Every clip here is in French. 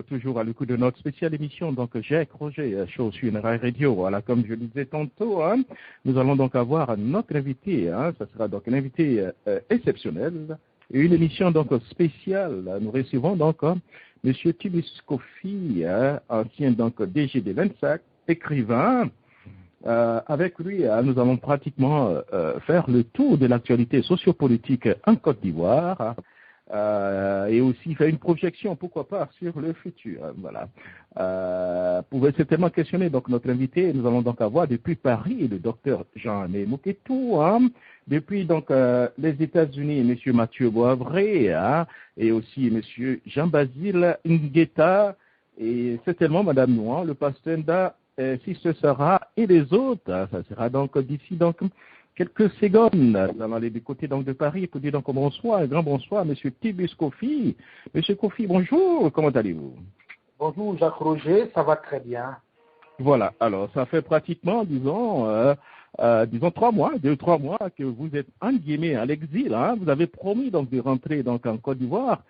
Toujours à l'écoute de notre spéciale émission, donc Jacques Roger, show sur une radio. Voilà, comme je le disais tantôt, hein, nous allons donc avoir notre invité, hein, ça sera donc un invité exceptionnel, et une émission donc spéciale. Nous recevons donc Monsieur Tibis Kofi, hein, ancien donc DG de l'ENSAC, écrivain. Avec lui, nous allons pratiquement faire le tour de l'actualité sociopolitique en Côte d'Ivoire. Et aussi faire une projection, pourquoi pas, sur le futur. Voilà. Pouvez certainement questionner donc notre invité. Nous allons donc avoir depuis Paris le docteur Jean-Aimé Mouketou, hein, depuis donc les États-Unis, Monsieur Mathieu Boavré, hein, et aussi Monsieur Jean-Basile Ngueta, et certainement Madame Nouan, le pasteur Nda, Sister Sarah et les autres. Hein. Ça sera donc d'ici donc quelques secondes. Nous allons aller du côté donc de Paris pour dire donc bonsoir, un grand bonsoir, Monsieur Tibis Kofi. Monsieur Kofi, bonjour, comment allez-vous? Bonjour Jacques Roger, ça va très bien. Voilà, alors ça fait pratiquement, disons 3 mois, 2-3 mois que vous êtes en guillemets à l'exil. Hein. Vous avez promis donc de rentrer donc en Côte d'Ivoire.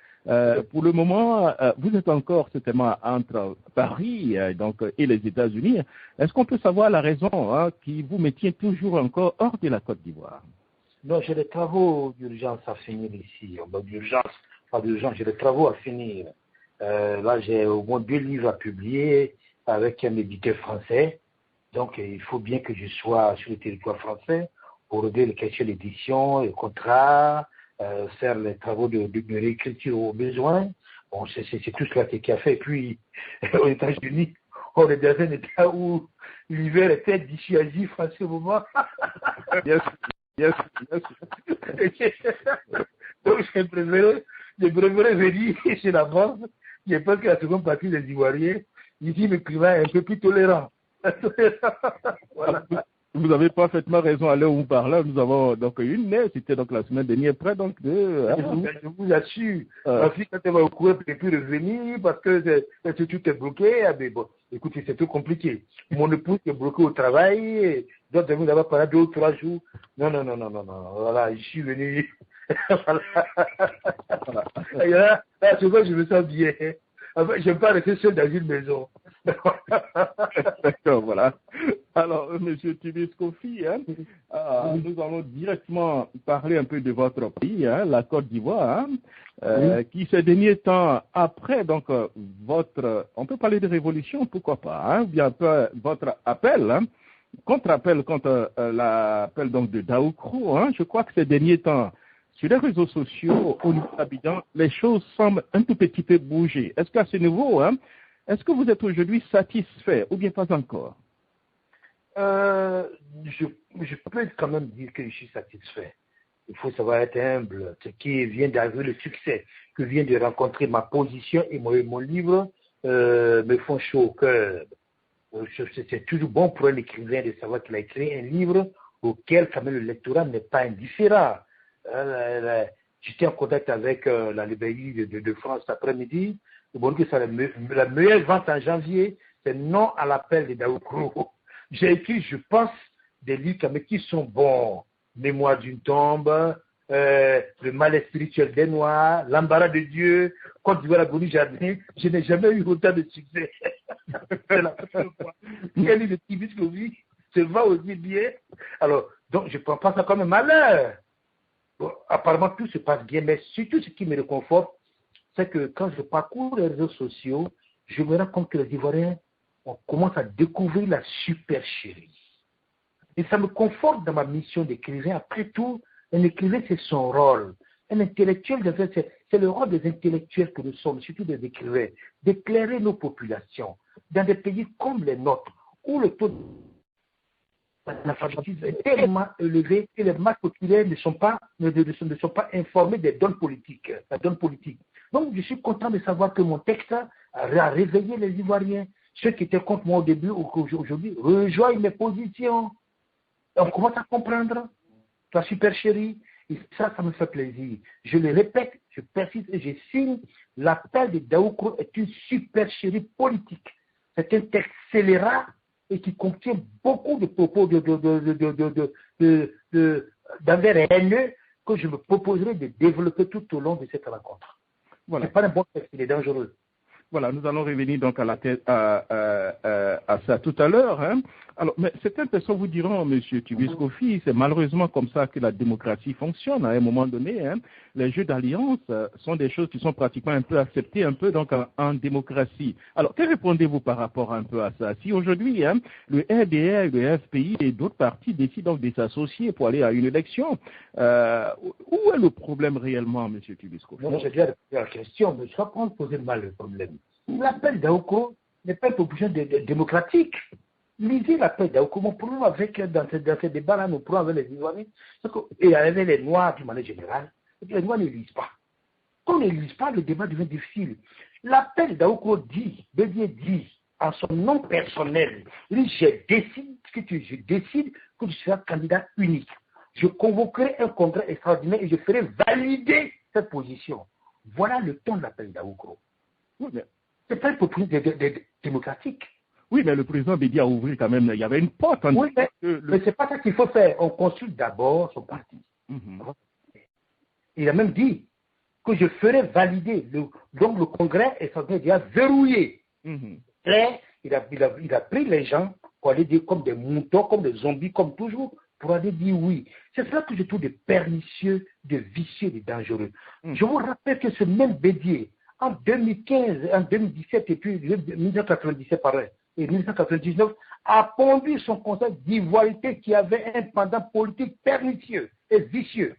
Pour le moment, vous êtes encore certainement entre Paris donc, et les États-Unis. Est-ce qu'on peut savoir la raison hein, qui vous mettiez toujours encore hors de la Côte d'Ivoire? Non, j'ai des travaux d'urgence à finir ici. Pas d'urgence, j'ai des travaux à finir. Là, j'ai au moins 2 livres à publier avec un éditeur français. Donc, il faut bien que je sois sur le territoire français pour régler les questions d'édition, les contrats, faire les travaux de réécriture aux besoins. Bon, c'est tout cela qui a fait. Et puis, aux États-Unis, on est dans un état où l'hiver était dissuasif en ce moment. Yes. Donc, j'ai préféré venir chez la France. J'ai peur que la seconde partie des Ivoiriens, ici, le climat est un peu plus tolérant. Voilà. Vous avez parfaitement raison à l'heure où vous parlez. Nous avons donc une neige, c'était donc la semaine dernière, près donc de... Je vous assure, ma fille, quand elle va au courant, elle ne peut plus revenir parce que tout est bloqué. Mais bon, écoutez, c'est tout compliqué. Mon épouse est bloquée au travail, donc elle va pendant 2 ou 3 jours. Non. Voilà, je suis venu. Voilà. Là, souvent, je me sens bien. Enfin, je ne veux pas rester seul dans une maison. D'accord, voilà. Alors, Monsieur Tibis Kofi, hein, nous allons directement parler un peu de votre pays, hein, la Côte d'Ivoire, hein, qui ces derniers temps, après donc on peut parler de révolution, pourquoi pas, hein, bien un peu votre appel, hein, contre-appel contre l'appel donc de Daoukrou, hein, je crois que ces derniers temps, sur les réseaux sociaux, au niveau d'Abidjan, les choses semblent un tout petit peu bouger. Est-ce qu'à ce niveau, hein, est-ce que vous êtes aujourd'hui satisfait ou bien pas encore? Je peux quand même dire que je suis satisfait. Il faut savoir être humble. Ce qui vient d'arriver, le succès que vient de rencontrer ma position et mon livre me font chaud au cœur. C'est toujours bon pour un écrivain de savoir qu'il a écrit un livre auquel quand même le lectorat n'est pas indifférent. J'étais en contact avec la librairie de France cet après-midi. Bon, que ça, la meilleure vente en janvier, c'est non à l'appel de Daoukrou. J'ai écrit, je pense, des livres qui sont bons. Mémoire d'une tombe, Le mal spirituel des Noirs, L'embarras de Dieu, Côte d'Ivoire, Agonie Jardin. Je n'ai jamais eu autant de succès. C'est la première fois. Quel livre de Tibis Kofi se vend aussi bien. Alors, donc, je ne prends pas ça comme un malheur. Bon, apparemment, tout se passe bien, mais surtout ce qui me réconforte, c'est que quand je parcours les réseaux sociaux, je me rends compte que les Ivoiriens, on commence à découvrir la supercherie. Et ça me conforte dans ma mission d'écrivain. Après tout, un écrivain, c'est son rôle. Un intellectuel, c'est le rôle des intellectuels que nous sommes, surtout des écrivains, d'éclairer nos populations dans des pays comme les nôtres, où le taux l'alphabétisme est tellement élevé que les masses populaires ne sont pas informés des donnes politiques. Donc, je suis content de savoir que mon texte a réveillé les Ivoiriens. Ceux qui étaient contre moi au début ou aujourd'hui rejoignent mes positions. On commence à comprendre la supercherie. Et ça me fait plaisir. Je le répète, je persiste et je signe. L'appel de Daoukrou est une supercherie politique. C'est un texte scélérat et qui contient beaucoup de propos d'envers haineux que je me proposerai de développer tout au long de cette rencontre. Voilà. C'est pas un bon texte, il est dangereux. Voilà, nous allons revenir donc à ça tout à l'heure. Hein. Alors, mais certaines personnes vous diront, Monsieur Tubis-Kofi, c'est malheureusement comme ça que la démocratie fonctionne. À un moment donné, hein, les jeux d'alliance sont des choses qui sont pratiquement un peu acceptées, un peu donc en démocratie. Alors, que répondez-vous par rapport un peu à ça? Si aujourd'hui, hein, le RDR, le FPI et d'autres partis décident donc de s'associer pour aller à une élection, où est le problème réellement, Monsieur Tubis-Kofi? Non, j'ai déjà répondu à la question, mais je ne vais pas poser mal le problème. L'appel d'Aouko n'est pas une proposition démocratique. Lisez l'appel d'Aouko. Mon problème avec, dans ces débats-là, nos problèmes avec les Ivoiriens, et avec les Noirs d'une manière générale, c'est que les Noirs ne lisent pas. Quand on ne lise pas, le débat devient difficile. L'appel d'Aouko dit, Bédié dit, en son nom personnel, il dit, je décide que je serai candidat unique. Je convoquerai un congrès extraordinaire et je ferai valider cette position. Voilà le ton de l'appel d'Aouko. Oui, mais... c'est pas une proposition démocratique. Oui, mais le président Bédi a ouvert quand même, il y avait une porte. Oui, mais c'est pas ça qu'il faut faire. On consulte d'abord son parti. Il a même dit que je ferai valider. Donc le congrès extraordinaire déjà verrouillé. Et il a pris les gens pour aller dire comme des moutons, comme des zombies, comme toujours, pour aller dire oui. C'est cela que je trouve de pernicieux, de vicieux, de dangereux. Je vous rappelle que ce même Bédier, en 2015, en 2017 et puis 1997 pareil, et 1999, a pondu son conseil d'ivoirité qui avait un pendant politique pernicieux et vicieux.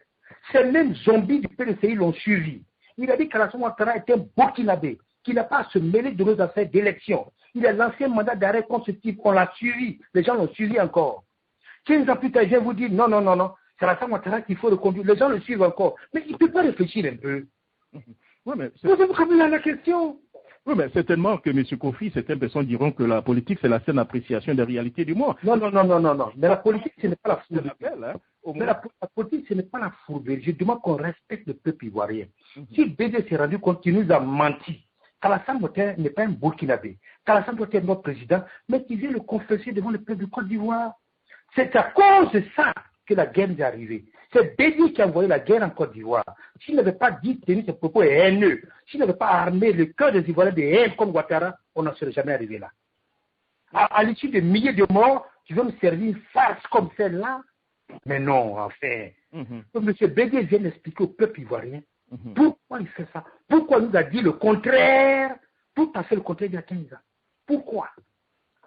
Ces mêmes zombies du PDCI l'ont suivi. Il a dit qu'Alassane Ouattara était un burkinabé, qu'il n'a pas à se mêler de nos affaires d'élection. Il a lancé un mandat d'arrêt contre ce type, on l'a suivi, les gens l'ont suivi encore. 15 ans plus tard, je vais vous dire, non, c'est Alassane Ouattara qu'il faut le conduire. Les gens le suivent encore. Mais il ne peut pas réfléchir un peu. Oui, mais vous avez ramené à la question. Oui, mais certainement que M. Kofi, certaines personnes diront que la politique, c'est la saine appréciation des réalités du monde. Non. Mais la politique, ce n'est pas la fourberie. Mais la politique, ce n'est pas la fourberie. Je demande qu'on respecte le peuple ivoirien. Si BD s'est rendu compte qu'il nous a menti, qu'Alassane Ouattara n'est pas un burkinabé, qu'Alassane Ouattara est notre président, mais qu'il vient le confesser devant le peuple du Côte d'Ivoire. C'est à cause de ça que la guerre est arrivée. C'est Bédi qui a envoyé la guerre en Côte d'Ivoire. S'il n'avait pas tenu ses propos haineux, s'il n'avait pas armé le cœur des Ivoiriens de haine comme Ouattara, on n'en serait jamais arrivé là. À l'issue de milliers de morts, tu veux me servir une farce comme celle-là? Mais non, enfin. M. Bédi vient d'expliquer au peuple ivoirien pourquoi il fait ça. Pourquoi il nous a dit le contraire, tout à fait le contraire il y a 15 ans. Pourquoi?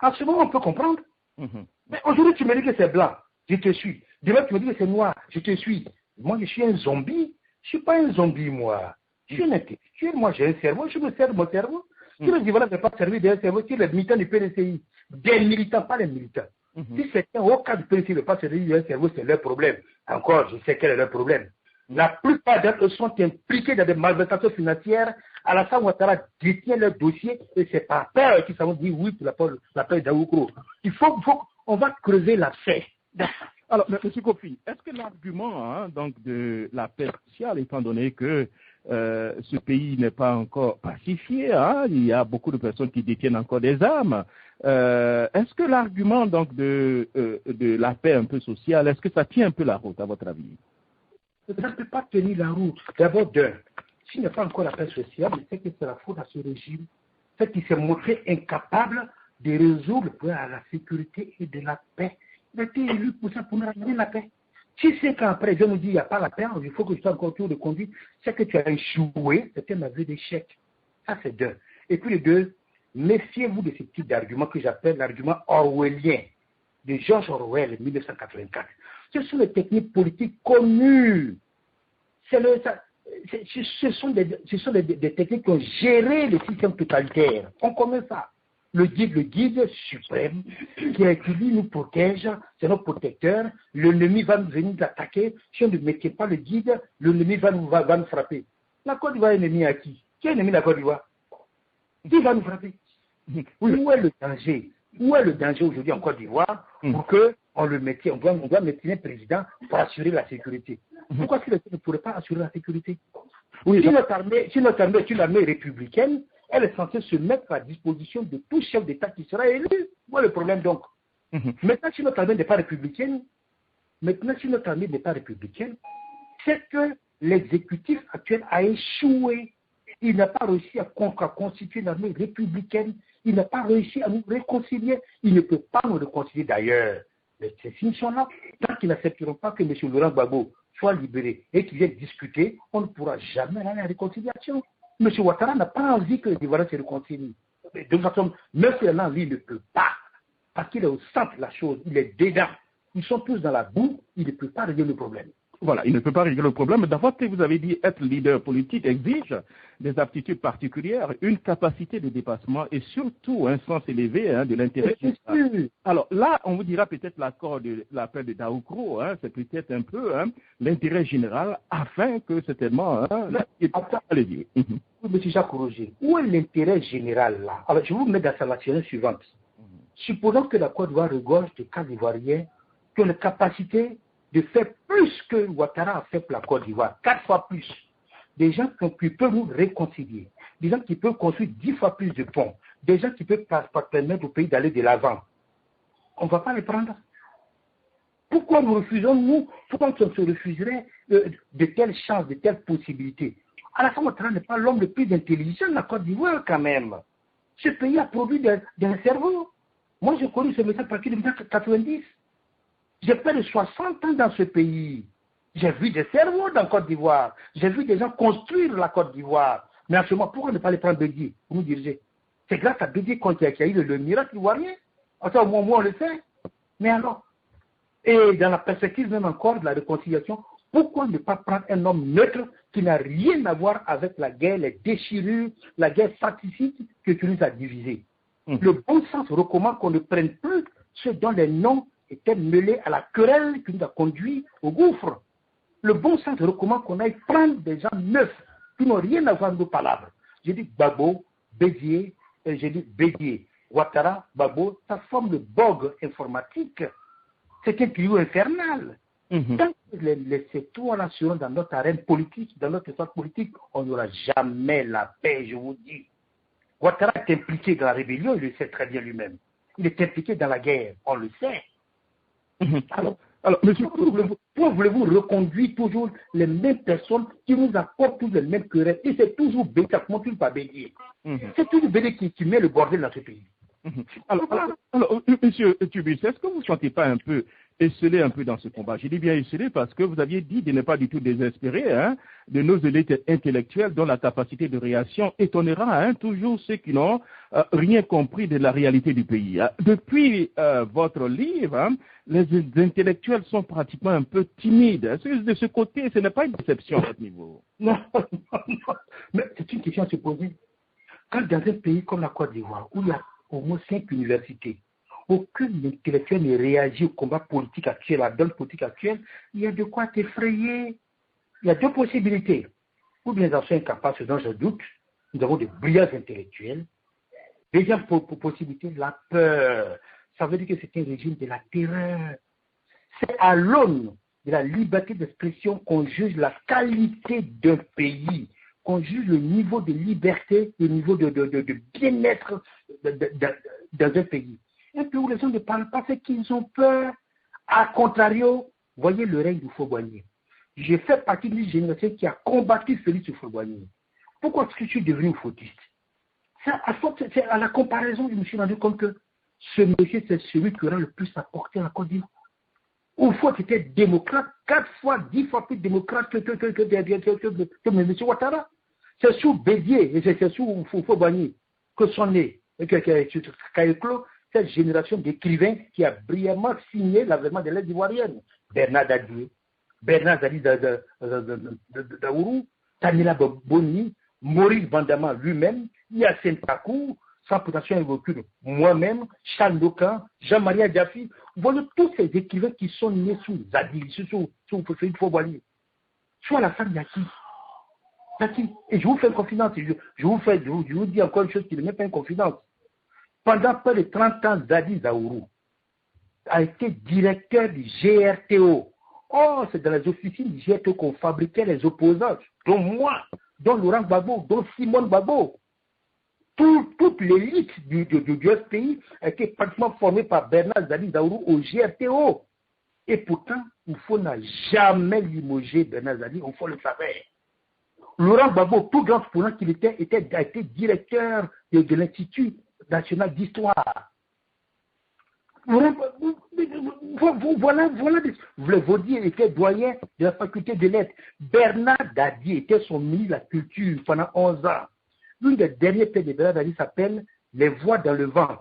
En ce moment, on peut comprendre. Mais aujourd'hui, tu me dis que c'est blanc, je te suis. Demain, tu me dis que c'est noir, je te suis. Moi, je suis un zombie. Je ne suis pas un zombie, moi. Je suis un intellectuel. Moi, j'ai un cerveau. Je me sers de mon cerveau. Si les Ivoiriens ne peuvent pas servir d'un cerveau, si les militants du PDCI, des militants, pas les militants. Si certains, au cas du PDCI, ne peuvent pas servir d'un cerveau, c'est leur problème. Encore, je sais quel est leur problème. La plupart d'entre eux sont impliqués dans des malversations financières. Alassane Ouattara détient leur dossier et c'est par peur qu'ils savent dire oui pour l'appel d'Aouko. On va creuser la fait. Alors, M. Kofi, est-ce que l'argument donc de la paix sociale, étant donné que ce pays n'est pas encore pacifié, il y a beaucoup de personnes qui détiennent encore des armes, est-ce que l'argument donc de la paix un peu sociale, est-ce que ça tient un peu la route, à votre avis? Ça ne peut pas tenir la route. D'abord, s'il n'y a pas encore la paix sociale, c'est que c'est la faute à ce régime. C'est qu'il s'est montré incapable de résoudre le problème à la sécurité et de la paix. Il a été élu pour ça, pour nous ramener la paix. Si 5 ans après, je nous dis qu'il n'y a pas la paix, il faut que je sois encore tour de conduite, c'est que tu as échoué, c'est un aveu d'échec. Ça, c'est d'un. Et puis, le deux, méfiez-vous de ce type d'argument que j'appelle l'argument orwellien de George Orwell, 1984. Ce sont des techniques politiques connues. Ce sont des techniques qui ont géré le système totalitaire. On connaît ça. Le guide suprême qui est qui nous protège, c'est notre protecteur. L'ennemi va venir nous attaquer. Si on ne mettait pas le guide, l'ennemi va nous frapper. La Côte d'Ivoire est ennemi à qui? Qui est ennemi de la Côte d'Ivoire? Qui va nous frapper? Où est le danger? Où est le danger aujourd'hui en Côte d'Ivoire pour qu'on le mette, on doit mettre un président pour assurer la sécurité? Pourquoi est-ce qu'il ne pourrait pas assurer la sécurité? Si notre armée est une armée républicaine, elle est censée se mettre à disposition de tout chef d'État qui sera élu. Voilà le problème donc. Maintenant, si notre armée n'est pas républicaine, c'est que l'exécutif actuel a échoué. Il n'a pas réussi à constituer une armée républicaine. Il n'a pas réussi à nous réconcilier. Il ne peut pas nous réconcilier d'ailleurs. Mais ces signes sont là. Tant qu'ils n'accepteront pas que M. Laurent Gbagbo soit libéré et qu'il vienne discuter, on ne pourra jamais aller à la réconciliation. M. Ouattara n'a pas envie que les Ivoiriens se réconcilient. De toute façon, même s'il en a envie, il ne peut pas. Parce qu'il est au centre de la chose. Il est dedans. Ils sont tous dans la boue. Il ne peut pas régler le problème. Voilà, il ne peut pas régler le problème. D'abord, que vous avez dit, être leader politique exige des aptitudes particulières, une capacité de dépassement et surtout un sens élevé de l'intérêt général. Alors là, on vous dira peut-être l'appel de Daoukro, c'est peut-être un peu l'intérêt général afin que certainement... Allez-y. M. Jacques Roger, où est l'intérêt général là? Alors, je vous mets dans la situation suivante. Supposons que la Côte d'Ivoire regorge de cas ivoiriens qui ont la capacité de faire plus que Ouattara a fait pour la Côte d'Ivoire, 4 fois plus. Des gens qui peuvent nous réconcilier, des gens qui peuvent construire 10 fois plus de ponts, des gens qui peuvent permettre au pays d'aller de l'avant. On ne va pas les prendre. Pourquoi nous refusons, pourquoi on se refuserait de telles chances, de telles possibilités? À la fin, Ouattara n'est pas l'homme le plus intelligent de la Côte d'Ivoire quand même. Ce pays a produit des cerveaux. Moi, j'ai connu ce message à partir de 1990. J'ai près de 60 ans dans ce pays. J'ai vu des cerveaux dans la Côte d'Ivoire. J'ai vu des gens construire la Côte d'Ivoire. Mais en ce moment, pourquoi ne pas les prendre Bédié pour nous diriger? C'est grâce à Bédié qu'il y a eu le miracle ivoirien. Enfin, au moment où on le sait. Mais alors? Et dans la perspective même encore de la réconciliation, pourquoi ne pas prendre un homme neutre qui n'a rien à voir avec la guerre, les déchirures, la guerre fratricide qui nous a divisés? Le bon sens recommande qu'on ne prenne plus ceux dont les noms étaient mêlés à la querelle qui nous a conduit au gouffre. Le bon sens recommande qu'on aille prendre des gens neufs qui n'ont rien à voir avec nos palabres. J'ai dit Gbagbo, Bédié, j'ai dit Bédié, Ouattara, Gbagbo, ça forme le bog informatique. C'est un trio infernal. Tant que ces trois-là seront dans notre arène politique, dans notre espace politique, on n'aura jamais la paix, je vous dis. Ouattara est impliqué dans la rébellion, il le sait très bien lui-même. Il est impliqué dans la guerre, on le sait. Alors, monsieur, pourquoi voulez-vous reconduire toujours les mêmes personnes qui nous apportent tous les mêmes querelles? Et c'est toujours Bédié, ça commence par Bédié. C'est toujours Bédié qui met le bordel dans ce pays. Alors, monsieur Tubus, est-ce que vous ne sentez pas un peu esselé un peu dans ce combat? Je dis bien esselé parce que vous aviez dit de ne pas du tout désespérer de nos élites intellectuelles dont la capacité de réaction étonnera toujours ceux qui n'ont rien compris de la réalité du pays. Depuis votre livre, les intellectuels sont pratiquement un peu timides. Est-ce que de ce côté, ce n'est pas une déception à ce niveau? Non, mais c'est une question à se poser. Quand dans un pays comme la Côte d'Ivoire, où il y a au moins 5 universités, aucun intellectuel ne réagit au combat politique actuel, à la donne politique actuelle, il y a de quoi t'effrayer. Il y a 2 possibilités. Ou bien ils en sont incapables, ce dont je doute, nous avons de brillants intellectuels. Deuxième possibilité, la peur. Ça veut dire que c'est un régime de la terreur. C'est à l'aune de la liberté d'expression qu'on juge la qualité d'un pays, qu'on juge le niveau de liberté, le niveau de bien-être dans un pays. Un pays où les gens ne parlent pas, c'est qu'ils ont peur. A contrario, voyez le règne du Houphouët-Boigny. J'ai fait partie d'une génération qui a combattu Félix Houphouët-Boigny. Pourquoi est-ce que je suis devenu fautiste? C'est à la comparaison, je me suis rendu compte que ce monsieur, c'est celui qui aura le plus apporté à la Côte d'Ivoire. Houphouët était démocrate, 4 fois, 10 fois plus démocrate que M. Ouattara. C'est sous Bédié et c'est sous Houphouët-Boigny que sont nés, qu'a éclos cette génération d'écrivains qui a brillamment signé l'avènement de l'aide ivoirienne. Bernard Dadier, Bernard Zali Daourou, Tanila Boni, Maurice Bandama lui-même, Yacine Takou, sans prétention évoquée, moi-même, Charles Locan, Jean-Marie Diafi, voilà tous ces écrivains qui sont nés sous Zadi, sous Félix Houphouët-Boigny. Soit la femme d'Aki. Et je vous fais une confidence, je vous dis encore une chose qui n'est même pas une confidence. Pendant près de 30 ans, Zadi Daourou a été directeur du GRTO. Oh, c'est dans les officines du GRTO qu'on fabriquait les opposants, dont moi, dont Laurent Gbagbo, dont Simone Gbagbo. Toute l'élite du pays a été pratiquement formée par Bernard Zadi Daourou au GRTO. Et pourtant, Oufo n'a jamais limogé Bernard Zadi, Oufo le savait. Laurent Gbagbo, tout grand exposant qu'il a été directeur de l'Institut national d'histoire. Voilà, Vaudier était doyen de la faculté de lettres. Bernard Dadier était son ministre de la culture pendant 11 ans. L'une des dernières pièces de Bernard Dadier s'appelle Les voix dans le vent.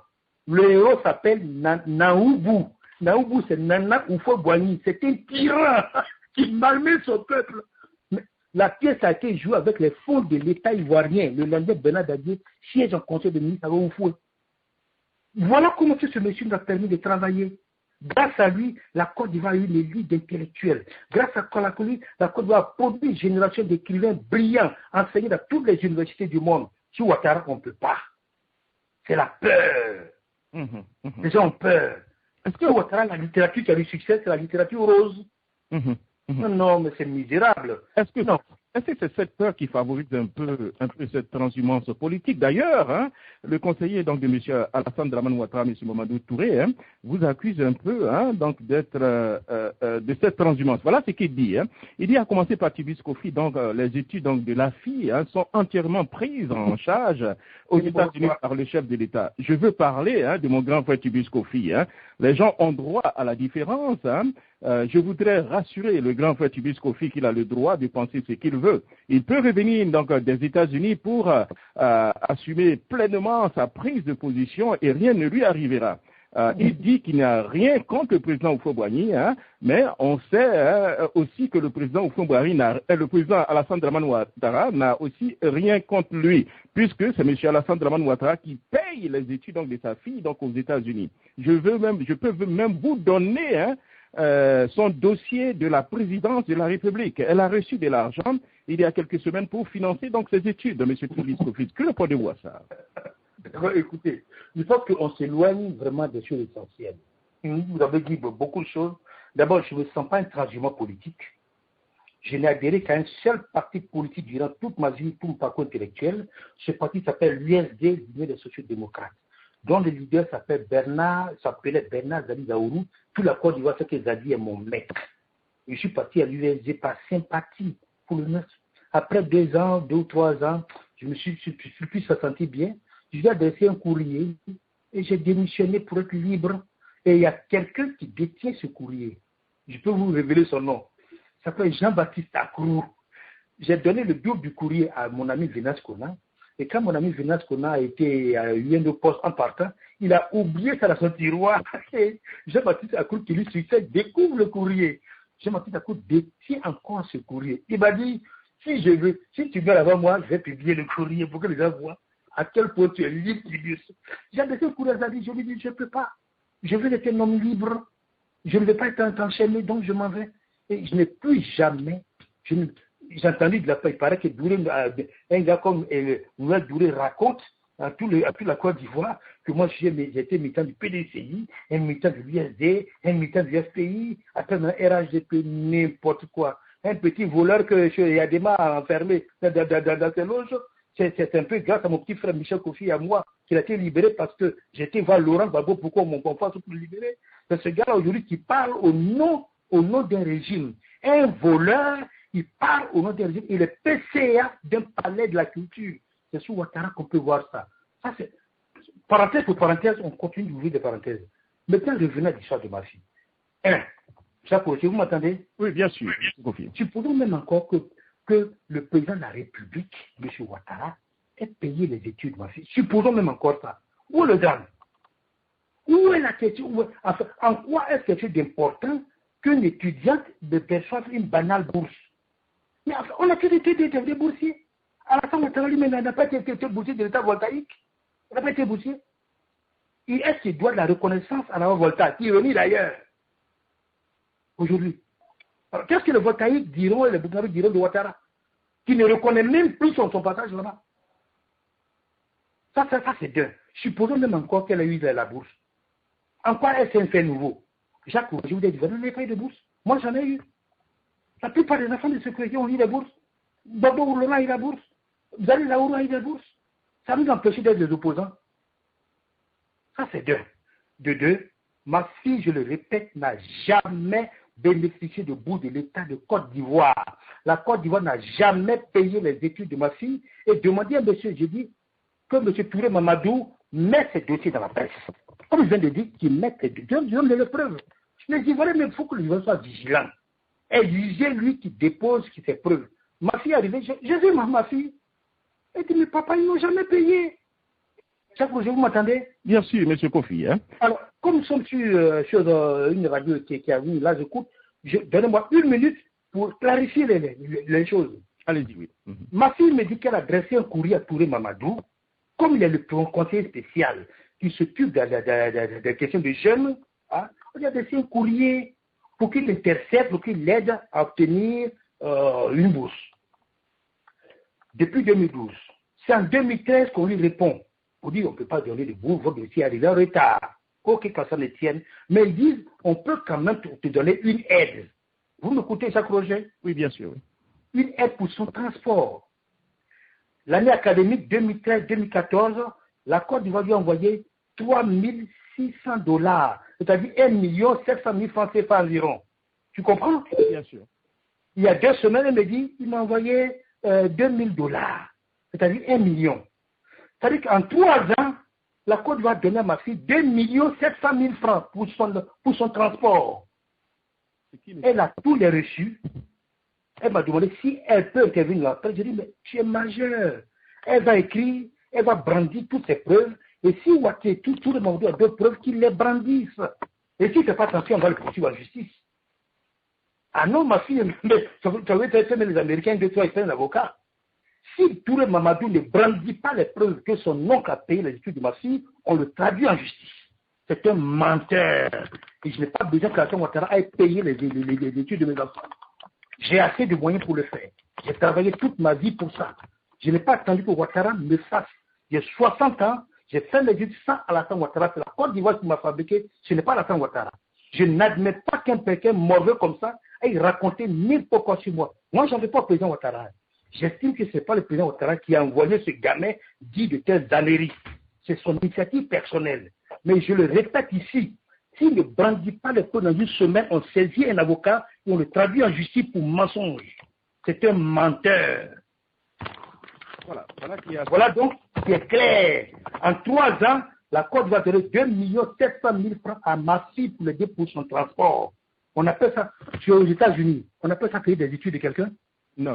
Le héros s'appelle Naoubou. Naoubou, c'est Nana Oufo-Boigny. C'est un tyran qui malmène son peuple. La pièce a été jouée avec les fonds de l'État ivoirien. Le lendemain, Bernard Dadier siège en conseil de ministre à Oufoué. Voilà comment ce monsieur nous a permis de travailler. Grâce à lui, la Côte d'Ivoire a eu l'élite d'intellectuels. Grâce à lui, la Côte d'Ivoire a produit une génération d'écrivains brillants, enseignés dans toutes les universités du monde. Sur Ouattara, on ne peut pas. C'est la peur. Les gens ont peur. Est-ce que Ouattara, la littérature qui a eu succès, c'est la littérature rose? Non, mais c'est misérable. Est-ce que c'est cette peur qui favorise un peu cette transhumance politique? D'ailleurs, hein, le conseiller donc, de M. Alassane Dramane Ouattara, M. Mamadou Touré, hein, vous accuse un peu hein, donc, d'être de cette transhumance. Voilà ce qu'il dit. Hein. Il dit, à commencer par Tibus Kofi, donc les études donc, de l'AFI hein, sont entièrement prises en charge aux États-Unis par le chef de l'État. Je veux parler hein, de mon grand frère Tibus Kofi. Hein. Les gens ont droit à la différence. Hein. Je voudrais rassurer le grand frère Tibus Kofi qu'il a le droit de penser ce qu'il veut. Il peut revenir donc des États-Unis pour assumer pleinement sa prise de position et rien ne lui arrivera. Il dit qu'il n'y a rien contre le président Oufo-Boigny, hein, mais on sait aussi que le président Oufo-Boigny, le président Alassane Dramane Ouattara n'a aussi rien contre lui, puisque c'est M. Alassane Dramane Ouattara qui paye les études donc, de sa fille donc, aux États-Unis. Je peux même vous donner hein, son dossier de la présidence de la République. Elle a reçu de l'argent il y a quelques semaines pour financer donc ses études de M. Tibus Kofi. Que répondez-vous à ça? Écoutez, je pense qu'on s'éloigne vraiment des choses essentielles. Vous avez dit beaucoup de choses. D'abord, je ne me sens pas un transhumant politique. Je n'ai adhéré qu'à un seul parti politique durant toute ma vie, tout mon parcours intellectuel. Ce parti s'appelle l'USD, l'Union des sociaux-démocrates, dont le leader s'appelait Bernard Zali Zaourou. Tout la Côte d'Ivoire sait que Zali est mon maître. Je suis parti à l'USD par sympathie pour le maître. Après 2 ans, 2 ou 3 ans, je me suis plus senti bien. Je lui ai adressé un courrier et j'ai démissionné pour être libre. Et il y a quelqu'un qui détient ce courrier. Je peux vous révéler son nom. Il s'appelle Jean-Baptiste Akrou. J'ai donné le bureau du courrier à mon ami Venas Kona. Et quand mon ami Venas Kona a été à UNO Post en partant, il a oublié ça dans son tiroir. Et Jean-Baptiste Akrou, qui lui succède, découvre le courrier. Jean-Baptiste Akrou détient encore ce courrier. Il m'a dit, si tu viens avant moi, je vais publier le courrier pour que les gens voient à quel point tu es libre, Tibus. J'ai adressé le courrier à Zali, je lui ai dit, je ne peux pas. Je veux être un homme libre. Je ne veux pas être enchaîné, donc je m'en vais. Et je n'ai plus jamais, j'ai entendu de la part, il paraît que Douré, un gars comme Noël Douré raconte à toute la Côte d'Ivoire que moi j'étais militant du PDCI, un militant de l'USD, un militant du FPI, après un RHDP, n'importe quoi. Un petit voleur que Yadema a enfermé dans ses loges. C'est un peu grâce à mon petit frère Michel Kofi et à moi qu'il a été libéré parce que j'étais voir Laurent Gbagbo, pourquoi mon confort pour le libérer. C'est ce gars-là aujourd'hui qui parle au nom d'un régime. Un voleur, il parle au nom d'un régime. Il est PCA d'un palais de la culture. C'est sous Ouattara qu'on peut voir ça. Ça c'est parenthèse pour parenthèse, on continue d'ouvrir des parenthèses. Maintenant, revenons à l'histoire de ma fille. Jacques, vous m'entendez? Oui, bien sûr. Supposons même encore que le président de la République, M. Ouattara, ait payé les études de ma fille. Supposons même encore ça. Où est le drame? Où est la question? Enfin, en quoi est-ce quelque chose d'important qu'une étudiante perçoive une banale bourse? Mais enfin, on a tous été des boursiers. Alassane Ouattara lui-même n'a pas été boursier de l'État voltaïque. Il n'a pas été boursier. Est-ce qu'il doit de la reconnaissance à la voltaïque, ironie d'ailleurs, aujourd'hui? Alors, qu'est-ce que les voltaïques diront et les Burkinabés diront de Ouattara, qui ne reconnaît même plus son passage là-bas? Ça c'est deux. Supposons même encore qu'elle a eu la bourse. En quoi est-ce un fait nouveau? Jacques, je vous ai dit, vous n'avez pas eu de bourse. Moi, j'en ai eu. La plupart des enfants de sécurité ont eu des bourses. Bobo Oulona a eu la bourse. Zali Laourou a eu des bourses. Ça nous empêche d'être des opposants. Ça, c'est deux. De deux, ma fille, je le répète, n'a jamais bénéficier de bout de l'État de Côte d'Ivoire. La Côte d'Ivoire n'a jamais payé les études de ma fille et demandé à monsieur, j'ai dit que monsieur Touré Mamadou met ses dossiers dans la presse. Comme je viens de dire, qu'il met ses dossiers, je donne les preuves. Les Ivoiriens, mais il faut que les Ivoiriens soient vigilants. Exigez lui qui dépose ses preuves. Ma fille est arrivée, j'ai vu ma fille. Elle dit, mais papa, ils n'ont jamais payé. Jacques Roger, vous m'entendez? Bien sûr, monsieur Kofi. Hein? Alors, comme nous sommes sur une radio qui a vu, là, j'écoute, donnez-moi 1 minute pour clarifier les choses. Allez-y, oui. Ma fille me dit qu'elle a adressé un courrier à Touré Mamadou, comme il est le conseiller spécial qui s'occupe des questions de jeunes, hein, il a adressé un courrier pour qu'il l'intercepte, pour qu'il l'aide à obtenir une bourse. Depuis 2012. C'est en 2013 qu'on lui répond. On dit on ne peut pas donner de bourse, votre dossier arrive en retard. Ok, quand ça le tienne. Mais ils disent on peut quand même te donner une aide. Vous m'écoutez, Jacques Roger? Oui, bien sûr. Oui. Une aide pour son transport. L'année académique 2013-2014, la Côte d'Ivoire lui a envoyé $3 600, c'est-à-dire 1 700 000 francs CFA environ. Tu comprends? Bien sûr. Il y a 2 semaines, elle me dit il m'a envoyé $2 000, c'est-à-dire 1 million. C'est-à-dire qu'en 3 ans, la Côte d'Ivoire donner à ma fille 2 700 000 francs pour son transport. Elle a tous les reçus. Elle m'a demandé si elle peut intervenir là. J'ai dit, mais tu es majeur. Elle va écrire, elle va brandir toutes ses preuves. Et si Ouattara, tout le monde a 2 preuves, qu'il les brandisse. Et s'il ne fait pas attention, on va le poursuivre en justice. Ah non, ma fille, mais ça veut dire que les Américains, 2 fois, ils prennent un avocat. Si Touré Mamadou ne brandit pas les preuves que son oncle a payé les études de ma fille, on le traduit en justice. C'est un menteur. Et je n'ai pas besoin que Alassane Ouattara ait payé les études de mes enfants. J'ai assez de moyens pour le faire. J'ai travaillé toute ma vie pour ça. Je n'ai pas attendu que Ouattara me fasse. J'ai 60 ans, j'ai fait les études sans Alassane Ouattara. C'est la Côte d'Ivoire qui m'a fabriqué, ce n'est pas Alassane Ouattara. Je n'admets pas qu'un quelqu'un mauvais comme ça aille raconter n'importe quoi sur moi. Moi, je n'en veux pas au président Ouattara. J'estime que ce n'est pas le président Ouattara qui a envoyé ce gamin dit de telles âneries. C'est son initiative personnelle. Mais je le répète ici, s'il ne brandit pas les preuves dans une semaine, on saisit un avocat et on le traduit en justice pour mensonge. C'est un menteur. Voilà donc ce qui est clair. En 3 ans, la Côte va donner 2 700 000 francs à ma fille pour l'aider pour son transport. On appelle ça, je suis aux États-Unis, on appelle ça payer des études de quelqu'un? Non,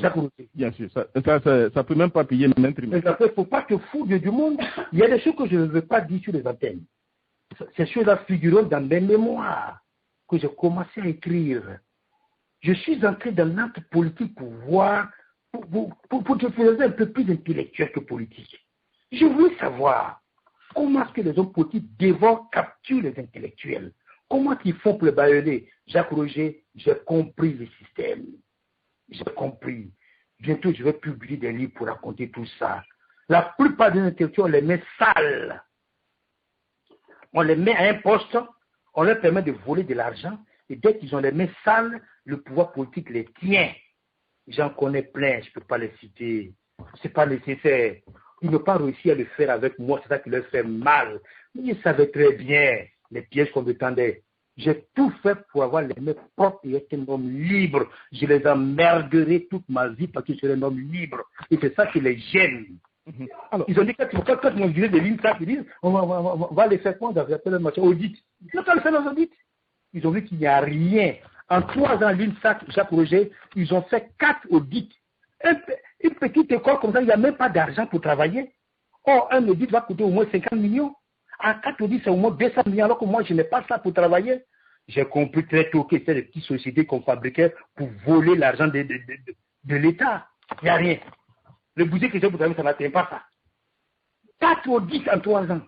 bien sûr, ça ne peut même pas payer même trimestre. Il ne faut pas te foutre du monde. Il y a des choses que je ne veux pas dire sur les antennes. Ces choses-là figurent dans mes mémoires que j'ai commencé à écrire. Je suis entré dans l'acte politique pour voir, pour te faire un peu plus intellectuel que politique. Je voulais savoir comment est-ce que les hommes politiques dévorent, capturent les intellectuels. Comment ils font pour le bâillonner? Jacques Roger, j'ai compris le système. J'ai compris. Bientôt, je vais publier des livres pour raconter tout ça. La plupart des intellectuels, on les met sales. On les met à un poste, on leur permet de voler de l'argent, et dès qu'ils ont les mains sales, le pouvoir politique les tient. J'en connais plein, je ne peux pas les citer. Ce n'est pas nécessaire. Ils n'ont pas réussi à le faire avec moi, c'est ça qui leur fait mal. Mais ils savaient très bien les pièges qu'on me tendait. J'ai tout fait pour avoir les mains propres et être un homme libre. Je les emmerderai toute ma vie parce que je serai un homme libre. Et c'est ça qui les gêne. Alors, ils ont dit quand ils ont viré des lignes, ils disent on va les faire quoi dans le marché audit. Ils ont fait leurs audits. Ils ont vu qu'il n'y a rien. En 3 ans, l'INSAC, Jacques Roger, ils ont fait 4 audits. Une petite école comme ça, il n'y a même pas d'argent pour travailler. Or, un audit va coûter au moins 50 millions. À 4 audits, c'est au moins 200 millions, alors que moi, je n'ai pas ça pour travailler. J'ai compris très tôt que c'est des petites sociétés qu'on fabriquait pour voler l'argent de l'État. Il n'y a rien. Le budget que j'ai pour travailler, ça n'atteint pas ça. 4 audits en 3 ans.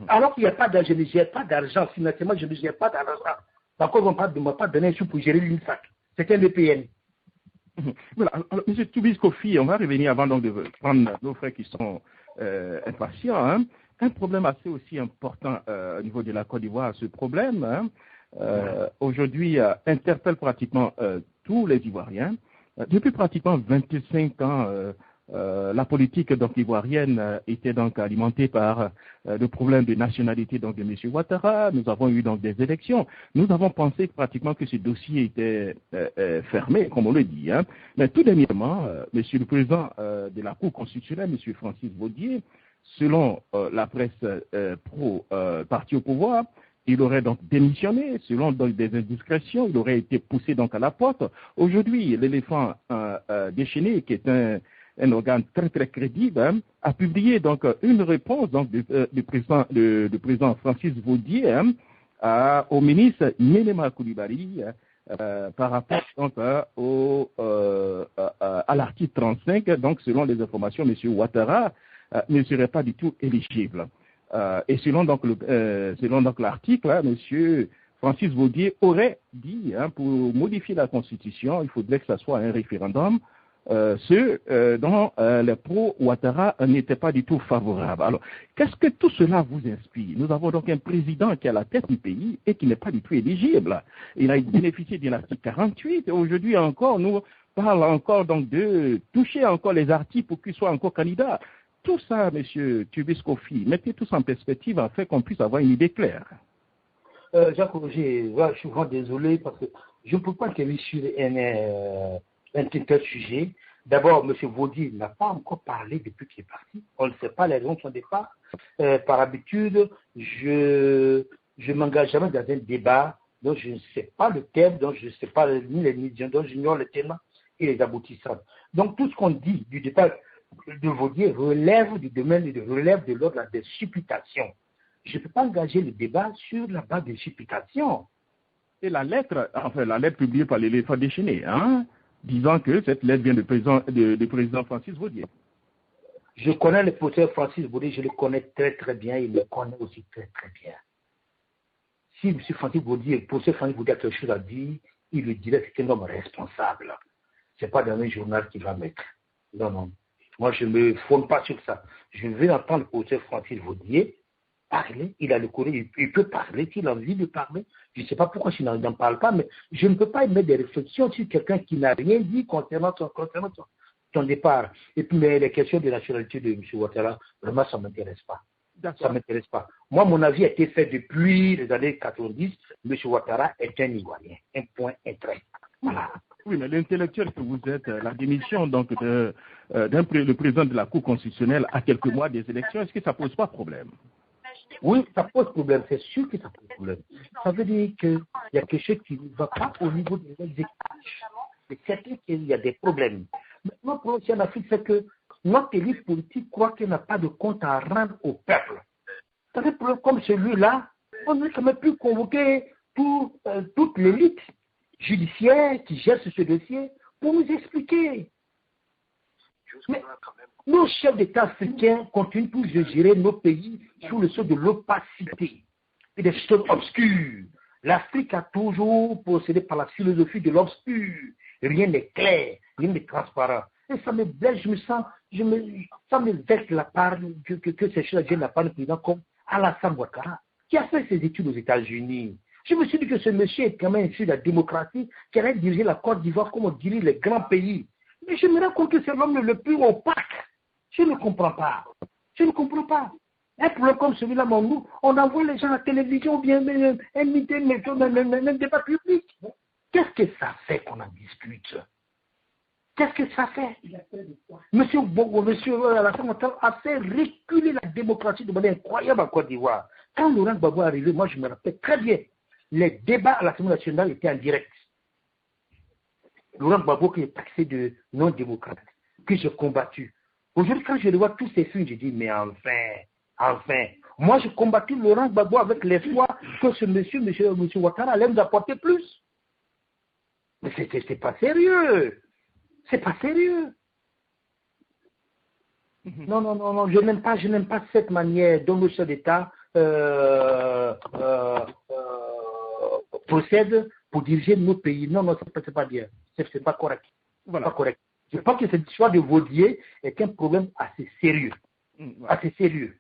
Alors qu'il n'y a pas d'argent, je ne gère pas d'argent. Financièrement, je ne gère pas d'argent. Par contre, on ne m'a pas donné un sou pour gérer l'INSAC. C'était un EPN. Voilà. Alors, M. Toubis Kofi, on va revenir avant donc de prendre nos frères qui sont impatients. Hein. Un problème assez aussi important au niveau de la Côte d'Ivoire, ce problème, aujourd'hui, interpelle pratiquement tous les Ivoiriens. Depuis pratiquement 25 ans, la politique donc ivoirienne était donc alimentée par le problème de nationalité donc de M. Ouattara. Nous avons eu donc des élections. Nous avons pensé pratiquement que ce dossier était fermé, comme on le dit. Hein. Mais tout dernièrement, M. le président de la Cour constitutionnelle, M. Francis Vaudier, selon la presse pro-parti au pouvoir, il aurait donc démissionné, selon donc des indiscrétions, il aurait été poussé donc à la porte. Aujourd'hui, l'éléphant déchaîné, qui est un organe très très crédible, hein, a publié donc une réponse donc du président Francis Vaudier au ministre Néléma Coulibaly par rapport donc à l'article 35. Donc selon les informations, M. Ouattara ne serait pas du tout éligible. Et selon donc l'article, M. Francis Vaudier aurait dit, hein, pour modifier la Constitution, il faudrait que ce soit un référendum, dont les pro-Ouattara n'étaient pas du tout favorables. Alors, qu'est-ce que tout cela vous inspire? Nous avons donc un président qui est à la tête du pays et qui n'est pas du tout éligible. Il a bénéficié de l'article 48 et aujourd'hui encore, nous parlons encore donc de toucher encore les articles pour qu'il soit encore candidat. Tout ça, M. Tubis-Kofi, mettez tout ça en perspective afin qu'on puisse avoir une idée claire. Jacques Roger, je suis vraiment désolé parce que je ne peux pas intervenir sur un tel sujet. D'abord, M. Vaudier n'a pas encore parlé depuis qu'il est parti. On ne sait pas les raisons de son départ. Par habitude, je ne m'engage jamais dans un débat dont je ne sais pas le thème, dont je ne sais pas ni les médias, dont j'ignore le thème et les aboutissants. Donc, tout ce qu'on dit du départ de Vaudier relève du domaine, relève de l'ordre des supputations. Je ne peux pas engager le débat sur la base des supputations. Et la lettre publiée par l'éléphant déchaîné, hein, disant que cette lettre vient du président Francis Vaudier. Je connais le professeur Francis Vaudier, je le connais très très bien, il le connaît aussi très très bien. Si M. Francis Vaudier, le professeur Francis Vaudier a quelque chose à dire, il le dirait que c'est un homme responsable. Ce n'est pas dans un journal qu'il va mettre. Non, non. Moi, je ne me fonde pas sur ça. Je veux entendre le professeur Francis Vaudier parler. Il a le courrier, il peut parler, s'il a envie de parler. Je ne sais pas pourquoi il n'en parle pas, mais je ne peux pas émettre des réflexions sur quelqu'un qui n'a rien dit concernant son départ. Et puis, mais les questions de nationalité de M. Ouattara, vraiment, ça ne m'intéresse pas. Ça ne m'intéresse pas. Moi, mon avis a été fait depuis les années 90. M. Ouattara est un Ivoirien. Un point, un trait. Voilà. Oui, mais l'intellectuel que vous êtes, la démission donc le président de la Cour constitutionnelle à quelques mois des élections, est-ce que ça ne pose pas problème? Oui, ça pose problème, c'est sûr que ça pose problème. Ça veut dire qu'il y a quelque chose qui ne va pas au niveau des exécutifs. C'est certain qu'il y a des problèmes. Maintenant, le problème en Afrique, c'est que notre élite politique croit qu'il n'a pas de compte à rendre au peuple. Ça fait problème comme celui-là, on ne peut même plus convoquer toute l'élite judiciaire qui gère ce dossier pour nous expliquer. Mais nos chefs d'État africains continuent tous de gérer nos pays sous le sceau de l'opacité et des choses obscures. L'Afrique a toujours procédé par la philosophie de l'obscur. Rien n'est clair, rien n'est transparent. Et ça me blesse, ça me vexe la part que ces choses viennent de la part du président comme Alassane Ouattara, qui a fait ses études aux États-Unis. Je me suis dit que ce monsieur est quand même issu de la démocratie, qui allait diriger la Côte d'Ivoire comme on dirige les grands pays. Mais je me rends compte que c'est l'homme le plus opaque. Je ne comprends pas. Je ne comprends pas. Un problème comme celui-là, on envoie les gens à la télévision, bien imiter un débat public. Qu'est-ce que ça fait qu'on en discute? Qu'est-ce que ça fait? Monsieur Alassane Ouattara a fait reculer la démocratie de manière incroyable en Côte d'Ivoire. Quand Laurent Gbagbo est arrivé, moi je me rappelle très bien, les débats à l'Assemblée nationale étaient en direct. Laurent Gbagbo qui est taxé de non-démocrate, que j'ai combattu. Aujourd'hui, quand je vois tous ces films, je dis, mais enfin. Moi, j'ai combattu Laurent Gbagbo avec l'espoir que ce monsieur Ouattara allait nous apporter plus. Mais c'est pas sérieux. C'est pas sérieux. Non, je n'aime pas cette manière dont le chef d'État procède pour diriger nos pays. Non, c'est pas bien. C'est pas correct. Voilà. Pas correct. Je pense que cette histoire de Vaudier est un problème assez sérieux. Assez sérieux.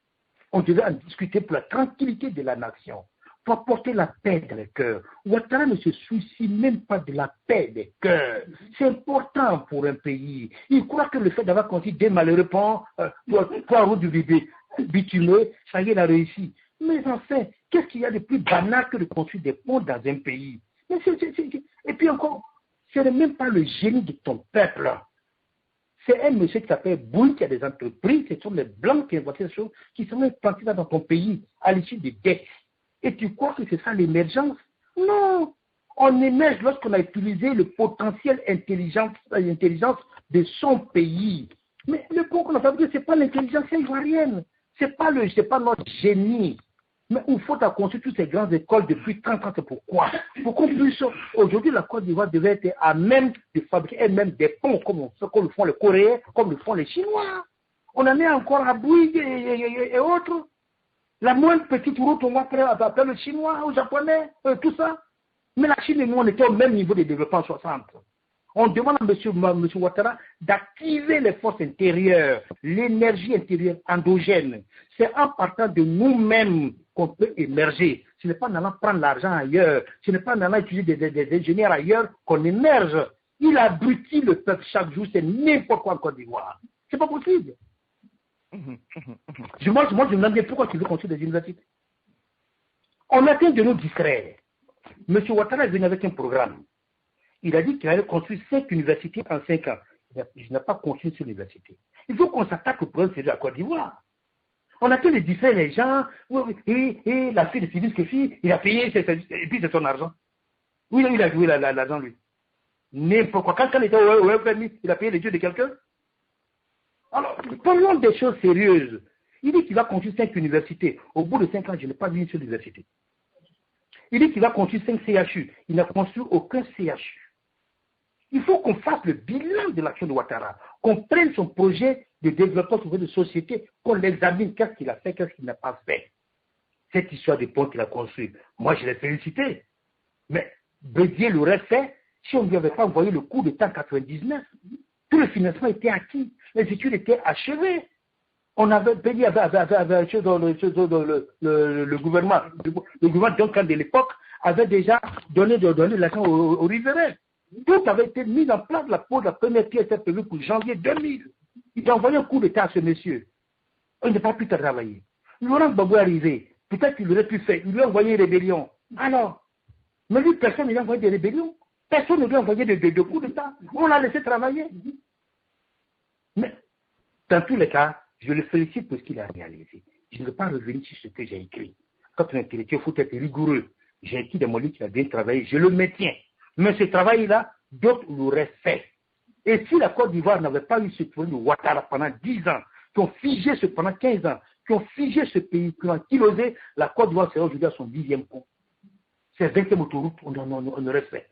On devait en discuter pour la tranquillité de la nation. pour apporter la paix dans les cœurs. Ouattara ne se soucie même pas de la paix des cœurs. C'est important pour un pays. Il croit que le fait d'avoir construit des malheureux ponts pour la route du bébé bitumeux, ça y est, il a réussi. Mais enfin, qu'est-ce qu'il y a de plus banal que de construire des ponts dans un pays? Et puis encore, ce n'est même pas le génie de ton peuple. C'est un monsieur qui s'appelle Bouy, qui a des entreprises, ce sont les Blancs qui inventent ces choses, qui sont implantés dans ton pays à l'issue des dettes. Et tu crois que c'est ça l'émergence? Non! On émerge lorsqu'on a utilisé le potentiel intelligence de son pays. Mais le point qu'on a fabriqué, ce n'est pas l'intelligence ivoirienne. Ce n'est pas notre génie. Mais il faut construire toutes ces grandes écoles depuis 30 ans. C'est pourquoi? Pour qu'on puisse, aujourd'hui, la Côte d'Ivoire devait être à même de fabriquer elle-même des ponts, comme le font les Coréens, comme le font les Chinois. On en est encore à Bouy et autres. La moindre petite route, on va appeler le Chinois, aux Japonais, tout ça. Mais la Chine et nous, on était au même niveau de développement en 60. On demande à M. Ouattara d'activer les forces intérieures, l'énergie intérieure endogène. C'est en partant de nous-mêmes qu'on peut émerger. Ce n'est pas en allant prendre l'argent ailleurs, ce n'est pas en allant utiliser des ingénieurs ailleurs qu'on émerge. Il abrutit le peuple chaque jour, c'est n'importe quoi en Côte d'Ivoire. C'est pas possible. Moi, je me demande bien pourquoi tu veux construire des universités. On atteint de nous distraire. M. Ouattara est venu avec un programme. Il a dit qu'il allait construire 5 universités en 5 ans. Il n'a pas construit cette université. Il faut qu'on s'attaque au problème de la Côte d'Ivoire. On a fait les distraire les gens, et la fille de Sylvie Kefi, il a payé, et puis c'est son argent. Oui, il a joué l'argent, lui. N'importe quoi. Quand il était au FMI, il a payé les dieux de quelqu'un. Alors, parlons des choses sérieuses. Il dit qu'il va construire 5 universités. Au bout de 5 ans, je n'ai pas vu une seule université. Il dit qu'il va construire 5 CHU. Il n'a construit aucun CHU. Il faut qu'on fasse le bilan de l'action de Ouattara, qu'on prenne son projet de développement de société, qu'on l'examine, qu'est-ce qu'il a fait, qu'est-ce qu'il n'a pas fait. Cette histoire de pont qu'il a construit, moi je l'ai félicité. Mais Bédier l'aurait fait si on ne lui avait pas envoyé le coup d'État en 99. Tout le financement était acquis, les études étaient achevées. Bédier avait le gouvernement, de l'époque avait déjà donné l'argent aux riverains. Tout avait été mis en place, la première pièce était prévue pour janvier 2000. Il a envoyé un coup d'État à ce monsieur. Il n'a pas pu travailler. Laurent Gbagbo est arrivé. Peut-être qu'il aurait pu faire. Il lui a envoyé une rébellion. Alors, mais lui, personne ne lui a envoyé des rébellions. Personne ne lui a envoyé de coups d'État. On l'a laissé travailler. Mais, dans tous les cas, je le félicite pour ce qu'il a réalisé. Je ne veux pas revenir sur ce que j'ai écrit. Quand on est intellectuel, il faut être rigoureux. J'ai écrit dans mon livre qu'il a bien travaillé. Je le maintiens. Mais ce travail-là, d'autres l'auraient fait. Et si la Côte d'Ivoire n'avait pas eu ce problème de Ouattara pendant 10 ans, qui ont figé pendant 15 ans, qui ont figé ce pays, qui ont kilosé, la Côte d'Ivoire serait aujourd'hui à son 10e pont. C'est 20e autoroute, on aurait fait.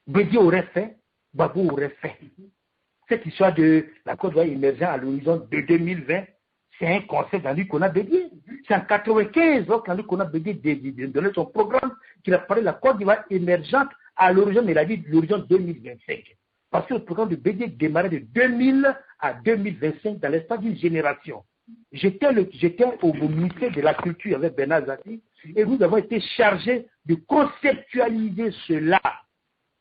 Bédier aurait fait, Gbagbo aurait fait. Cette histoire de la Côte d'Ivoire émergent à l'horizon de 2020, c'est un concept d'Henri Konan Bédier. C'est en 1995, lorsqu'Henri Konan Bédier donnait son programme, qu'il a parlé de la Côte d'Ivoire émergente à l'horizon, mais il a dit de l'horizon 2025. Parce que le programme de Bédier démarrait de 2000 à 2025 dans l'espace d'une génération. J'étais au ministère de la Culture avec Bernard Zati et nous avons été chargés de conceptualiser cela.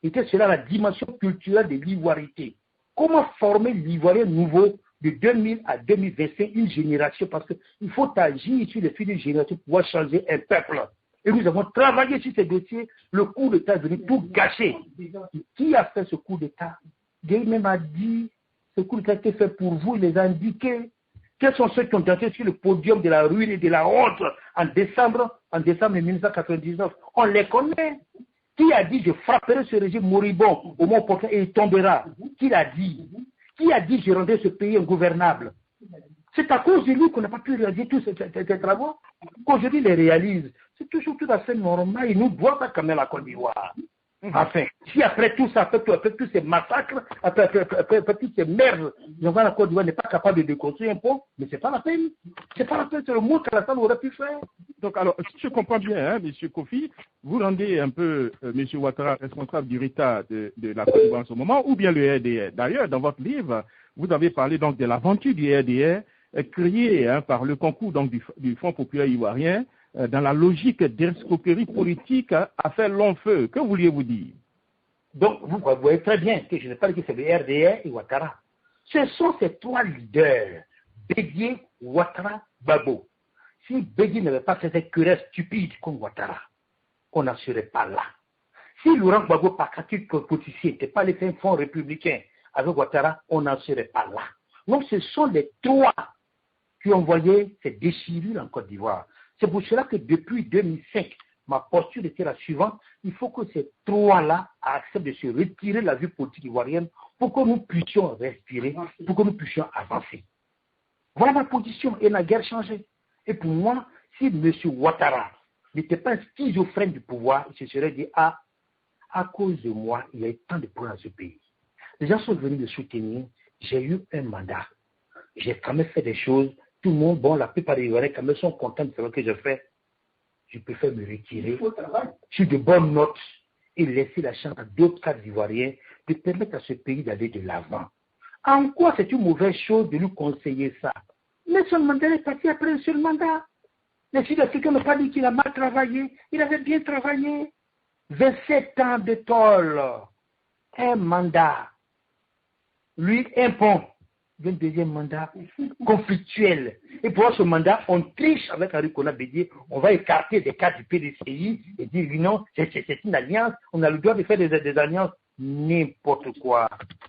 C'était cela la dimension culturelle de l'ivoirité. Comment former l'Ivoirien nouveau de 2000 à 2025, une génération, parce qu'il faut agir sur les fils d'une génération pour pouvoir changer un peuple. Et nous avons travaillé sur ces dossiers. Le coup d'État est venu tout gâcher. Qui a fait ce coup d'État? Dieu même a dit, ce coup d'État a été fait pour vous, il les a indiqués. Quels sont ceux qui ont dansé sur le podium de la ruine et de la honte en décembre 1999? On les connaît. Qui a dit, je frapperai ce régime moribond au moment opportun et il tombera? Qui l'a dit? Qui a dit, je rendrai ce pays ingouvernable? C'est à cause de lui qu'on n'a pas pu réaliser tous ces travaux. Qu'aujourd'hui, il les réalise. C'est toujours tout à fait normal. Il nous doit ça quand même la Côte d'Ivoire. Enfin, si après tout ça, après tous ces massacres, après toutes ces merdes, la Côte d'Ivoire n'est pas capable de déconstruire un pont, mais c'est pas la peine. C'est pas la peine, c'est le mot que la salle aurait pu faire. Donc, alors, si je comprends bien, M. Kofi, vous rendez un peu M. Ouattara responsable du retard de la Côte d'Ivoire en ce moment, ou bien le RDR. D'ailleurs, dans votre livre, vous avez parlé donc de l'aventure du RDR créée par le concours donc, du Fonds populaire ivoirien, dans la logique d'escroquerie politique, a fait long feu. Que vouliez-vous dire? Donc, vous voyez très bien que je n'ai pas dit que c'est le RDR et Ouattara. Ce sont ces trois leaders, Bédié, Ouattara, Gbagbo. Si Bédié n'avait pas fait cette querelle stupide comme Ouattara, on n'en serait pas là. Si Laurent Gbagbo, par pratique politicien, n'était pas les fonds républicains avec Ouattara, on n'en serait pas là. Donc, ce sont les trois qui ont envoyé ces déchirures en Côte d'Ivoire. C'est pour cela que depuis 2005, ma posture était la suivante. Il faut que ces trois-là acceptent de se retirer de la vie politique ivoirienne pour que nous puissions respirer, pour que nous puissions avancer. Voilà ma position et n'a guère changé. Et pour moi, si M. Ouattara n'était pas un schizophrène du pouvoir, il se serait dit, à cause de moi, il y a eu tant de problèmes dans ce pays. Les gens sont venus me soutenir, j'ai eu un mandat. J'ai quand même fait des choses. Tout le monde, bon, la plupart des Ivoiriens quand même sont contents de ce que je fais. Je préfère me retirer sur de bonnes notes et laisser la chance à d'autres cadres ivoiriens de permettre à ce pays d'aller de l'avant. En quoi c'est une mauvaise chose de nous conseiller ça? Nelson Mandela est parti après un seul mandat. Les Sud-Africains n'ont pas dit qu'il a mal travaillé. Il avait bien travaillé. 27 ans de tôle. Un mandat. Lui, un pont. Un deuxième mandat conflictuel. Et pour ce mandat, on triche avec Henri Konan Bédié. On va écarter des cadres du PDCI et dire non, c'est une alliance. On a le droit de faire des alliances. N'importe quoi.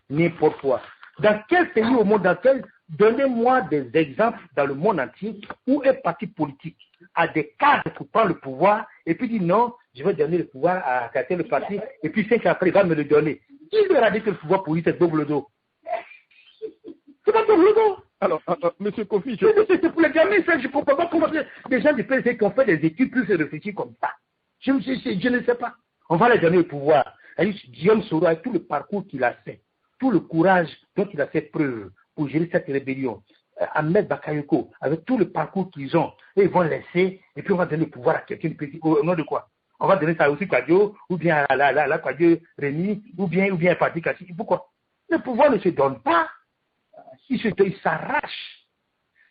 N'importe quoi. Dans quel pays au monde entier, donnez-moi des exemples dans le monde entier où un parti politique a des cadres pour prendre le pouvoir et puis dit non, je vais donner le pouvoir à tel parti et puis 5 ans après, il va me le donner. Qui leur a dit que le pouvoir politique est double dos? C'est pas double dos. Alors, M. Kofi, c'est pour les gamins, ça, je ne comprends pas comment des gens du PDC qui ont fait des études plus réfléchir comme ça. Je ne sais pas. On va leur donner le pouvoir. Guillaume Soro, avec tout le parcours qu'il a fait, tout le courage dont il a fait preuve pour gérer cette rébellion, Ahmed Bakayoko, avec tout le parcours qu'ils ont, et ils vont laisser, et puis on va donner le pouvoir à quelqu'un de petit. Au nom de quoi? On va donner ça aussi Kwadio, ou bien à la Kwadio Rémi, ou bien à Parti Kassi. Pourquoi? Le pouvoir ne se donne pas. Il s'arrache.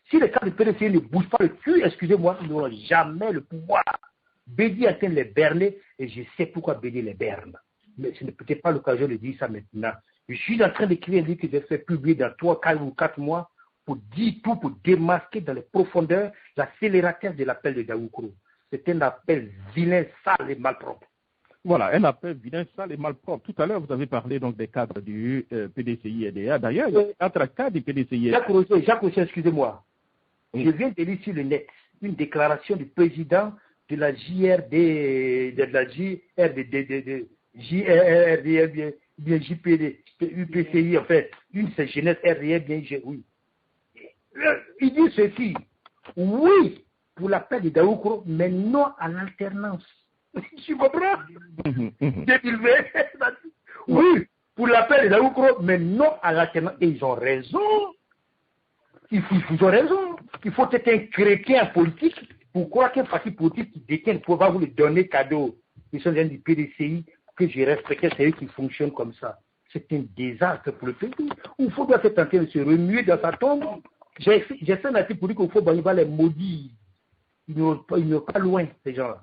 Si les cadres du PDC ne bougent pas le cul, excusez-moi, ils n'auront jamais le pouvoir. Bédi atteint les berner, et je sais pourquoi Bédi les berne. Mais ce n'est peut-être pas l'occasion de dire ça maintenant. Je suis en train d'écrire un livre que j'ai fait publier dans 3, 4 mois pour dire tout, pour démasquer dans les profondeurs l'accélérateur de l'appel de Daoukro. C'est un appel vilain, sale et malpropre. Voilà, un appel vilain, sale et malpropre. Tout à l'heure, vous avez parlé donc des cadres du PDCI-EDA. D'ailleurs, il y a 4 cadres du PDCI-EDA. Jacques Rousseau, excusez-moi. Oui. Je viens de lire sur le net une déclaration du président de la bien JPD, UPCI, en fait, une c'est jeunesse RDR, bien oui. Il dit ceci, oui, pour l'appel de Daoukro, mais non à l'alternance. Tu comprends? 2020, oui, pour l'appel de Daoukro, mais non à l'alternance. Et ils ont raison. Ils ont raison. Il faut être un chrétien politique pour croire qu'un parti politique qui détient le pouvoir vous le donner cadeau. Ils sont des du PDCI que je respecte, c'est eux qui fonctionnent comme ça. C'est un désastre pour le pays. Il faut doit être en train de se remuer dans sa tombe. J'ai fait un article pour dire qu'il faut va les maudire. Ils n'ont pas loin, ces gens-là.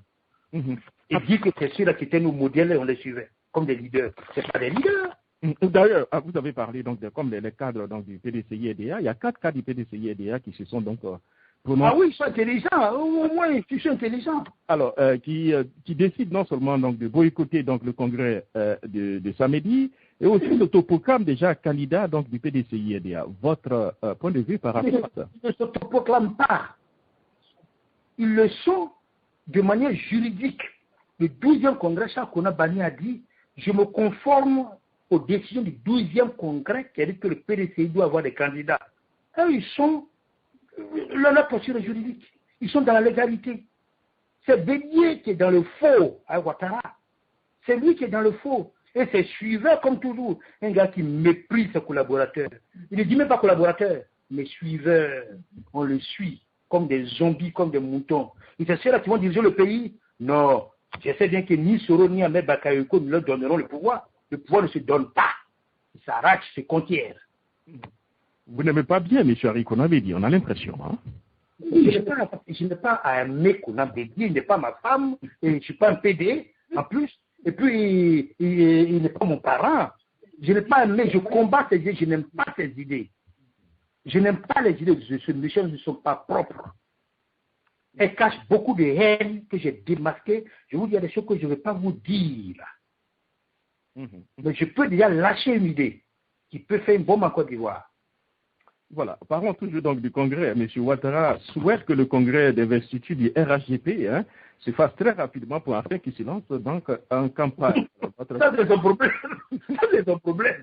Et dire que c'est ceux-là qui étaient nos modèles et on les suivait, comme des leaders. Ce pas des leaders. D'ailleurs, vous avez parlé donc comme les cadres donc, du PDCI-EDA. Il y a 4 cadres du PDCI-EDA qui se sont donc Ah oui, ils sont intelligents. Au moins, ils sont intelligents. Alors, qui décident non seulement donc de boycotter donc le congrès de samedi, et aussi s'autoproclament déjà candidat donc du PDCI-EDA. Votre point de vue par rapport à ça? Ils ne s'autoproclament pas. Ils le sont de manière juridique. Le 12e congrès, Charles Konan Banny a dit, je me conforme aux décisions du 12e congrès qui a dit que le PDCI doit avoir des candidats. Et ils sont leur posture est juridique. Ils sont dans la légalité. C'est Bédié qui est dans le faux à Ouattara. C'est lui qui est dans le faux. Et c'est suiveur comme toujours. Un gars qui méprise ses collaborateurs. Il ne dit même pas collaborateur, mais suiveur. On le suit comme des zombies, comme des moutons. Et c'est ceux-là qui vont diriger le pays. Non. Je sais bien que ni Soro ni Ahmed Bakayoko ne leur donneront le pouvoir. Le pouvoir ne se donne pas. Il s'arrache, se conquiert. Vous n'aimez pas bien M. Henri Konan Bédié, on a l'impression. Hein? Je n'ai pas à aimer Konam Bédié, il n'est pas ma femme, et je ne suis pas un PD en plus, et puis il n'est pas mon parent. Je n'ai pas aimé, je combats ses idées, je n'aime pas ses idées. Je n'aime pas les idées de ce monsieur, ne sont pas propres. Elles cachent beaucoup de haine que j'ai démasquées. Je vous dis, il y a des choses que je ne vais pas vous dire. Mais je peux déjà lâcher une idée qui peut faire une bombe en Côte d'Ivoire. Voilà, parlons toujours donc du Congrès. M. Ouattara souhaite que le Congrès des instituts du RHDP se fasse très rapidement pour afin qu'il se lance donc en campagne. Ça, c'est son problème. Ça, c'est son problème.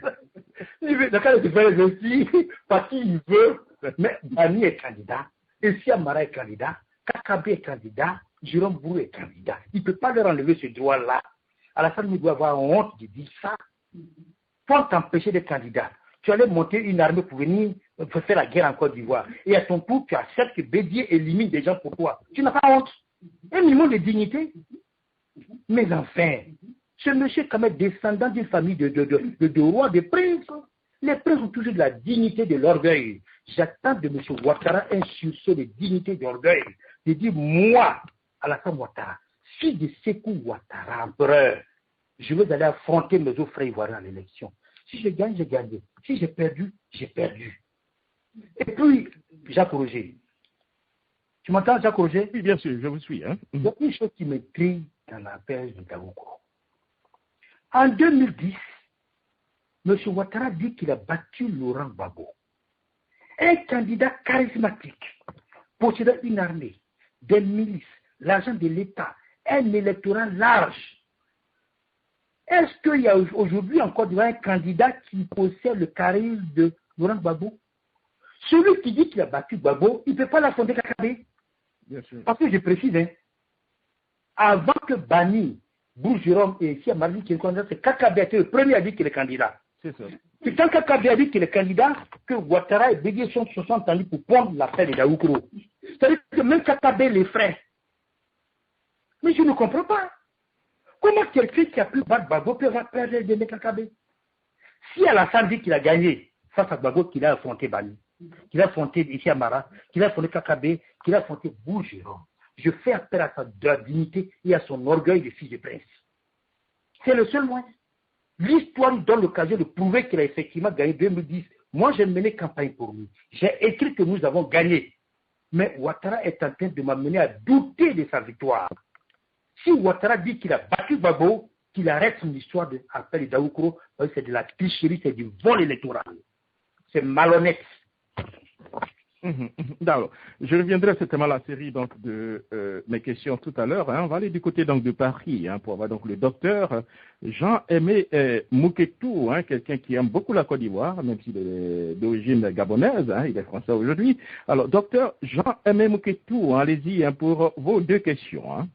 Il veut, d'accord, il fait les aussi, parce qu'il veut. Mais Bani est candidat, Essia Mara est candidat, Kakabe est candidat, Jérôme Bourou est candidat. Il ne peut pas leur enlever ce droit-là. Alassane doit avoir honte de dire ça. Pour t'empêcher d'être candidat, tu allais monter une armée pour venir faire la guerre en Côte d'Ivoire. Et à ton tour, tu acceptes que Bédié élimine des gens pour toi. Tu n'as pas honte. Un minimum de dignité. Mais enfin, ce monsieur est quand même descendant d'une famille de rois, de princes. Les princes ont toujours de la dignité, de l'orgueil. J'attends de M. Ouattara un sursaut de dignité, d'orgueil. De dire, moi, Alassane Ouattara, fils de Sékou Ouattara, empereur, je veux aller affronter mes autres frères ivoiriens à l'élection. Si je gagne, j'ai gagné. Si j'ai perdu, j'ai perdu. Et puis, Jacques Roger. Tu m'entends, Jacques Roger? Oui, bien sûr, je vous suis. Il y a une chose qui m'écrit dans la page de Daoukro. En 2010, M. Ouattara dit qu'il a battu Laurent Gbagbo. Un candidat charismatique, possédant une armée, des milices, l'argent de l'État, un électorat large. Est-ce qu'il y a aujourd'hui encore un candidat qui possède le charisme de Laurent Gbagbo? Celui qui dit qu'il a battu Gbagbo, il ne peut pas l'affronter Kakabe. Parce que je précise, avant que Bani, Bourg-Jérôme et Siamari qui est candidat, c'est Kakabe qui est le premier à dire qu'il est candidat. C'est ça. C'est quand Kakabe a dit qu'il est candidat que Ouattara et Bédié sont entendus pour prendre l'appel de Daoukro. C'est-à-dire que même Kakabe les frères. Mais je ne comprends pas. Comment quelqu'un qui a pu battre Gbagbo peut perdre de Kakabe? Si Alassane dit qu'il a gagné face à Gbagbo, qu'il a affronté Bani, qu'il a affronté Issa Amara, qu'il a affronté Kakabe, qu'il a affronté Bourg-Jérôme, je fais appel à sa dignité et à son orgueil de fils de prince. C'est le seul moyen. L'histoire lui donne l'occasion de prouver qu'il a effectivement gagné 2010. Moi, j'ai mené campagne pour lui. J'ai écrit que nous avons gagné. Mais Ouattara est en train de m'amener à douter de sa victoire. Si Ouattara dit qu'il a battu Gbagbo, qu'il arrête son histoire d'appel de Daoukro, c'est de la tricherie, c'est du vol électoral. C'est malhonnête. D'accord. Je reviendrai certainement à la série donc, de mes questions tout à l'heure. On va aller du côté donc, de Paris pour avoir donc, le docteur Jean-Aimé Mouketou, quelqu'un qui aime beaucoup la Côte d'Ivoire, même s'il est d'origine gabonaise, il est français aujourd'hui. Alors, docteur Jean-Aimé Mouketou, allez-y pour vos deux questions.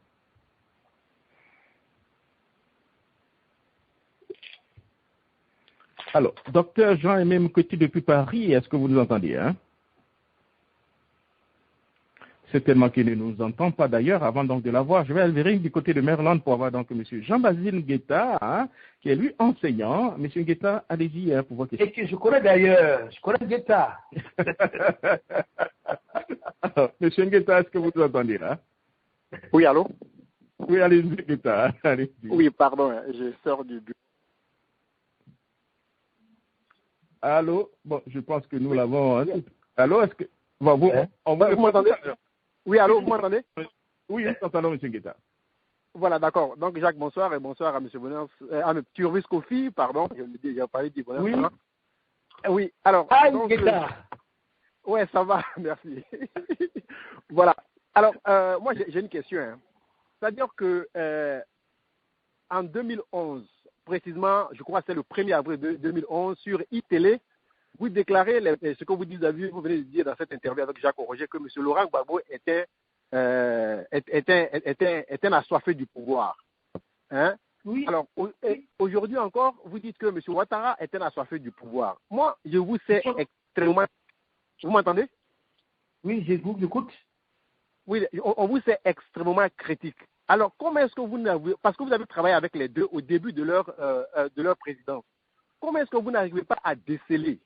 Alors, docteur Jean-Aimé Mouketou depuis Paris, est-ce que vous nous entendez Certainement qu'il ne nous entend pas d'ailleurs. Avant donc de l'avoir, je vais aller du côté de Maryland pour avoir donc M. Jean-Basile Guetta, qui est lui enseignant. M. Guetta, allez-y pour vos questions. Et que je connais d'ailleurs, je connais Guetta. Alors, M. Guetta, est-ce que vous nous entendez là? Oui, allô? Oui, allez-y, Guetta. Allez-y. Oui, pardon, je sors du bureau. Allô? Bon, je pense que nous l'avons. Allô, est-ce que. Bon, vous m'entendez? Oui, allô, vous m'entendez? Oui, nous entendons, M. Guetta. Voilà, d'accord. Donc, Jacques, bonsoir et bonsoir à M. Bonheur, à M. Turvis Kofi, pardon, j'ai parlé du Bonheur. Oui. Oui, alors. Donc, Guetta. Ouais, ça va, merci. Voilà. Alors, moi, j'ai une question. C'est-à-dire que en 2011, précisément, je crois que c'est le 1er avril 2011, sur iTélé, vous déclarez ce que vous venez de dire dans cette interview avec Jacques Roger, que M. Laurent Gbagbo était un assoiffé du pouvoir. Oui. Alors, aujourd'hui encore, vous dites que M. Ouattara est un assoiffé du pouvoir. Moi, je vous sais extrêmement... Vous m'entendez? Oui, j'écoute. Oui, on vous sait extrêmement critique. Alors, comment est-ce que vous n'avez... Parce que vous avez travaillé avec les deux au début de leur présidence. Comment est-ce que vous n'arrivez pas à déceler,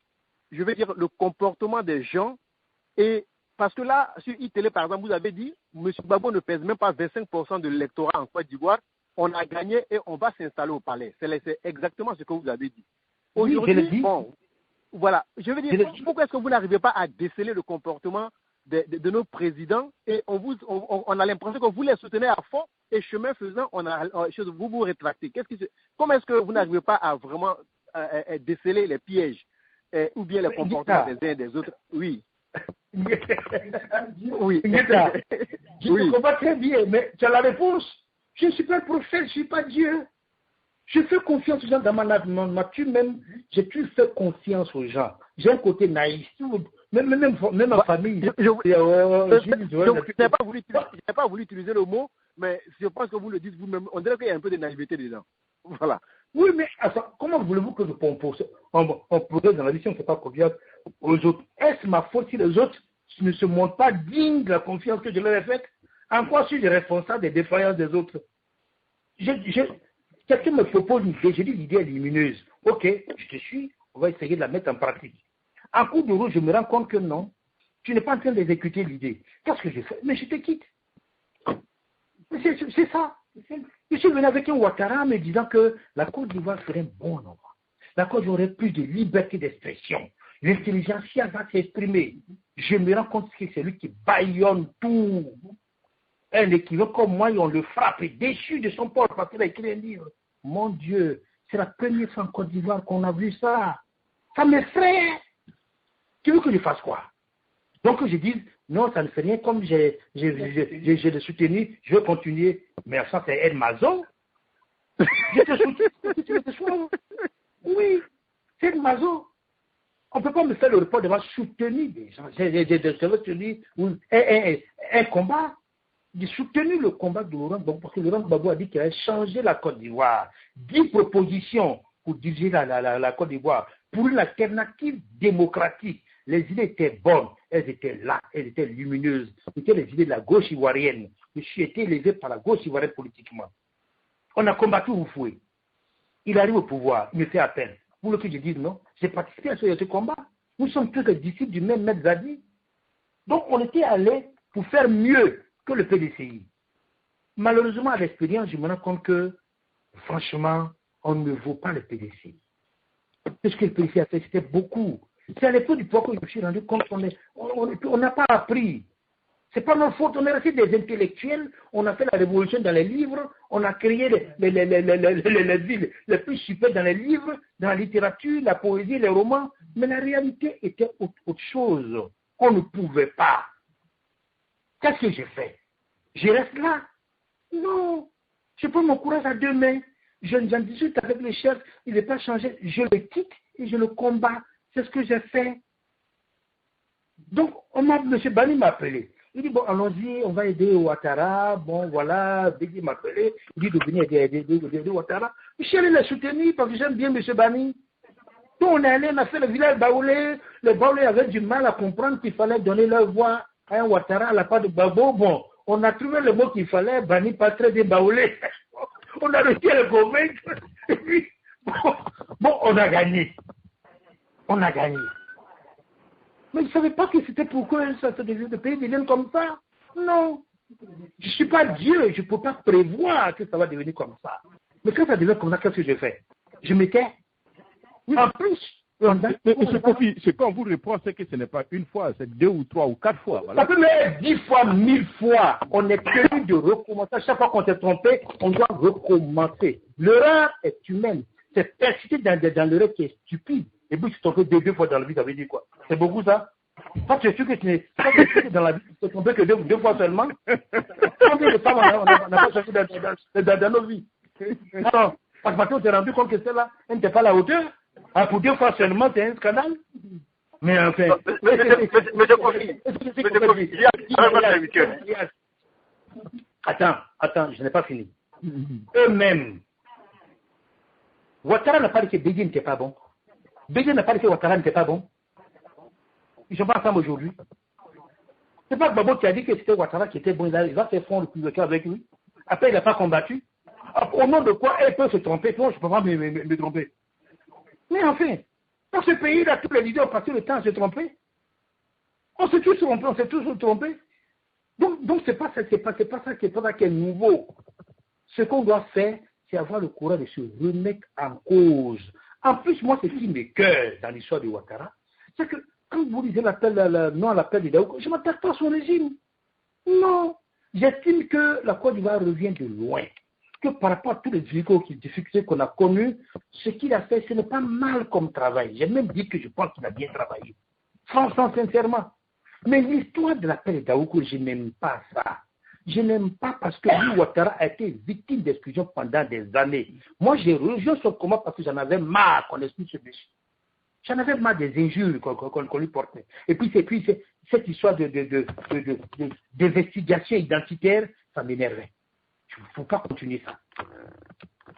je veux dire, le comportement des gens et parce que là, sur iTélé, par exemple, vous avez dit, M. Gbagbo ne pèse même pas 25% de l'électorat en Côte d'Ivoire. On a gagné et on va s'installer au palais. C'est exactement ce que vous avez dit. Aujourd'hui, oui, bon, voilà. Je veux dire, pourquoi est-ce que vous n'arrivez pas à déceler le comportement de nos présidents et on a l'impression que vous les soutenez à fond et chemin faisant, vous vous rétractez. Comment est-ce que vous n'arrivez pas à vraiment déceler les pièges ou bien les comportements des uns et des autres? Oui. Oui. Je te comprends très bien, mais tu as la réponse. Je ne suis pas un prophète, je ne suis pas Dieu. Je fais confiance aux gens dans ma nature même. J'ai toujours fait confiance aux gens. J'ai un côté naïf. Même ma famille. Je n'ai pas voulu utiliser le mot, mais je pense que vous le dites vous-même. On dirait qu'il y a un peu de naïveté dedans. Voilà. Oui, mais comment voulez-vous que on progresse dans la vie si on ne fait pas confiance aux autres? Est-ce ma faute si les autres ne se montrent pas dignes de la confiance que je leur ai faite? En quoi suis-je responsable des défaillances des autres? Quelqu'un me propose une idée, je dis l'idée est lumineuse. Ok, je te suis, on va essayer de la mettre en pratique. En cours de route, je me rends compte que non, tu n'es pas en train d'exécuter l'idée. Qu'est-ce que je fais? Mais je te quitte. C'est ça. Je suis venu avec un Ouattara me disant que la Côte d'Ivoire serait un bon endroit. La Côte d'Ivoire aurait plus de liberté d'expression. L'intelligentsia va s'exprimer. Je me rends compte que c'est lui qui bâillonne tout. Un équivoque comme moi, on le frappe et déchu de son port parce qu'il a écrit un livre. Mon Dieu, c'est la première fois en Côte d'Ivoire qu'on a vu ça. Ça m'effraie. Tu veux que je fasse quoi? Donc je dis, non, ça ne fait rien, comme j'ai le soutenu, je veux continuer. Mais ça, c'est Ed Mazo. Je te soutiens, tu veux te soigner. Oui, c'est Ed Mazo. On ne peut pas me faire le report d'avoir soutenu des gens. J'ai soutenu un combat. J'ai soutenu le combat de Laurent Gbagbo parce que Laurent Gbagbo a dit qu'il allait changer la Côte d'Ivoire. 10 propositions pour diriger la Côte d'Ivoire pour une alternative démocratique. Les idées étaient bonnes, elles étaient là, elles étaient lumineuses. C'était les idées de la gauche ivoirienne. Je suis été élevé par la gauche ivoirienne politiquement. On a combattu Oufoué. Il arrive au pouvoir, il me fait appel. Vous voulez que je dise non? J'ai participé à ce combat. Nous sommes tous les disciples du même Maître Zadi. Donc on était allé pour faire mieux que le PDCI. Malheureusement, à l'expérience, je me rends compte que, franchement, on ne vaut pas le PDCI. Ce que le PDCI a fait, c'était beaucoup. C'est à l'époque du pouvoir que je me suis rendu compte qu'on n'a pas appris. Ce n'est pas notre faute, on est resté des intellectuels, on a fait la révolution dans les livres, on a créé les villes les plus super dans les livres, dans la littérature, la poésie, les romans, mais la réalité était autre chose. On ne pouvait pas. Qu'est-ce que j'ai fait? Je reste là? Non. Je prends mon courage à deux mains. J'en discute avec les chefs, il n'est pas changé. Je le quitte et je le combats. C'est ce que j'ai fait. Donc, M. Bani m'a appelé. Il dit, bon, allons-y, on va aider Ouattara. Bon, voilà, Bégui m'a appelé. Il dit de venir aider Ouattara. Je suis allé le soutenir parce que j'aime bien M. Bani. Donc, on est allé, on a fait le village Baoulé. Les Baoulés avaient du mal à comprendre qu'il fallait donner leur voix à un Ouattara à la part de Gbagbo. Bon, on a trouvé le mot qu'il fallait, Bani pas très bien Baoulé. On a réussi à le convaincre. Et puis, bon, on a gagné. On a gagné. Mais je ne savais pas que c'était pourquoi le pays devienne comme ça. Non. Je ne suis pas Dieu. Je ne peux pas prévoir que ça va devenir comme ça. Mais quand ça devient comme ça, qu'est-ce que je fais? Je m'étais. En plus, ce qu'on vous répond, c'est que ce n'est pas une fois, c'est 2 ou 3 ou 4 fois. Voilà. Ça peut être 10 fois, 1000 fois. On est tenu de recommencer. À chaque fois qu'on s'est trompé, on doit recommencer. L'erreur est humaine. C'est persister dans l'erreur qui est stupide. Et puis, tu te trompes 2 fois dans la vie, ça veut dire quoi? C'est beaucoup ça? Toi, tu es sûr que tu n'es pas dans la vie, tu te trompes que 2 fois seulement? Combien de femmes on n'a pas cherché dans nos vies? Alors, parce que on s'est rendu compte que celle-là, elle n'était pas à la hauteur. Ah, pour 2 fois seulement, c'est un scandale? Mais enfin. Monsieur Kofi, Attends, je n'ai pas fini. Eux-mêmes, Ouattara n'a pas dit que Bégué n'était pas bon. Bégué n'a pas dit que Ouattara n'était pas bon. Ils ne sont pas ensemble aujourd'hui. C'est pas Gbagbo qui a dit que c'était Ouattara qui était bon. Il va faire fondre le cœur avec lui. Après, il n'a pas combattu. Au nom de quoi elle peut se tromper? Moi, je ne peux pas me tromper. Mais enfin, dans ce pays-là, tous les leaders ont passé le temps à se tromper. On s'est tous trompés, on s'est tous trompés. Donc c'est pas ça qui est nouveau. Ce qu'on doit faire, c'est avoir le courage de se remettre en cause. En plus, moi, ce qui m'écoeure dans l'histoire de Ouattara, c'est que quand vous lisez non à l'appel de Daouk, je ne m'attaque pas à son régime. Non. J'estime que la Côte d'Ivoire revient de loin. Que par rapport à toutes les difficultés qu'on a connues, ce qu'il a fait, ce n'est pas mal comme travail. J'ai même dit que je pense qu'il a bien travaillé. Franchement, sincèrement. Mais l'histoire de l'appel de Daouk, je n'aime pas ça. Je n'aime pas parce que lui, Ouattara a été victime d'exclusion pendant des années. Moi, j'ai rejoint son combat parce que j'en avais marre qu'on explique ce monsieur. J'en avais marre des injures qu'on lui portait. Et puis cette histoire d'investigation identitaire, ça m'énervait. Il ne faut pas continuer ça.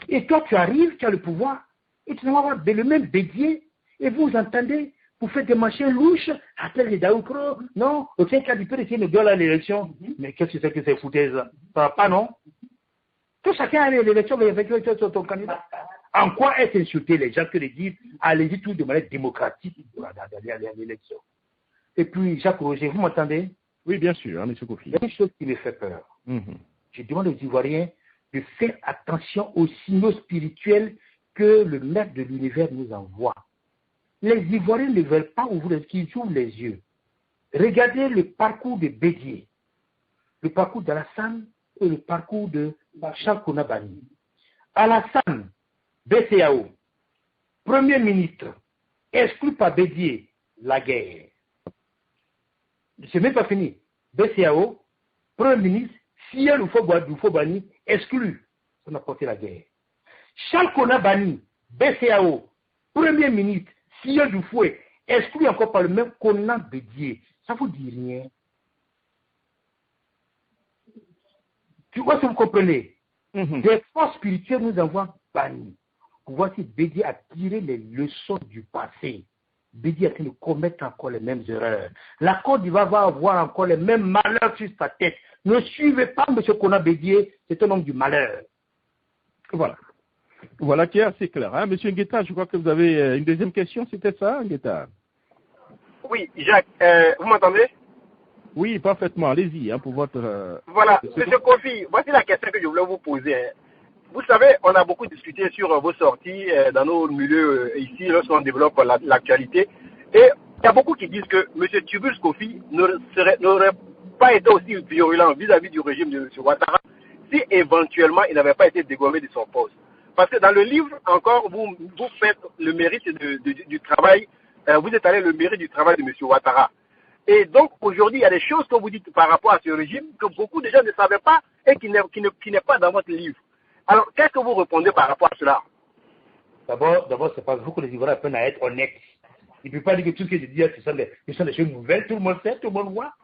Et toi, tu arrives, tu as le pouvoir, et tu vas avoir le même Bédié, et vous entendez, vous faites des machins louches, appelle les Daoukro, non, au 5 cas du PDC ne doit à l'élection. Mais qu'est-ce que c'est que ces foutaises? Ça va pas, non? Tout chacun a l'élection, mais avec ton candidat. En quoi est-ce insulter les gens que de dire, allez-y tout de manière démocratique d'aller à l'élection? Et puis, Jacques Roger, vous m'entendez? Oui, bien sûr, hein, M. Kofi. Il y a une chose qui me fait peur. Je demande aux Ivoiriens de faire attention aux signaux spirituels que le maître de l'univers nous envoie. Les Ivoiriens ne veulent pas ouvrir, qu'ils ouvrent les yeux. Regardez le parcours de Bédié, le parcours d'Alassane et le parcours de Charles Kounabani. Alassane, BCAO, Premier ministre, exclu par Bédié, la guerre. C'est même pas fini. BCAO, Premier ministre, Siel Oufo-Bani, exclu. Ça n'a porté la guerre. Charles Kounabani, BCAO, Premier ministre, Siel Oufoué, exclu encore par le même Konan Bédié. Ça vous dit rien. Tu vois si vous comprenez? Des forces spirituelles nous envoient bannis. Voici Bédié a tiré les leçons du passé. Bédié a train de commettre encore les mêmes erreurs. La Côte d'Ivoire va avoir encore les mêmes malheurs sur sa tête. Ne suivez pas M. Kona Bédié, c'est un homme du malheur. Voilà. Voilà qui est assez clair. Hein? Monsieur Ngueta, je crois que vous avez une deuxième question, c'était ça, Ngueta? Oui, Jacques, vous m'entendez? Oui, parfaitement. Allez-y, hein, pour votre... Voilà, M. Kofi, voici la question que je voulais vous poser. Vous savez, on a beaucoup discuté sur vos sorties dans nos milieux ici, lorsqu'on développe l'actualité. Et il y a beaucoup qui disent que M. Tubuls Kofi n'aurait pas été aussi virulent vis-à-vis du régime de M. Ouattara si éventuellement il n'avait pas été dégommé de son poste. Parce que dans le livre, encore, vous faites le mérite du travail, vous étalez le mérite du travail de M. Ouattara. Et donc, aujourd'hui, il y a des choses que vous dites par rapport à ce régime que beaucoup de gens ne savaient pas et qui n'est pas dans votre livre. Alors, qu'est-ce que vous répondez par rapport à cela? D'abord, c'est pas vous que les Ivoiriens apprennent à être honnêtes. Il ne peut pas dire que tout ce que je dis, ce sont des choses nouvelles, tout le monde sait, tout le monde voit.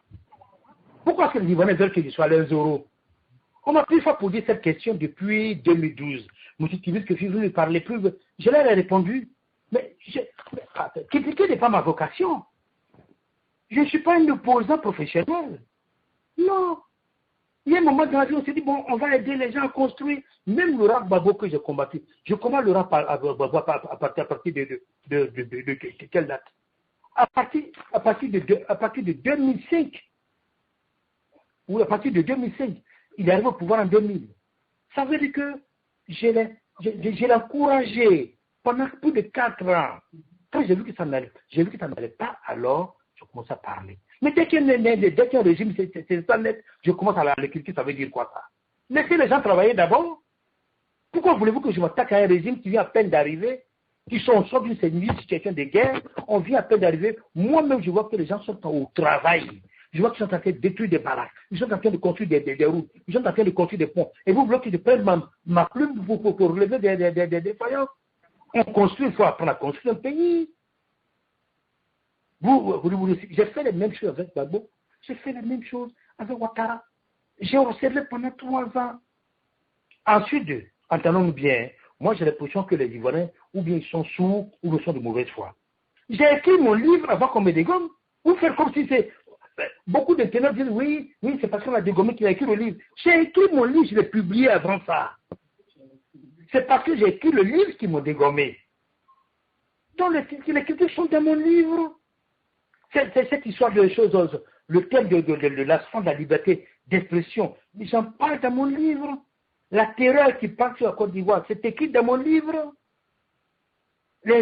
Pourquoi est-ce que les Ivoiriens veulent que je sois leurs euros? On m'a plusieurs fois posé cette question depuis 2012. Monsieur Tibus, que vous ne parlez plus, je leur ai répondu. Mais critiquer n'est pas ma vocation. Je ne suis pas un opposant professionnel. Non. Il y a un moment dans la vie où on s'est dit, bon, on va aider les gens à construire. Même le rap Babo que j'ai combattu. Je combats le rap à partir de quelle date? À partir de 2005. Ou à partir de 2005. Il est arrivé au pouvoir en 2000. Ça veut dire que j'ai encouragé pendant plus de 4 ans. Quand j'ai vu que ça n'allait pas, alors je commence à parler. Mais dès qu'il y a un régime, c'est pas net, je commence à l'écrire, ça veut dire quoi ça? Laissez les gens travailler d'abord. Pourquoi voulez-vous que je m'attaque à un régime qui vient à peine d'arriver, qui sont sort d'une situation de guerre, on vient à peine d'arriver, moi-même je vois que les gens sont au travail. Je vois qu'ils sont en train de détruire des baraques, ils sont en train de construire des routes, ils sont en train de construire des ponts. Et vous voulez que je prenne ma plume pour relever des faillances? On construit, il faut apprendre à construire un pays. J'ai fait les mêmes choses avec Gbagbo, j'ai fait les mêmes choses avec Ouattara. J'ai observé pendant 3 ans. Ensuite, entendons-nous bien, moi j'ai l'impression que les Ivoiriens, ou bien ils sont sourds, ou ils sont de mauvaise foi. J'ai écrit mon livre avant qu'on me dégomme. Vous faites comme si c'est... Beaucoup de ténors disent oui, c'est parce qu'on a dégommé qu'il a écrit le livre. J'ai écrit mon livre, je l'ai publié avant ça. C'est parce que j'ai écrit le livre qu'ils m'ont dégommé. Donc les critiques sont dans mon livre. Cette histoire de choses, le thème de l'aspect de la liberté d'expression, j'en parle dans mon livre. La terreur qui passe sur la Côte d'Ivoire, c'est écrit dans mon livre. Les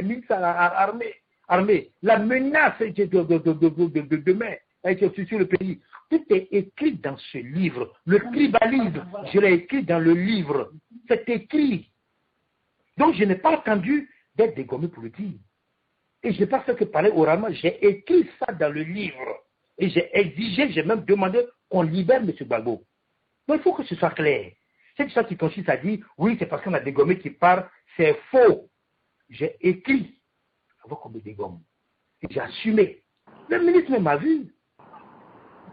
militaires armés, la menace de demain sur le pays. Tout est écrit dans ce livre. Le tribalisme, je l'ai écrit dans le livre. C'est écrit. Donc je n'ai pas attendu d'être dégommé pour le dire. Et je n'ai pas fait que parler oralement. J'ai écrit ça dans le livre. Et j'ai exigé, j'ai même demandé qu'on libère M. Gbagbo. Donc il faut que ce soit clair. C'est ça qui consiste à dire, oui, c'est parce qu'on a dégommé qui parle, c'est faux. J'ai écrit avant qu'on me dégomme. Et j'ai assumé. Le ministre m'a vu.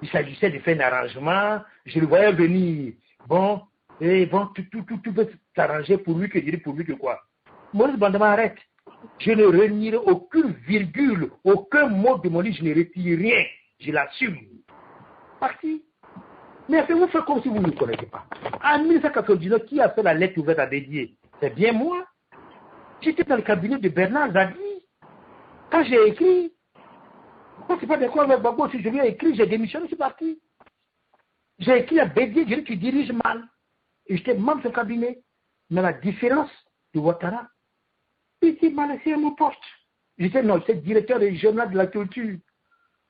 Il s'agissait de faire un arrangement. Je le voyais venir. Bon, et bon, tout peut s'arranger pour lui que je dis pour lui que quoi. Maurice Bandama arrête. Je ne renierai aucune virgule, aucun mot de mon livre, je ne retire rien. Je l'assume. Parti. Mais vous faites comme si vous ne me connaissez pas. En 1999, qui a fait la lettre ouverte à dédier? C'est bien moi. J'étais dans le cabinet de Bernard Zadi. Quand j'ai écrit, je ne sais pas de quoi avec Gbagbo, si je lui ai écrit, j'ai démissionné, je suis parti. J'ai écrit à Bédier, j'ai dit qu'il dirige mal. Et j'étais membre de son cabinet. Mais la différence de Ouattara, il m'a laissé à mon poste. J'étais directeur régional de la culture.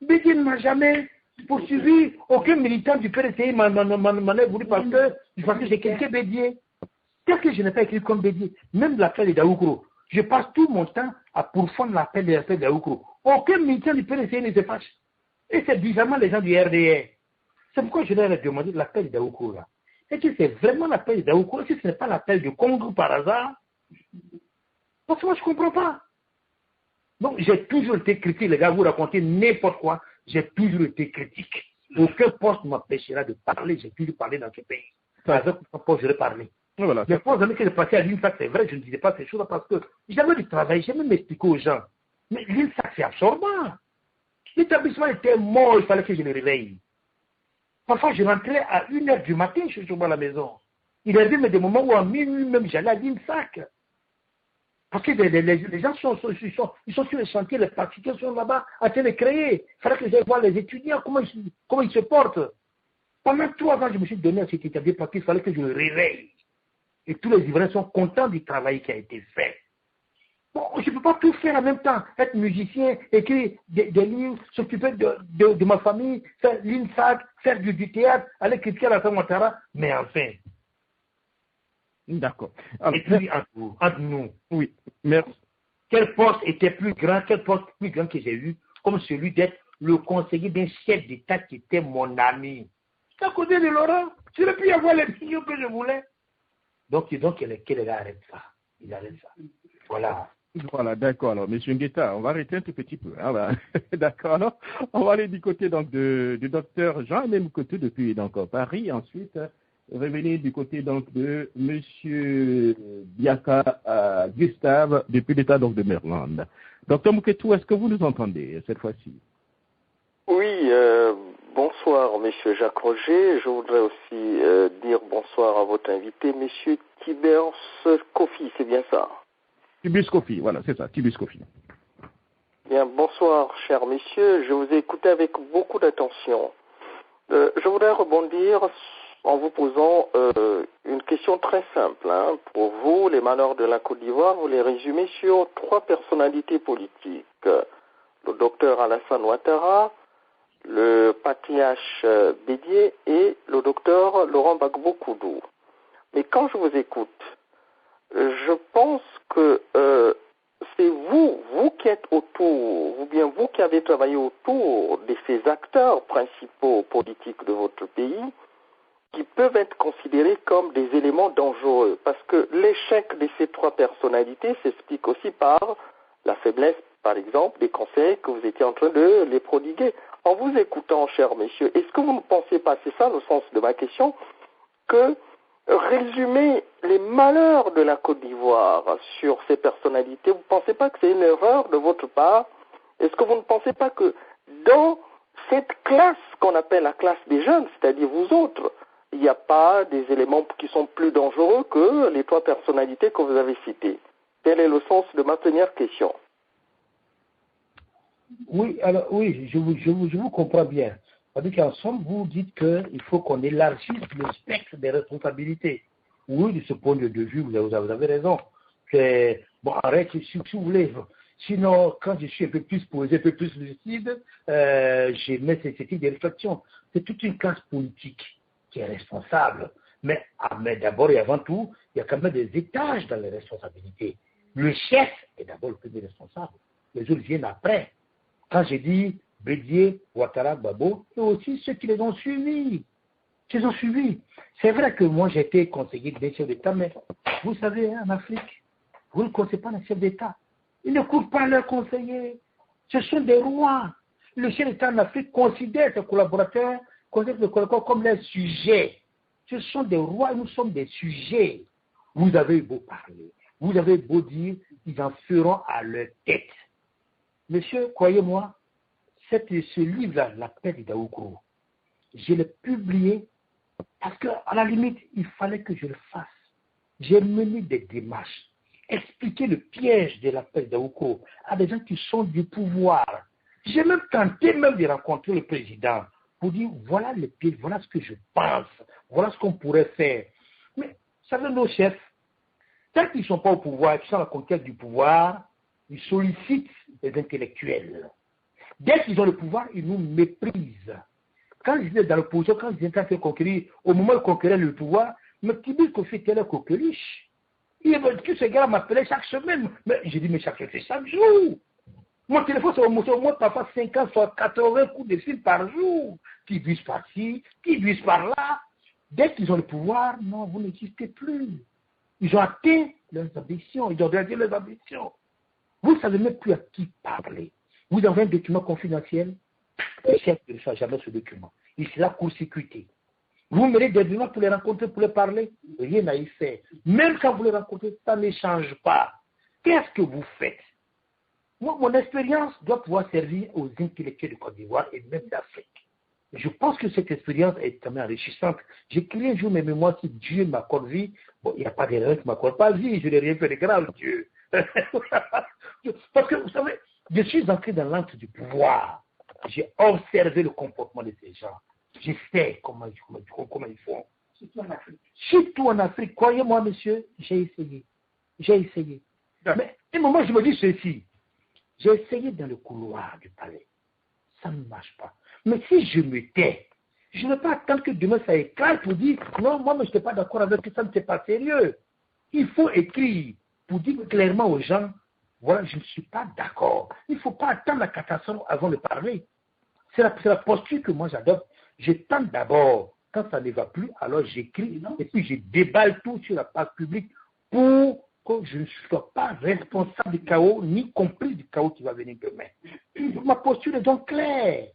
Bédier ne m'a jamais poursuivi. Aucun militant du PRCI m'en a voulu parce que j'ai quelqu'un Bédier. Qu'est-ce que je n'ai pas écrit comme Bédier? Même l'appel de Daoukro. Je passe tout mon temps à pourfendre l'appel de Daoukro. Aucun militant du PRCI ne se fâche. Et c'est bizarrement les gens du RDR. C'est pourquoi je leur ai demandé l'appel de Daoukro là. Est-ce que c'est vraiment l'appel de Daoukro? Est-ce que ce n'est pas l'appel de Congo par hasard? Parce que moi je ne comprends pas. Donc j'ai toujours été critique, les gars, vous racontez n'importe quoi. J'ai toujours été critique. Aucun poste ne m'empêchera de parler. J'ai toujours parlé dans ce pays. Avec aucun poste, je vais parler. Voilà. Les fois que j'ai passé à l'INSAC, c'est vrai, je ne disais pas ces choses parce que j'avais du travail, j'ai même expliqué aux gens. Mais l'INSAC, c'est absorbant. L'établissement était mort, il fallait que je le réveille. Parfois, je rentrais à 1h du matin, je suis à la maison. Il y avait même des moments où à minuit même, j'allais à l'INSAC. Parce que les gens sont sur les chantiers, les pratiquants sont là-bas à train de créer. Il fallait que j'aille voir les étudiants, comment ils se portent. Pendant 3 ans, je me suis donné à cet établissement parce qu'il fallait que je le réveille. Et tous les Ivoiriens sont contents du travail qui a été fait. Bon, je ne peux pas tout faire en même temps. Être musicien, écrire des livres, s'occuper de ma famille, faire l'INSAC, faire du théâtre, aller critiquer la femme Ouattara, mais enfin. D'accord. Et puis, entre nous. Oui, merci. Quel poste était plus grand, quel poste plus grand que j'ai eu, comme celui d'être le conseiller d'un chef d'État qui était mon ami. C'est à côté de Laurent. Je n'aurais pu avoir les millions que je voulais. Donc il arrête ça. Il arrête ça. Voilà. Voilà, d'accord. Alors, M. Ngueta, on va arrêter un tout petit peu. Hein, d'accord. Alors, on va aller du côté donc du docteur Jean-Aimé Moukoto depuis donc Paris. Ensuite, revenir du côté donc de M. Biaka Gustave depuis l'État donc de Maryland. Docteur Moukoto, est-ce que vous nous entendez cette fois-ci? Oui, bonsoir, Monsieur Jacques Roger. Je voudrais aussi dire bonsoir à votre invité, Monsieur Tibers Kofi, c'est bien ça? Tibus Kofi, voilà, c'est ça, Tibus Kofi. Bien, bonsoir, chers messieurs. Je vous ai écouté avec beaucoup d'attention. Je voudrais rebondir en vous posant une question très simple. Hein. Pour vous, les malheurs de la Côte d'Ivoire, vous les résumez sur 3 personnalités politiques. Le docteur Alassane Ouattara, le patriarche Bédier et le docteur Laurent Gbagbo Koudou. Mais quand je vous écoute, je pense que c'est vous qui êtes autour, ou bien vous qui avez travaillé autour de ces acteurs principaux politiques de votre pays, qui peuvent être considérés comme des éléments dangereux. Parce que l'échec de ces 3 personnalités s'explique aussi par la faiblesse, par exemple, des conseils que vous étiez en train de les prodiguer. En vous écoutant, chers messieurs, est-ce que vous ne pensez pas, c'est ça le sens de ma question, que résumer les malheurs de la Côte d'Ivoire sur ces personnalités, vous ne pensez pas que c'est une erreur de votre part? Est-ce que vous ne pensez pas que dans cette classe qu'on appelle la classe des jeunes, c'est-à-dire vous autres, il n'y a pas des éléments qui sont plus dangereux que les 3 personnalités que vous avez citées? Quel est le sens de ma première question? Oui, alors oui, je vous comprends bien. C'est-à-dire qu'en somme, vous dites qu'il faut qu'on élargisse le spectre des responsabilités. Oui, de ce point de vue, vous avez raison. Bon, arrête, si vous voulez. Sinon, quand je suis un peu plus posé, un peu plus lucide, je mets ces types de réflexions. C'est toute une classe politique qui est responsable. Mais d'abord et avant tout, il y a quand même des étages dans les responsabilités. Le chef est d'abord le premier responsable. Les autres viennent après. Quand j'ai dit Bédier, Ouattara, Gbagbo, et aussi ceux qui les ont suivis. Ils ont suivi. C'est vrai que moi, j'ai été conseiller d'un chef d'État, mais vous savez, en Afrique, vous ne connaissez pas les chefs d'État. Ils ne courent pas leurs conseillers. Ce sont des rois. Le chef d'État en Afrique considère ses collaborateurs, considère ses collaborateurs comme leurs sujets. Ce sont des rois, nous sommes des sujets. Vous avez beau parler, vous avez beau dire, ils en feront à leur tête. Monsieur, croyez-moi, ce livre-là, La paix de Daoukro, je l'ai publié parce qu'à la limite, il fallait que je le fasse. J'ai mené des démarches, expliqué le piège de la paix de Daoukro à des gens qui sont du pouvoir. J'ai même tenté de rencontrer le président pour dire, voilà les pièges, voilà ce que je pense, voilà ce qu'on pourrait faire. Mais, vous savez, nos chefs, tant qu'ils ne sont pas au pouvoir, qu'ils sont à la conquête du pouvoir, ils sollicitent les intellectuels. Dès qu'ils ont le pouvoir, ils nous méprisent. Quand ils étaient dans l'opposition, quand ils étaient en train de conquérir, au moment où ils conquéraient le pouvoir, mais Tibi Kofi était là coqueluche. Que ce gars m'appelait chaque semaine. Mais j'ai dit, mais chaque jour. Mon téléphone, c'est au moins parfois 50, soit 80 coups de fil par jour. Qui visent par-ci, qui visent par-là. Dès qu'ils ont le pouvoir, non, vous n'existez plus. Ils ont atteint leurs ambitions, ils ont réalisé leurs ambitions. Vous ne savez même plus à qui parler. Vous avez un document confidentiel, le chef ne reçoit jamais ce document. Il sera court-circuité. Vous menez des documents pour les rencontrer, pour les parler, rien à y faire. Même quand vous les rencontrez, ça ne change pas. Qu'est-ce que vous faites? Moi, mon expérience doit pouvoir servir aux intellectuels de Côte d'Ivoire et même d'Afrique. Je pense que cette expérience est quand même enrichissante. J'écris un jour mes mémoires si Dieu m'accorde vie. Bon, il n'y a pas d'erreur qui ne m'accorde pas vie. Je n'ai rien fait de grave, Dieu. Parce que, vous savez, je suis entré dans l'antre du pouvoir. J'ai observé le comportement de ces gens. Je sais comment ils font. Surtout en Afrique. Croyez-moi, monsieur, j'ai essayé. Mais à un moment, je me dis ceci. J'ai essayé dans le couloir du palais. Ça ne marche pas. Mais si je me tais, je ne vais pas attendre que demain ça éclate pour dire non, moi, je n'étais pas d'accord avec ça, ne c'est pas sérieux. Il faut écrire pour dire clairement aux gens, voilà, je ne suis pas d'accord. Il ne faut pas attendre la catastrophe avant de parler. C'est la posture que moi j'adopte. Je tente d'abord. Quand ça ne va plus, alors j'écris et puis je déballe tout sur la page publique pour que je ne sois pas responsable du chaos, ni compris du chaos qui va venir demain. Ma posture est donc claire.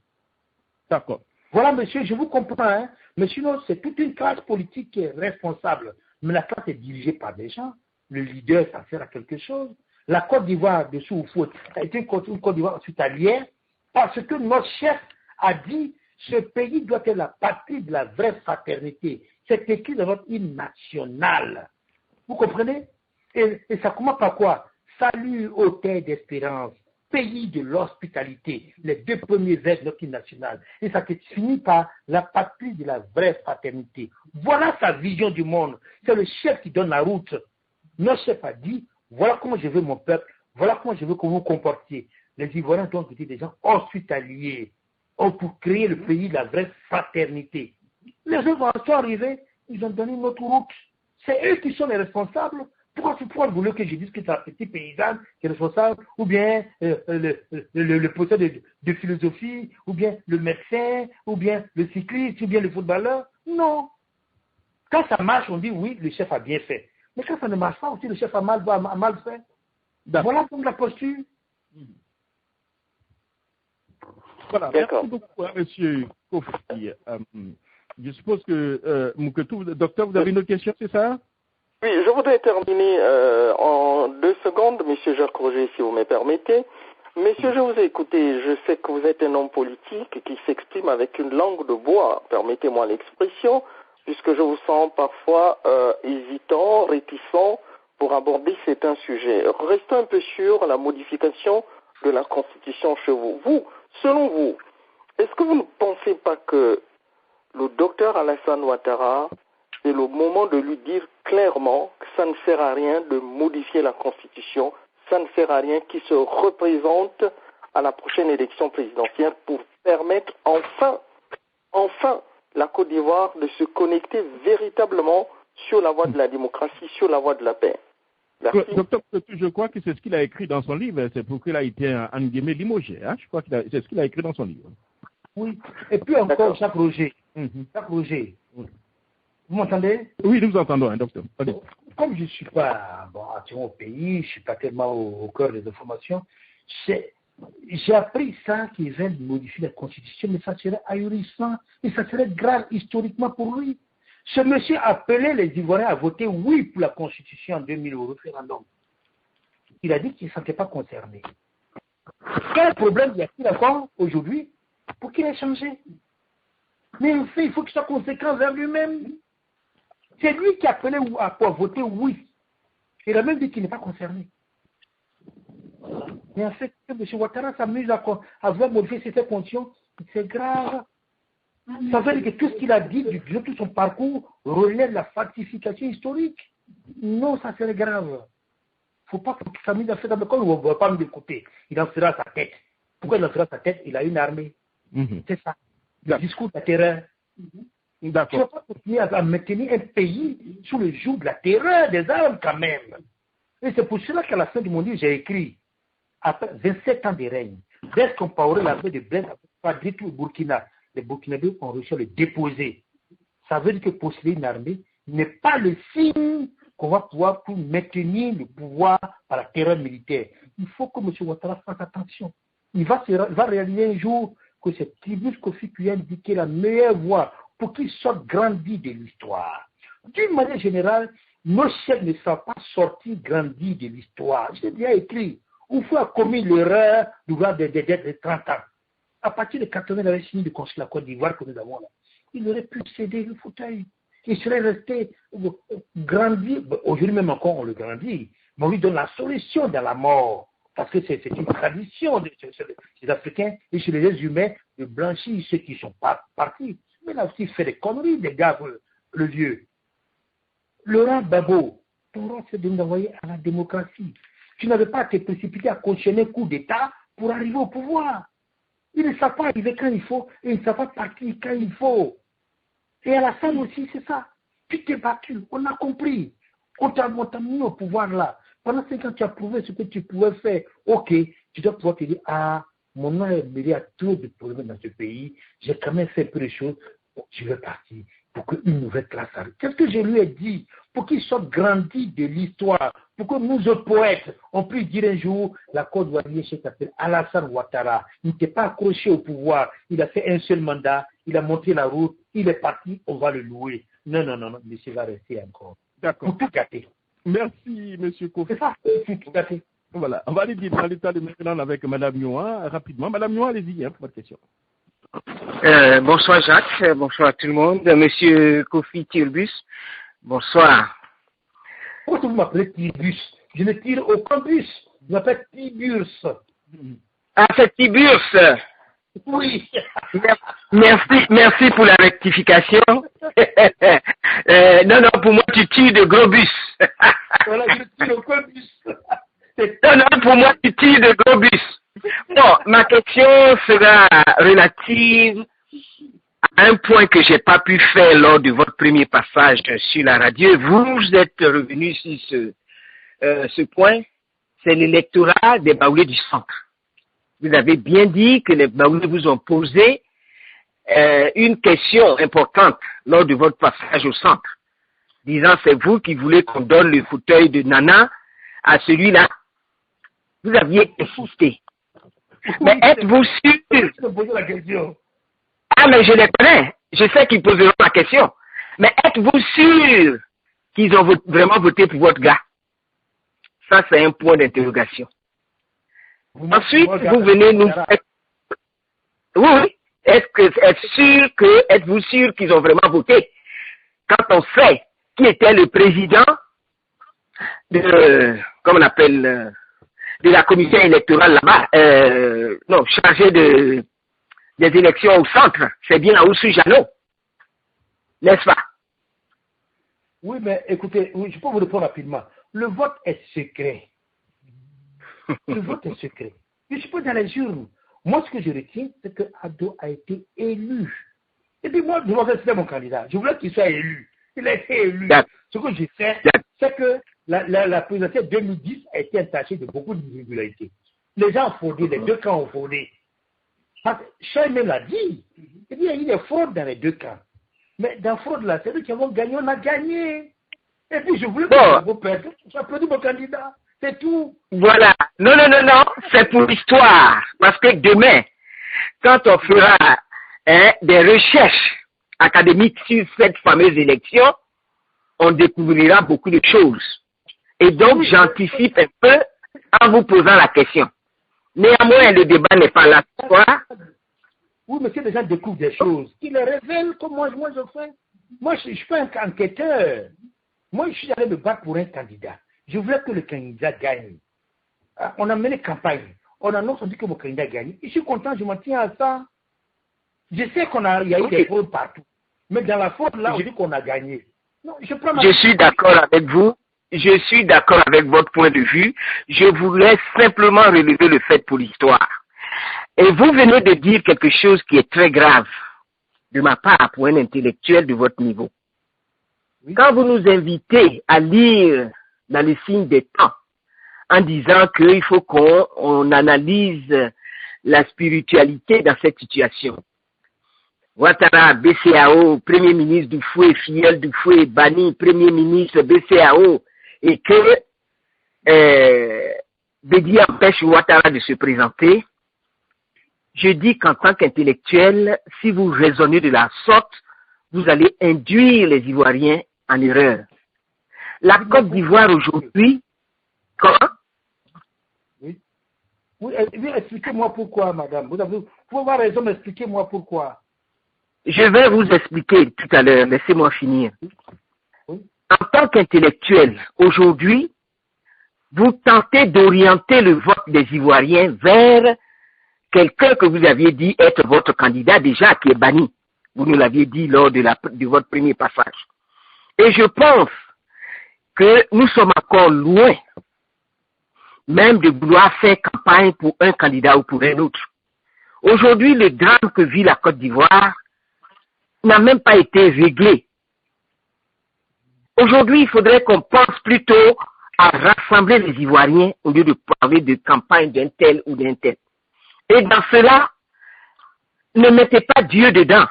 D'accord. Voilà, monsieur, je vous comprends, hein? Mais sinon, c'est toute une classe politique qui est responsable. Mais la classe est dirigée par des gens. Le leader, ça sert à quelque chose. La Côte d'Ivoire de Soufout a été une Côte d'Ivoire hospitalière parce que notre chef a dit ce pays doit être la patrie de la vraie fraternité. C'est écrit dans notre hymne national. Vous comprenez? Et ça commence par quoi? Salut aux terres d'espérance, pays de l'hospitalité, les deux premiers vers de notre hymne national. Et ça finit par la patrie de la vraie fraternité. Voilà sa vision du monde. C'est le chef qui donne la route. Notre chef a dit, voilà comment je veux mon peuple, voilà comment je veux que vous vous comportiez. Les Ivoiriens doivent être des gens hospitaliers pour créer le pays de la vraie fraternité. Les autres sont arrivés, ils ont donné une autre route. C'est eux qui sont les responsables. Pourquoi vous voulez que je dise que c'est la petite paysanne qui est responsable, ou bien le professeur de philosophie, ou bien le médecin, ou bien le cycliste, ou bien le footballeur? Non. Quand ça marche, on dit oui, le chef a bien fait. Mais quand ça ne marche pas aussi, le chef a mal fait. Voilà pour la posture. Voilà, merci beaucoup, hein, monsieur Kofi. Je suppose que, Mouketou, docteur, vous avez une autre question, c'est ça? Oui, je voudrais terminer en 2 secondes, monsieur Jacques Roger, si vous me permettez. Monsieur, je vous ai écouté, je sais que vous êtes un homme politique qui s'exprime avec une langue de bois, permettez-moi l'expression, puisque je vous sens parfois hésitant, réticent pour aborder certains sujets. Restons un peu sur la modification de la Constitution chez vous. Vous, selon vous, est-ce que vous ne pensez pas que le docteur Alassane Ouattara, c'est le moment de lui dire clairement que ça ne sert à rien de modifier la Constitution, ça ne sert à rien qu'il se représente à la prochaine élection présidentielle pour permettre enfin la Côte d'Ivoire de se connecter véritablement sur la voie de la démocratie, sur la voie de la paix. Merci. Docteur, je crois que c'est ce qu'il a écrit dans son livre, c'est pour qu'il a été, en guillemets, limogé. Hein? Je crois que c'est ce qu'il a écrit dans son livre. Oui, et puis encore, Jacques Roger. Jacques Roger, vous m'entendez? Oui, nous vous entendons, hein, docteur. Allez. Comme je ne suis pas au pays, je ne suis pas tellement au cœur des informations, j'ai appris ça qu'ils veulent modifier la Constitution, mais ça serait ahurissant et ça serait grave historiquement pour lui. Ce monsieur appelait les Ivoiriens à voter oui pour la Constitution en 2000 au référendum. Il a dit qu'il ne se sentait pas concerné. Quel problème y a-t-il encore aujourd'hui pour qu'il ait changé? Mais en fait, il faut qu'il soit conséquent vers lui-même. C'est lui qui appelait à voter oui. Il a même dit qu'il n'est pas concerné. Mais en fait, M. Ouattara s'amuse à vouloir modifier ces conditions. C'est grave. Ça veut dire que tout ce qu'il a dit, de tout son parcours, relève la falsification historique. Non, ça serait grave. Il ne faut pas qu'il s'amuse à faire comme on ne va pas me l'écouter. Il en fera sa tête. Pourquoi il en fera sa tête? Il a une armée. C'est ça. Le discours de la terreur. D'accord. Tu ne vas pas continuer à maintenir un pays sous le joug de la terreur, des armes quand même. Et c'est pour cela qu'à la fin de mon livre, j'ai écrit, après 27 ans de règne, dès qu'on parlerait la paix de Blaise, Padri tout le Burkina, les Burkinabés ont réussi à le déposer. Ça veut dire que posséder une armée n'est pas le signe qu'on va pouvoir pour maintenir le pouvoir par la terreur militaire. Il faut que M. Ouattara fasse attention. Il va réaliser un jour que c'est Tribus Kofi qui a indiqué la meilleure voie pour qu'il sorte grandi de l'histoire. D'une manière générale, nos chefs ne sont pas sortis grandis de l'histoire. J'ai déjà écrit. Oufou a commis l'erreur de 30 ans. À partir de 80, il avait fini de construire la Côte d'Ivoire que nous avons là. Il aurait pu céder le fauteuil. Il serait resté grandi. Aujourd'hui même encore, on le grandit. Mais on lui donne la solution dans la mort. Parce que c'est une tradition des Africains et chez les humains de blanchir ceux qui ne sont pas partis. Mais là aussi, il fait des conneries, des gars, le vieux. Laurent Gbagbo, ton rôle, c'est de nous envoyer à la démocratie. Tu n'avais pas à te précipiter à cautionner un coup d'État pour arriver au pouvoir. Ils ne savent pas arriver quand il faut et ils ne savent pas partir quand il faut. Et à la fin aussi, c'est ça. Tu t'es battu, on a compris. On t'a mis au pouvoir là. Pendant 5 ans, tu as prouvé ce que tu pouvais faire. Ok, tu dois pouvoir te dire, mon nom est mêlé à trop de problèmes dans ce pays. J'ai quand même fait peu de choses. Je vais partir pour qu'une nouvelle classe arrive. Qu'est-ce que je lui ai dit? Pour qu'il soit grandi de l'histoire. Pour que nous, autres poètes, on puisse dire un jour, la Côte d'Ivoire, s'appelle Alassane Ouattara. Il n'était pas accroché au pouvoir. Il a fait un seul mandat. Il a monté la route. Il est parti. On va le louer. Non. Monsieur va rester encore. D'accord. Pour tout gâter. Merci, monsieur Kofi. C'est ça, tout gâter. Voilà. On va aller dire dans l'état de maintenant avec Mme Nyoa, rapidement. Mme Nyoa, allez-y, pour votre question. Bonsoir Jacques, bonsoir à tout le monde. Monsieur Kofi Tirbus, bonsoir. Pourquoi vous m'appelez Tirbus? Je ne tire aucun bus. Je m'appelle Tiburce. Ah, c'est Tiburce. Oui. Merci pour la rectification. Non, pour moi, tu tires de gros bus. Voilà, je ne tire aucun bus. Non, pour moi, tu tires de gros bus. Bon, ma question sera relative à un point que j'ai pas pu faire lors de votre premier passage sur la radio. Vous êtes revenu sur ce point, c'est l'électorat des Baoulés du centre. Vous avez bien dit que les Baoulés vous ont posé une question importante lors de votre passage au centre, disant c'est vous qui voulez qu'on donne le fauteuil de Nana à celui-là. Vous aviez insisté. Mais êtes-vous sûr? Ah, mais je les connais. Je sais qu'ils poseront la question. Mais êtes-vous sûr qu'ils ont vraiment voté pour votre gars? Ça, c'est un point d'interrogation. Ensuite, vous venez nous... Oui. Êtes-vous sûr qu'ils ont vraiment voté? Quand on sait qui était le président de... Comment on appelle... de la commission électorale là-bas, non, chargé des élections au centre, c'est bien Oussou Jano, n'est-ce pas? Oui, mais écoutez, oui, je peux vous répondre rapidement. Le vote est secret. Le vote est secret. Je suis pas dans les urnes. Moi, ce que je retiens, c'est que Ado a été élu. Et puis moi, je voulais faire mon candidat. Je voulais qu'il soit élu. Il a été élu. Ce que je sais, c'est que la présidentielle 2010 a été entachée de beaucoup d'irrégularités. Les gens ont fraudé, les deux camps ont fraudé. Chey même l'a dit. Il y a eu des fraudes dans les deux camps. Mais dans la fraude là, c'est eux qui avons gagné, on a gagné. Et puis je voulais que vous perdre. J'ai applaudi mon candidat. C'est tout. Voilà. Non, non, non, non. C'est pour l'histoire. Parce que demain, quand on fera des recherches académiques sur cette fameuse élection, on découvrira beaucoup de choses. Et donc, j'anticipe un peu en vous posant la question. Néanmoins, le débat n'est pas là. Quoi? Oui, mais si les gens découvrent des choses, qu'ils les révèlent comme moi je fais. Moi, je ne suis pas un enquêteur. Moi, je suis allé me battre pour un candidat. Je voulais que le candidat gagne. On a mené campagne. On annonce, on dit que mon candidat gagne. Je suis content, je m'en tiens à ça. Je sais qu'il y a eu des fraudes partout. Mais dans la fraude, là, on dit qu'on a gagné. Non, je suis d'accord avec vous. Je suis d'accord avec votre point de vue. Je voulais simplement relever le fait pour l'histoire. Et vous venez de dire quelque chose qui est très grave de ma part pour un intellectuel de votre niveau. Oui. Quand vous nous invitez à lire dans les signes des temps en disant qu'il faut qu'on analyse la spiritualité dans cette situation. Ouattara, BCAO, Premier ministre du Fouet, filleul du Fouet, banni, Premier ministre BCAO, et que Bédi empêche Ouattara de se présenter, je dis qu'en tant qu'intellectuel, si vous raisonnez de la sorte, vous allez induire les Ivoiriens en erreur. La Côte d'Ivoire aujourd'hui, comment? Oui, expliquez-moi pourquoi, madame. Vous pouvez avoir raison, mais expliquez-moi pourquoi. Je vais vous expliquer tout à l'heure, laissez-moi finir. Oui. En tant qu'intellectuel, aujourd'hui, vous tentez d'orienter le vote des Ivoiriens vers quelqu'un que vous aviez dit être votre candidat déjà qui est banni. Vous nous l'aviez dit lors de votre premier passage. Et je pense que nous sommes encore loin même de vouloir faire campagne pour un candidat ou pour un autre. Aujourd'hui, le drame que vit la Côte d'Ivoire n'a même pas été réglé. Aujourd'hui, il faudrait qu'on pense plutôt à rassembler les Ivoiriens au lieu de parler de campagne d'un tel ou d'un tel. Et dans cela, ne mettez pas Dieu dedans.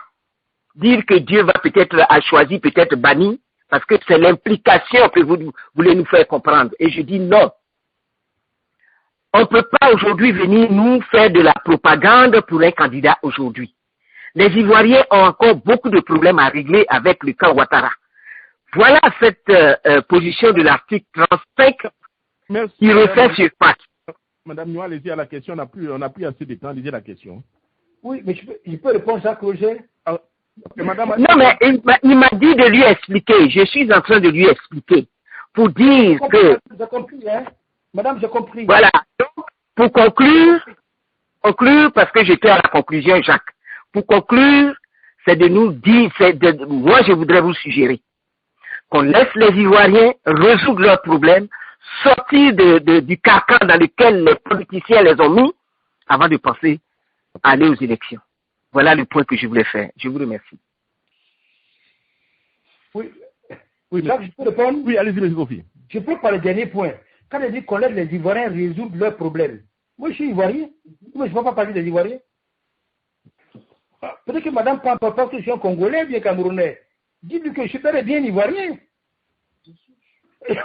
Dire que Dieu va peut-être choisir, peut-être banni, parce que c'est l'implication que vous voulez nous faire comprendre. Et je dis non. On ne peut pas aujourd'hui venir nous faire de la propagande pour un candidat aujourd'hui. Les Ivoiriens ont encore beaucoup de problèmes à régler avec le camp Ouattara. Voilà cette position de l'article 35 qui refait surface. Madame Noua, allez-y à la question. On n'a plus assez de temps. Lisez la question. Oui, mais je peux répondre, Jacques Roger. Madame... Non, mais il m'a dit de lui expliquer. Je suis en train de lui expliquer. Pour dire que... J'ai compris, hein. Madame, j'ai compris. Voilà. Donc, pour conclure, parce que j'étais à la conclusion, Jacques. Pour conclure, c'est de nous dire, moi je voudrais vous suggérer qu'on laisse les Ivoiriens résoudre leurs problèmes, sortir du carcan dans lequel les politiciens les ont mis, avant de penser à aller aux élections. Voilà le point que je voulais faire. Je vous remercie. Oui, Jacques, je peux répondre? Oui, allez-y, M. Sophie. Je peux par le dernier point. Quand elle dit qu'on laisse les Ivoiriens résoudre leurs problèmes, moi je suis Ivoirien, mais je ne peux pas parler des Ivoiriens. Peut-être que madame pense que je suis un Congolais, bien Camerounais. Dites-lui que je suis bien Ivoirien.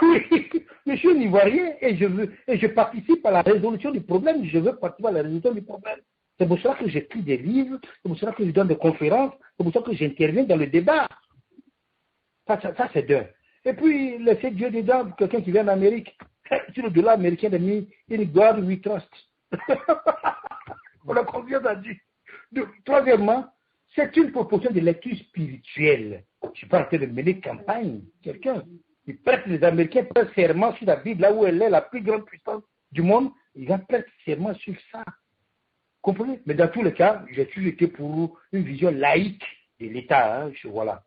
Oui, mais je suis un Ivoirien et je participe à la résolution du problème. Je veux participer à la résolution du problème. C'est pour cela que j'écris des livres, c'est pour cela que je donne des conférences, c'est pour cela que j'interviens dans le débat. Ça c'est d'un. Et puis, laissez Dieu dedans, quelqu'un qui vient d'Amérique. Sur le dollar américain, il God we trust. On a confiance à Dieu. Troisièmement, c'est une proposition de lecture spirituelle. Je ne suis pas en train de mener campagne. Quelqu'un qui prête les Américains prête serment sur la Bible, là où elle est la plus grande puissance du monde. Ils vont prêter serment sur ça. Comprenez? Mais dans tous les cas, j'ai toujours été pour une vision laïque de l'État. Hein, voilà.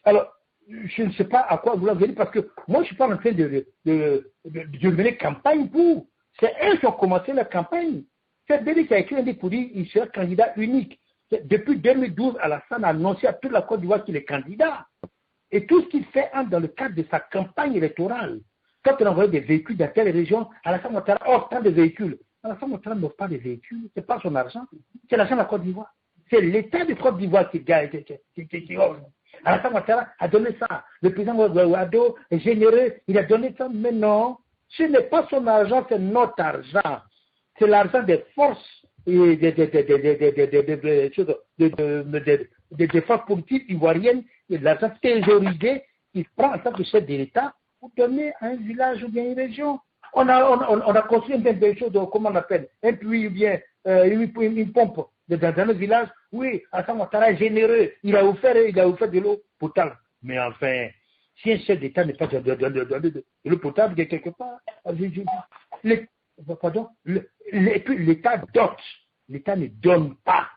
Alors, je ne sais pas à quoi vous l'avez dit, parce que moi, je ne suis pas en train de mener campagne pour. C'est eux qui ont commencé la campagne. C'est Béli qui a écrit un livre pour dire qu'il sera candidat unique. Depuis 2012, Alassane a annoncé à toute la Côte d'Ivoire qu'il est candidat. Et tout ce qu'il fait entre dans le cadre de sa campagne électorale. Quand on envoie des véhicules dans telle région, Alassane Ouattara offre tant de véhicules. Alassane Ouattara n'offre pas de véhicules, ce n'est pas son argent, c'est l'argent de la Côte d'Ivoire. C'est l'État de Côte d'Ivoire qui offre. Alassane Ouattara a donné ça. Le président Ouattara est généreux, il a donné ça, mais non, ce n'est pas son argent, c'est notre argent. C'est l'argent des forces et des forces politiques ivoiriennes, et l'argent thésaurisé qu'il prend en tant que chef de l'État pour donner à un village ou bien une région. On a construit des choses, comment on appelle, un puits ou bien une pompe dans un village. Oui, Alassane Ouattara est généreux, il a offert de l'eau potable. Mais enfin, si un chef d'État n'est pas de l'eau potable quelque part, l'État dote. L'État ne donne pas.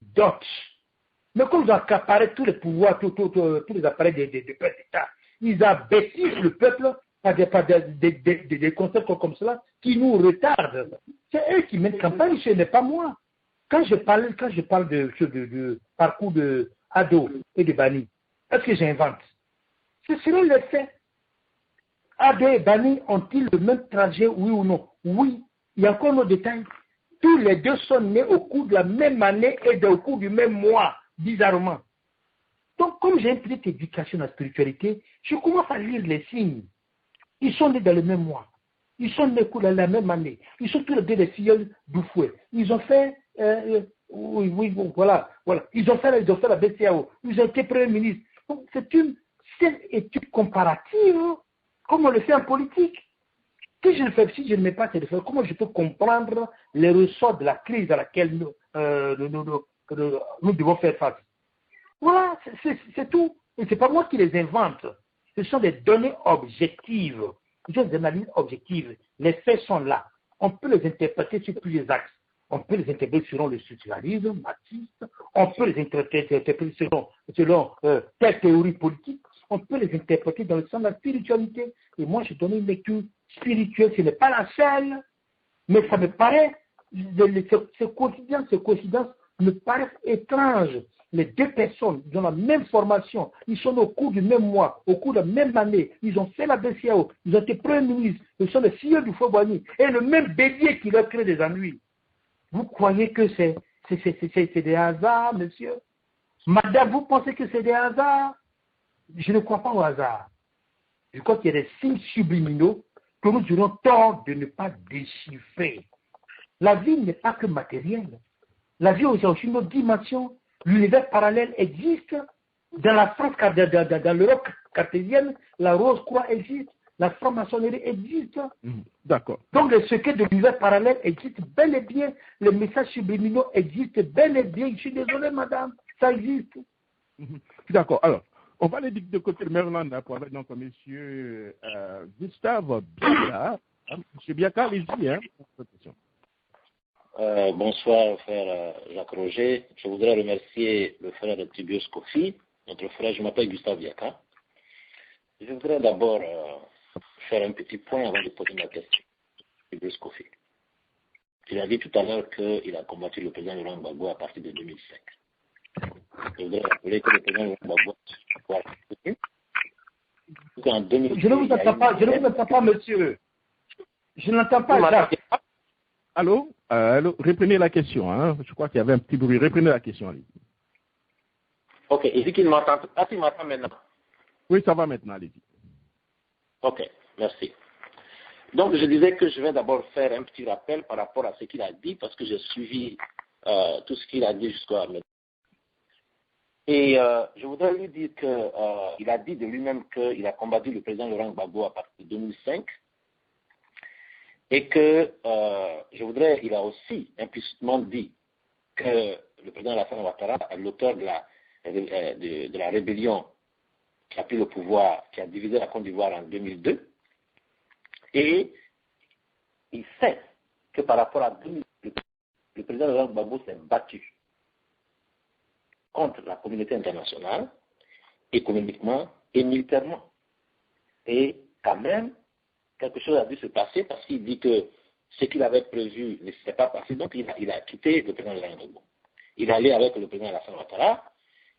Dote. Mais comme ils ont accaparé tous les pouvoirs, tous les appareils de l'État, ils abaissent le peuple par des concepts comme cela qui nous retardent. C'est eux qui mènent campagne, ce n'est pas moi. Quand je parle de parcours de Ado et de Bani, est-ce que j'invente? C'est selon les faits. Ado et Bani ont-ils le même trajet, oui ou non? Oui. Il y a encore nos détails. Tous les deux sont nés au cours de la même année et au cours du même mois, bizarrement. Donc, comme j'ai une petite éducation en la spiritualité, je commence à lire les signes. Ils sont nés dans le même mois. Ils sont nés au cours de la même année. Ils sont tous les deux des filleuls d'Oufoué. Ils ont fait, voilà. Ils ont fait la BCAO. Ils ont été premiers ministres. Donc, c'est une étude comparative, comme on le fait en politique. Si je ne mets pas ces réflexions, comment je peux comprendre les ressorts de la crise à laquelle nous devons faire face? Voilà, c'est tout. Et ce n'est pas moi qui les invente. Ce sont des données objectives. Ce sont des analyses objectives. Les faits sont là. On peut les interpréter sur plusieurs axes. On peut les interpréter selon le structuralisme marxiste. On peut les interpréter selon telle théorie politique. On peut les interpréter dans le sens de la spiritualité. Et moi, je donne une lecture spirituelle. Ce n'est pas la seule, mais ça me paraît, ces coïncidences me paraissent étranges. Les deux personnes, ils ont la même formation, ils sont au cours du même mois, au cours de la même année, ils ont fait la BCAO, ils ont été premiers ministres, ils sont les filles du Fobani, et le même bélier qui leur crée des ennuis. Vous croyez que c'est des hasards, monsieur? Madame, vous pensez que c'est des hasards? Je ne crois pas au hasard. Je crois qu'il y a des signes subliminaux que nous aurons tort de ne pas déchiffrer. La vie n'est pas que matérielle. La vie a aussi une autre dimension. L'univers parallèle existe. Dans la France, dans l'Europe cartésienne, la Rose-Croix existe. La franc-maçonnerie existe. D'accord. Donc les secrets de l'univers parallèle existent bel et bien. Les messages subliminaux existent bel et bien. Je suis désolé, madame, ça existe. D'accord. Alors, on va aller de côté de Maryland pour avec donc M. Gustave Biaka. M. Biaka, allez-y. Bonsoir, frère Jacques Roger. Je voudrais remercier le frère Tibios Kofi, notre frère. Je m'appelle Gustave Biaka. Je voudrais d'abord faire un petit point avant de poser ma question. Tibios Kofi. Il a dit tout à l'heure qu'il a combattu le président Laurent Gbagbo à partir de 2005. Je voudrais rappeler que le président Laurent Gbagbo en 2005. Je ne vous entends pas, monsieur. Je n'entends pas, Jacques. Allô? Allô? Reprenez la question. Hein? Je crois qu'il y avait un petit bruit. Reprenez la question. Allez. Ok. Il dit qu'il m'entend. Ah, tu m'entends maintenant? Oui, ça va maintenant. Allez-y. Ok. Merci. Donc, je disais que je vais d'abord faire un petit rappel par rapport à ce qu'il a dit, parce que j'ai suivi tout ce qu'il a dit jusqu'à maintenant. Et je voudrais lui dire qu'il a dit de lui-même qu'il a combattu le président Laurent Gbagbo à partir de 2005. Et que il a aussi implicitement dit que le président Alassane Ouattara est l'auteur de la rébellion qui a pris le pouvoir, qui a divisé la Côte d'Ivoire en 2002. Et il sait que par rapport à 2000, le président Laurent Gbagbo s'est battu contre la communauté internationale, économiquement et militairement. Et quand même, quelque chose a dû se passer parce qu'il dit que ce qu'il avait prévu ne s'est pas passé, donc il a quitté le président Laurent Gbagbo. Il est allé avec le président Alassane Ouattara,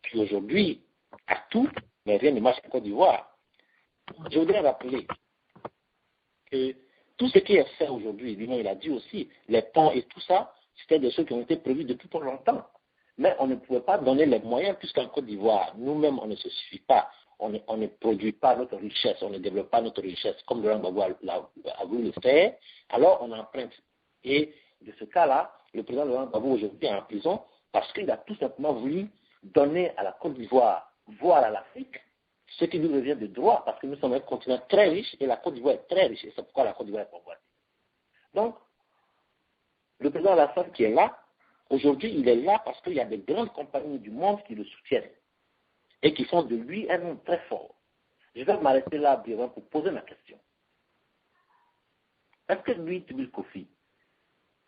qui aujourd'hui a tout, mais rien ne marche en Côte d'Ivoire. Je voudrais rappeler que tout ce qui est fait aujourd'hui, lui-même il a dit aussi, les ponts et tout ça, c'était des choses qui ont été prévues depuis trop longtemps. Mais on ne pouvait pas donner les moyens puisqu'en Côte d'Ivoire, nous-mêmes, on ne se suffit pas. On ne produit pas notre richesse, on ne développe pas notre richesse comme Laurent Gbagbo a voulu le faire, alors on emprunte. Et de ce cas-là, le président Laurent Gbagbo aujourd'hui est en prison parce qu'il a tout simplement voulu donner à la Côte d'Ivoire, voire à l'Afrique, ce qui nous revient de droit, parce que nous sommes un continent très riche et la Côte d'Ivoire est très riche, et c'est pourquoi la Côte d'Ivoire est convoitée. Donc, le président Alassane qui est là, aujourd'hui, il est là parce qu'il y a des grandes compagnies du monde qui le soutiennent et qui font de lui un homme très fort. Je vais m'arrêter là brièvement pour poser ma question. Est-ce que lui, Tubil Kofi,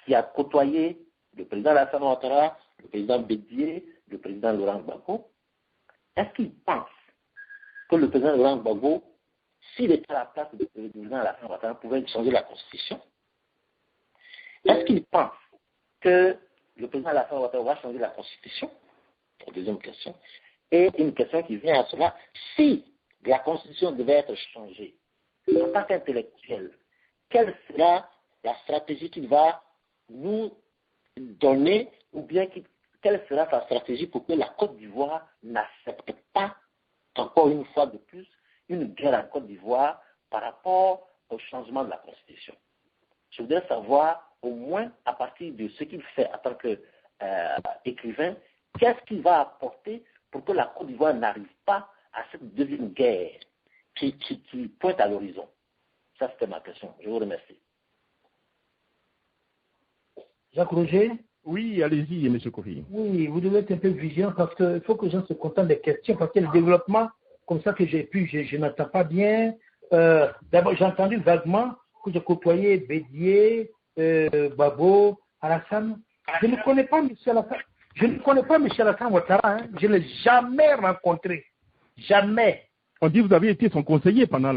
qui a côtoyé le président Alassane Ouattara, le président Bédié, le président Laurent Gbagbo, est-ce qu'il pense que le président Laurent Gbagbo, s'il était à la place du président Alassane Ouattara, pouvait changer la Constitution? Est-ce qu'il pense que le président Alassane Ouattara va changer la Constitution? Deuxième question. Et une question qui vient à cela, si la Constitution devait être changée, en tant qu'intellectuel, quelle sera la stratégie qu'il va nous donner, ou bien quelle sera sa stratégie pour que la Côte d'Ivoire n'accepte pas, encore une fois de plus, une guerre en Côte d'Ivoire par rapport au changement de la Constitution? Je voudrais savoir, au moins à partir de ce qu'il fait en tant qu'écrivain, qu'est-ce qu'il va apporter pour que la Côte d'Ivoire n'arrive pas à cette deuxième guerre qui pointe à l'horizon. Ça, c'était ma question. Je vous remercie. Jacques Roger? Oui, allez-y, M. Kofi. Oui, vous devez être un peu vigilant parce qu'il faut que les gens se contentent des questions, parce que le développement, comme ça que je n'entends pas bien. D'abord, j'ai entendu vaguement que j'ai côtoyé Bédié, Gbagbo, Alassane. Je ne connais pas M. Alassane. Je ne connais pas M. Alassane Ouattara. Hein. Je ne l'ai jamais rencontré. Jamais. On dit que vous avez été son conseiller pendant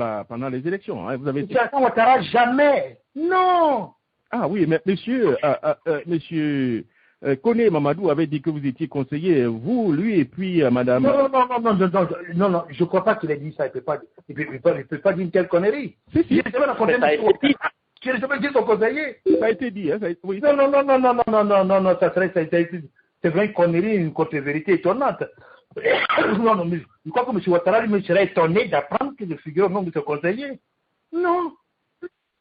les élections. Hein. Vous avez été... M. Alassane Ouattara, jamais. Non. Ah oui, mais monsieur Koné Mamadou avait dit que vous étiez conseiller, vous, lui et puis madame... Non, je ne crois pas qu'il ait dit ça. Il ne peut pas dire une telle connerie. Si. Je n'ai jamais rencontré M. Ouattara. Je n'ai jamais dit son conseiller. Ça a été dit, hein, oui. Non, ça serait... C'est vraiment une connerie, une contre-vérité étonnante. Non, mais je crois que M. Ouattara lui serait étonné d'apprendre que je figure au nom de ce conseiller. Non.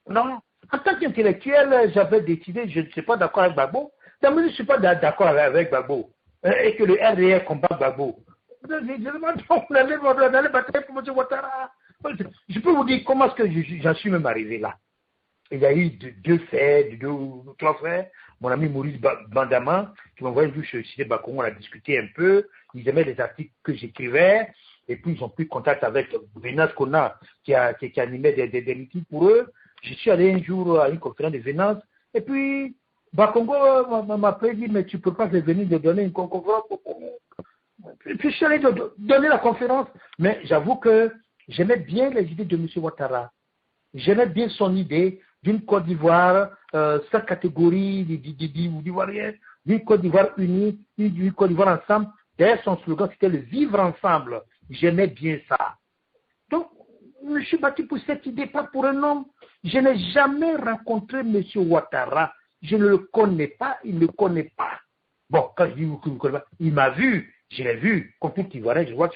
En tant qu'intellectuel, j'avais décidé, je ne suis pas d'accord avec Gbagbo. Je ne suis pas d'accord avec Gbagbo. Et que le RDR combat Gbagbo. Je demande, on allait battre pour M. Ouattara. Je peux vous dire comment est-ce que j'en suis même arrivé là. Il y a eu deux faits, deux ou trois faits. Mon ami Maurice Bandama, qui m'a envoyé un jour chez Cité Bakongo, on a discuté un peu. Ils aimaient les articles que j'écrivais. Et puis, ils ont pris contact avec Venance Kona, qui animait des meetings pour eux. Je suis allé un jour à une conférence de Venance. Et puis, Bakongo m'a appelé, dit, mais tu ne peux pas venir de donner une conférence. Et puis, je suis allé donner la conférence. Mais j'avoue que j'aimais bien les idées de M. Ouattara. J'aimais bien son idée d'une Côte d'Ivoire, sa catégorie d'Ivoiriens, d'une Côte d'Ivoire unie, d'une Côte d'Ivoire ensemble. D'ailleurs, son slogan, c'était le vivre ensemble. J'aimais bien ça. Donc, je me suis battu pour cette idée, pas pour un homme. Je n'ai jamais rencontré M. Ouattara. Je ne le connais pas, il ne le connaît pas. Bon, quand je dis qu'il ne me connaît pas, il m'a vu, je l'ai vu, comme tout Ivoirien, je le vois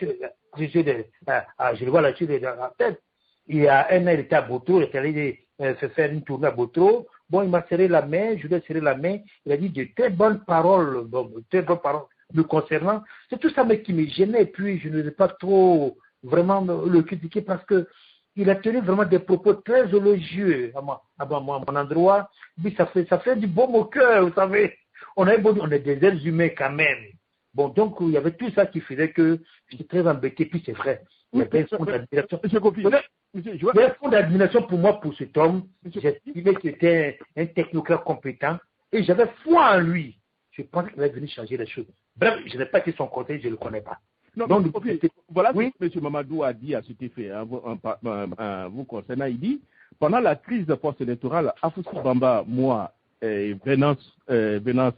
là-dessus de la tête. Il y a un an, il était à Botro, il est allé se faire une tournée à Botro. Bon, il m'a serré la main, je lui ai serré la main. Il a dit de très bonnes paroles me concernant. C'est tout ça qui me gênait. Et puis, je ne vais pas trop vraiment le critiquer parce que il a tenu vraiment des propos très élogieux à mon endroit. Puis ça fait du baume au cœur, vous savez. On est des êtres humains quand même. Bon, donc, il y avait tout ça qui faisait que j'étais très embêté. Puis c'est vrai. Il y avait une Monsieur, Il y a un fond d'admiration pour moi pour cet homme. J'estimais qu'il était un technocrate compétent et j'avais foi en lui. Je pensais qu'il allait venir changer les choses. Bref, je n'ai pas été son conseil, je ne le connais pas. Non, Donc, voilà oui. ce que M. Mamadou a dit à cet effet. Hein, vous concernant, il dit, pendant la crise post-électorale, Afoussou Bamba, moi, Venance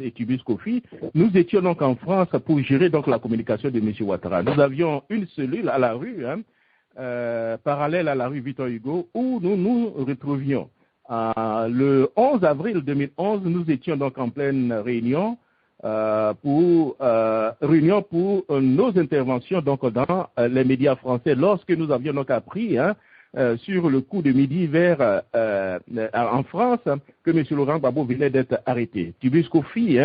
et Tubus Kofi, nous étions donc en France pour gérer donc la communication de M. Ouattara. Nous avions une cellule à la rue, parallèle à la rue Victor Hugo, où nous nous retrouvions. Le 11 avril 2011, nous étions donc en pleine réunion pour nos interventions donc dans les médias français. Lorsque nous avions donc appris sur le coup de midi en France que M. Laurent Gbagbo venait d'être arrêté. Tubus Kofi,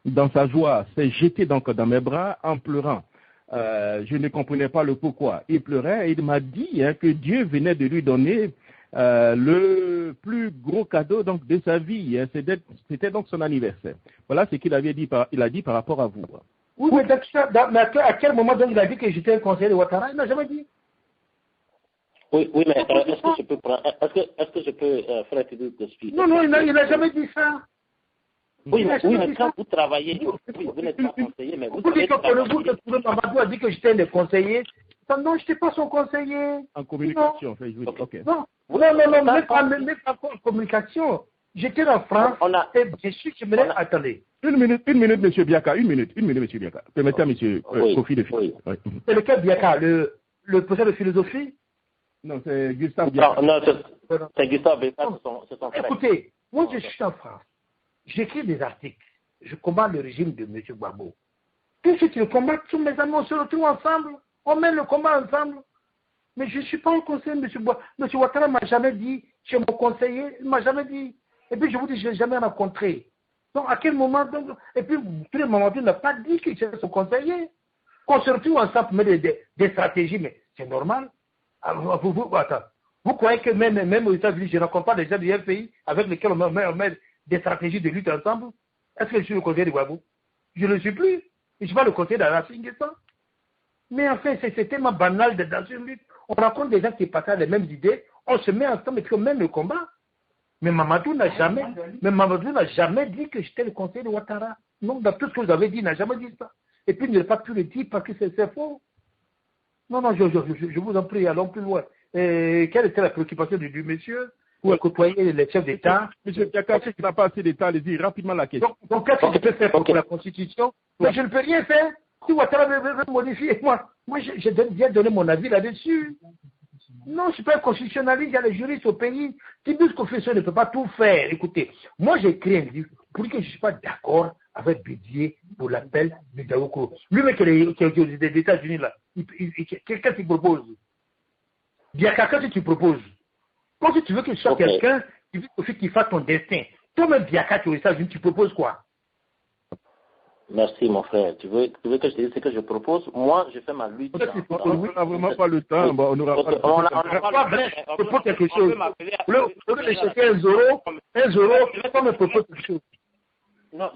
dans sa joie, s'est jeté donc dans mes bras en pleurant. Je ne comprenais pas le pourquoi. Il pleurait et il m'a dit que Dieu venait de lui donner le plus gros cadeau donc de sa vie. C'était donc son anniversaire. Voilà ce qu'il avait dit par rapport à vous. Oui, mais à quel moment donc il a dit que j'étais un conseiller de Ouattara? Il n'a jamais dit. Oui, mais est-ce que je peux prendre, est-ce que je peux faire un peu de suite? Non, il n'a jamais dit ça. Oui, mais quand vous travaillez, vous n'êtes pas conseiller, mais vous dites que Mamadou a dit que j'étais un conseiller. Non, je n'étais pas son conseiller. En communication, je vous dis. Okay. Non, même pas en communication. J'étais en France et bien sûr, je me l'ai attendez. Une minute, M. Biaka, une minute, M. Biaka. Permettez à M. Kofi de finir. Oui. C'est lequel Biaka, le professeur de philosophie? Non, c'est Gustave Biaka. Non, c'est Gustave Biaka, c'est son frère. Écoutez, moi je suis en France. J'écris des articles. Je combats le régime de M. Gbagbo. Tout ce qui le combat, tous mes amis, on se retrouve ensemble. On mène le combat ensemble. Mais je ne suis pas un conseiller, M. Ouattara ne m'a jamais dit, je suis mon conseiller, il ne m'a jamais dit. Et puis je vous dis, je ne l'ai jamais rencontré. Donc à quel moment, donc, et puis tous les moments, il n'a pas dit que j'étais son conseiller. Qu'on se retrouve ensemble pour mettre des stratégies, mais c'est normal. Attends. Vous croyez que même aux États-Unis, je ne rencontre pas des gens du pays avec lesquels on met des stratégies de lutte ensemble? Est-ce que je suis le conseiller de Gbagbo? Je ne le suis plus. Et je ne suis pas le conseiller d'Arafin Guessin. Mais enfin, c'est tellement banal d'être dans une lutte. On rencontre des gens qui partagent les mêmes idées, on se met ensemble et puis on mène le combat. Mais Mamadou n'a jamais dit que j'étais le conseiller de Ouattara. Non, dans tout ce que vous avez dit, il n'a jamais dit ça. Et puis il n'a pas pu le dire parce que c'est faux. Non, je vous en prie, allons plus loin. Et quelle était la préoccupation du monsieur pour côtoyer les chefs d'État? Monsieur Biaka, si tu n'as pas assez d'État, allez-y rapidement la question. Donc qu'est-ce que je peux faire pour la Constitution? Mais je ne peux rien faire. Si Ouattara veut modifier, moi je viens donner mon avis là-dessus. Non, je ne suis pas un constitutionnaliste, il y a les juristes au pays. Tibus Confession ne peut pas tout faire. Écoutez, moi j'ai écrit un livre pour dire que je ne suis pas d'accord avec Bédier pour l'appel de Daouko. Lui-même qui est des États-Unis là, qu'est-ce qu'il propose? Biaka, qu'est-ce que tu proposes? Quand tu veux que je sois quelqu'un qui fasse ton destin, toi-même Biaka, tu es aux États-Unis, tu proposes quoi? Merci, mon frère. Tu veux que je te dise ce que je propose? Moi, je fais ma lutte. On n'a vraiment pas le temps. On n'aura pas le temps. Bref, je propose quelque chose. Au lieu de chercher un zéro, on me propose quelque chose.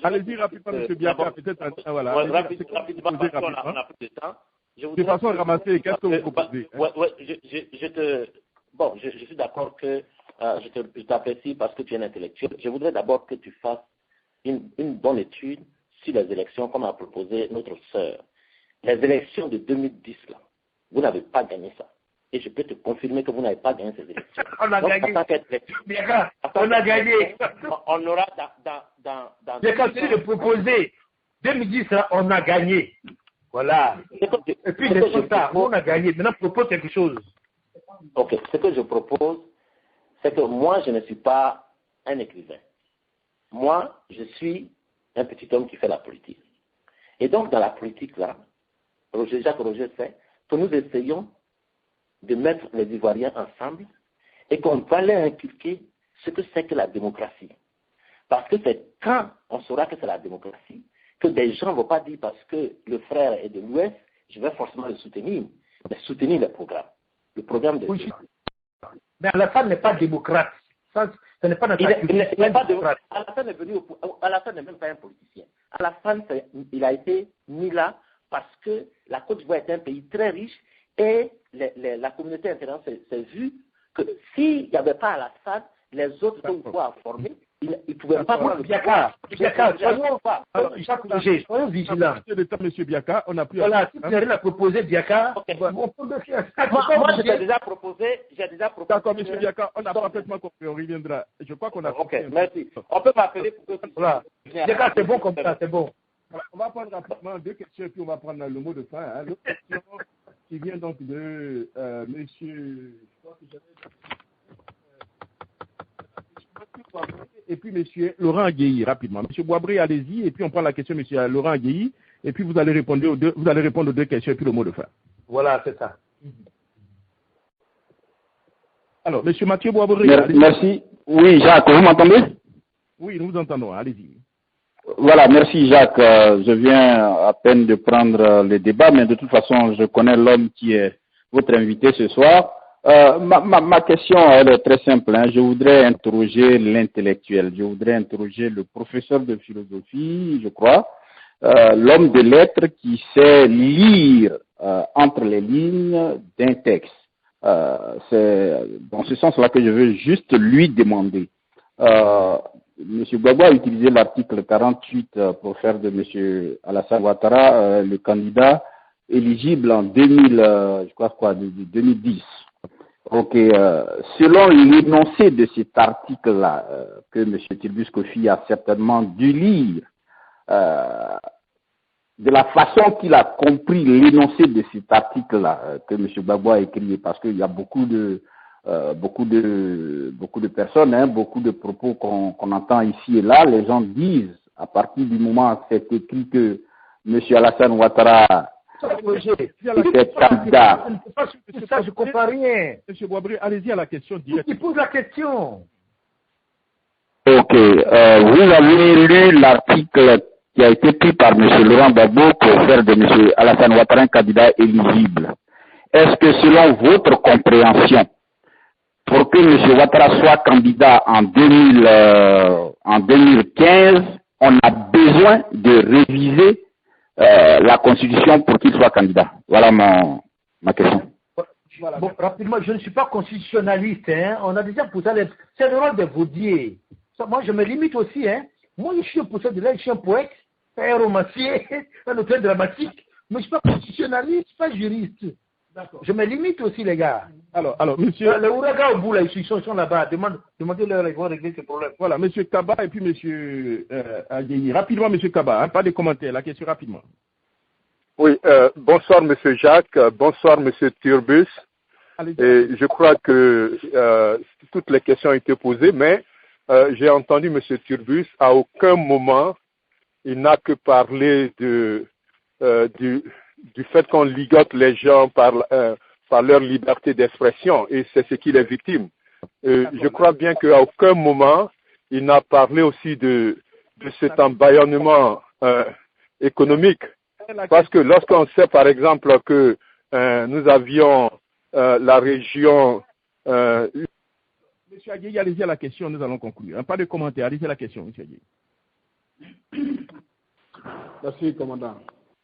Allez-y rapidement, M. Biaka. Peut-être, voilà. Rapidement, on n'a plus de temps. De façon à ramasser, qu'est-ce que vous proposez? Je suis d'accord que je t'apprécie parce que tu es un intellectuel. Je voudrais d'abord que tu fasses une bonne étude sur les élections comme a proposé notre sœur. Les élections de 2010, là, vous n'avez pas gagné ça. Et je peux te confirmer que vous n'avez pas gagné ces élections. On a gagné. On a gagné. On aura dans j'ai continué de proposer. 2010, là, on a gagné. Voilà. Et puis, on a gagné. Maintenant, propose quelque chose. Ok. Ce que je propose, c'est que moi, je ne suis pas un écrivain. Moi, je suis un petit homme qui fait la politique. Et donc, dans la politique, là, Jacques Roger sait que nous essayons de mettre les Ivoiriens ensemble et qu'on va leur inculquer ce que c'est que la démocratie. Parce que c'est quand on saura que c'est la démocratie que des gens ne vont pas dire parce que le frère est de l'Ouest, je vais forcément le soutenir, mais soutenir le programme. Le programme de... Oui, mais à la fin, n'est pas démocrate. Ça, ce n'est pas notre à la fin, n'est même pas un politicien. À la fin, il a été mis là parce que la Côte d'Ivoire est un pays très riche et la communauté internationale s'est vue que s'il n'y avait pas Alassane, les autres qu'on pouvaient former, ils ne pouvaient pas prendre Biaka, soyons vigilants. Monsieur Biaka, on a pris. Voilà, si tu n'as rien à proposer, Biaka, moi, j'ai déjà proposé. D'accord, monsieur Biaka, on a parfaitement compris, on reviendra. Je crois qu'on a compris. Ok, merci. On peut m'appeler pour que... Voilà. Biaka, c'est bon comme ça, c'est bon. Voilà, on va prendre rapidement 2 questions et puis on va prendre le mot de fin. Hein. L'autre question qui vient donc de monsieur... Je crois que j'avais... Et puis monsieur Laurent Agueyi, rapidement. Monsieur Boisbré, allez-y, et puis on prend la question monsieur Laurent Agueyi, et puis vous allez répondre aux 2 questions, et puis le mot de fin. Voilà, c'est ça. Alors, monsieur Mathieu Boisbré. Merci. Oui, Jacques, vous m'entendez? Oui, nous vous entendons, allez-y. Voilà, merci Jacques. Je viens à peine de prendre le débat, mais de toute façon, je connais l'homme qui est votre invité ce soir. Ma question, elle est très simple. Hein. Je voudrais interroger l'intellectuel. Je voudrais interroger le professeur de philosophie, je crois, l'homme de lettres qui sait lire entre les lignes d'un texte. C'est dans ce sens-là que je veux juste lui demander. Monsieur Gbagbo a utilisé l'article 48 pour faire de Monsieur Alassane Ouattara le candidat éligible en 2010. Ok, selon l'énoncé de cet article-là, que M. Turbus Kofi a certainement dû lire, de la façon qu'il a compris l'énoncé de cet article-là, que M. Gbagbo a écrit, parce qu'il y a beaucoup de personnes, hein, beaucoup de propos qu'on entend ici et là, les gens disent, à partir du moment où c'est écrit que M. Alassane Ouattara était candidat. Ça, je ne comprends rien. Monsieur Boisbré, allez-y à la question directe. Il pose la question. Ok. Vous avez lu l'article qui a été pris par M. Laurent Gbagbo pour faire de M. Alassane Ouattara un candidat éligible. Est-ce que selon votre compréhension, pour que M. Ouattara soit candidat en 2015, on a besoin de réviser la Constitution pour qu'il soit candidat? Voilà ma question. Voilà. Bon, rapidement, je ne suis pas constitutionnaliste. Hein. On a déjà posé c'est le rôle de Vaudier. Moi, je me limite aussi. Hein. Moi, je suis un possèdeur de l'air, je suis un poète, un romancier, un auteur dramatique. Mais je ne suis pas constitutionnaliste, je ne suis pas juriste. Je me limite aussi, les gars. Alors, monsieur... Les ouragans au bout, là, ils sont là-bas. Demandez-leur, ils vont régler ces problèmes. Voilà, monsieur Kaba et puis monsieur Agueyi. Rapidement, monsieur Kaba, hein, pas de commentaires, la question rapidement. Oui, bonsoir, monsieur Jacques. Bonsoir, monsieur Turbus. Et je crois que toutes les questions ont été posées, mais j'ai entendu monsieur Turbus, à aucun moment, il n'a que parlé du fait qu'on ligote les gens par leur liberté d'expression, et c'est ce qu'il est victime. Je crois bien qu'à aucun moment, il n'a parlé aussi de cet embaillonnement économique. Parce que lorsqu'on sait, par exemple, que nous avions la région... Monsieur Agueyi, allez-y à la question, nous allons conclure. Hein, pas de commentaires, allez-y à la question, monsieur Agueyi. Merci, commandant.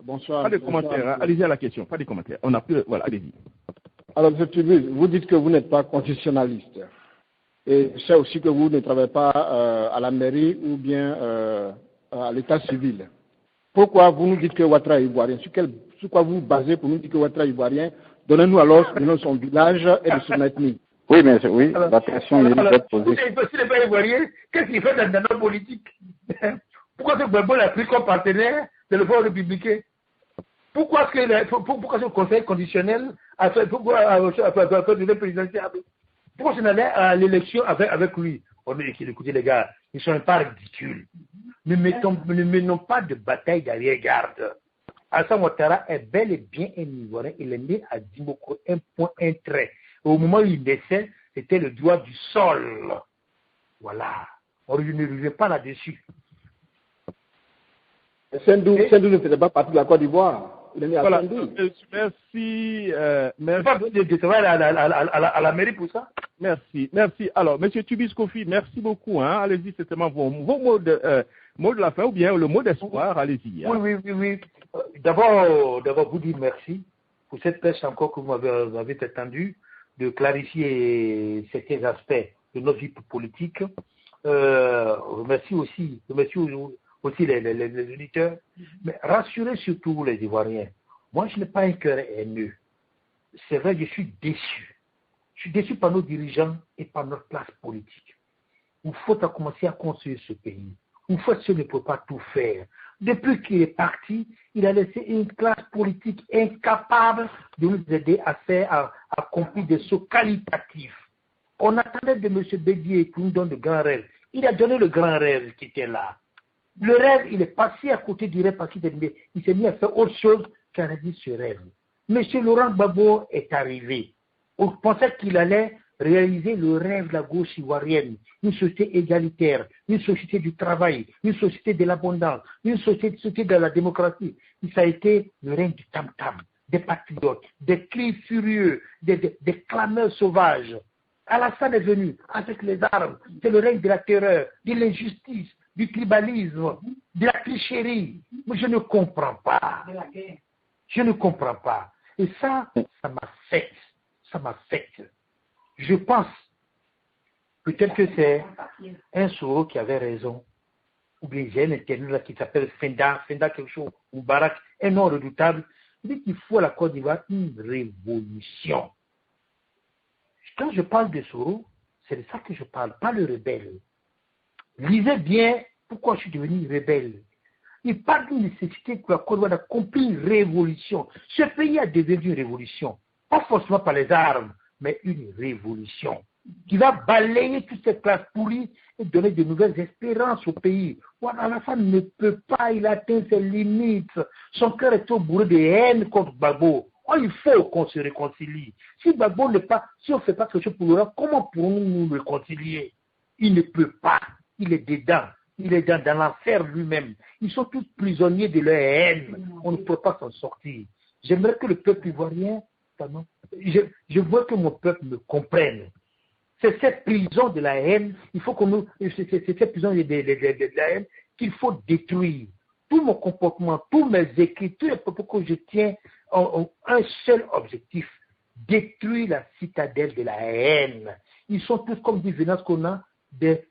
Bonsoir. Pas de commentaires, hein, allez-y à la question, pas de commentaires. On a plus, voilà, allez-y. Alors, M. Turbus, vous dites que vous n'êtes pas constitutionnaliste. Et je sais aussi que vous ne travaillez pas à la mairie ou bien à l'état civil. Pourquoi vous nous dites que Ouattara est ivoirien? Sur quoi vous basez pour nous dire que Ouattara est ivoirien? Donnez-nous alors le nom de son village et de son ethnie. Oui, mais oui, la question mérite d'être posée. S'il n'est pas ivoirien, qu'est-ce qu'il fait dans notre politique? Pourquoi ce Gbagbo l'a pris comme partenaire de le Front républicain? Pourquoi ce conseil conditionnel a fait le présidentiel? Pourquoi on allait à l'élection avec lui? Écoutez les gars, ils ne sont pas ridicules. Ne menons pas de bataille d'arrière-garde. Alassane Ouattara est bel et bien un Ivoirien. Il est né à Dimoko, un point, un trait. Au moment où il décède, c'était le droit du sol. Voilà. On ne revient pas là-dessus. Sendou ne faisait pas partie de la Côte d'Ivoire. Il est né à voilà. Sendou. Merci. Pas de travail à la mairie pour ça. Merci. Alors, monsieur Turbus Kofi, merci beaucoup. Hein. Allez-y, c'est seulement vos mots de la fin ou bien le mot d'espoir. Allez-y. Hein. Oui. D'abord, vous dire merci pour cette presse encore que vous m'avez étendue. de clarifier certains aspects de notre vie politique. Remercie aussi les auditeurs, mais rassurez surtout les Ivoiriens. Moi, je n'ai pas un cœur haineux. C'est vrai, je suis déçu. Je suis déçu par nos dirigeants et par notre classe politique. Il faut commencer à construire ce pays. Une fois, ce ne peut pas tout faire. Depuis qu'il est parti, il a laissé une classe politique incapable de nous aider à accomplir des sauts qualitatifs. On attendait de M. Bédier qui nous donne de grands rêves. Il a donné le grand rêve qui était là. Le rêve, il est passé à côté du rêve parce qu'il s'est mis à faire autre chose qu'à réaliser ce rêve. M. Laurent Gbagbo est arrivé. On pensait qu'il allait réaliser le rêve de la gauche ivoirienne, une société égalitaire, une société du travail, une société de l'abondance, une société de la démocratie. Ça a été le règne du tam-tam, des patriotes, des cris furieux, des clameurs sauvages. Alassane est venu avec les armes. C'est le règne de la terreur, de l'injustice, du tribalisme, de la tricherie. Mais je ne comprends pas. Je ne comprends pas. Et ça m'affecte. Ça m'affecte. Je pense, peut-être que c'est un Soro qui avait raison. Ou bien j'ai un internet là qui s'appelle Fenda quelque chose, ou Barak, un nom redoutable. Il dit qu'il faut à la Côte d'Ivoire une révolution. Quand je parle de Soro, c'est de ça que je parle, pas le rebelle. Lisez bien pourquoi je suis devenu rebelle. Il parle d'une nécessité pour la Côte d'Ivoire d'accomplir une révolution. Ce pays a devenu une révolution. Pas forcément par les armes, mais une révolution qui va balayer toutes ces classes pourries et donner de nouvelles espérances au pays. Alassane ne peut pas, il atteint ses limites. Son cœur est trop bourré de haine contre Gbagbo. Oh, il faut qu'on se réconcilie. Si Gbagbo n'est pas, si on ne fait pas quelque chose pour lui, comment pourrons-nous nous réconcilier? Il ne peut pas. Il est dedans. Il est dans l'enfer lui-même. Ils sont tous prisonniers de leur haine. On ne peut pas s'en sortir. J'aimerais que le peuple ivoirien, je veux que mon peuple me comprenne. C'est cette prison de la haine, c'est cette prison de la haine qu'il faut détruire. Tout mon comportement, tous mes écrits, tous les propos que je tiens ont un seul objectif, détruire la citadelle de la haine. Ils sont tous comme dit Venance qu'on a de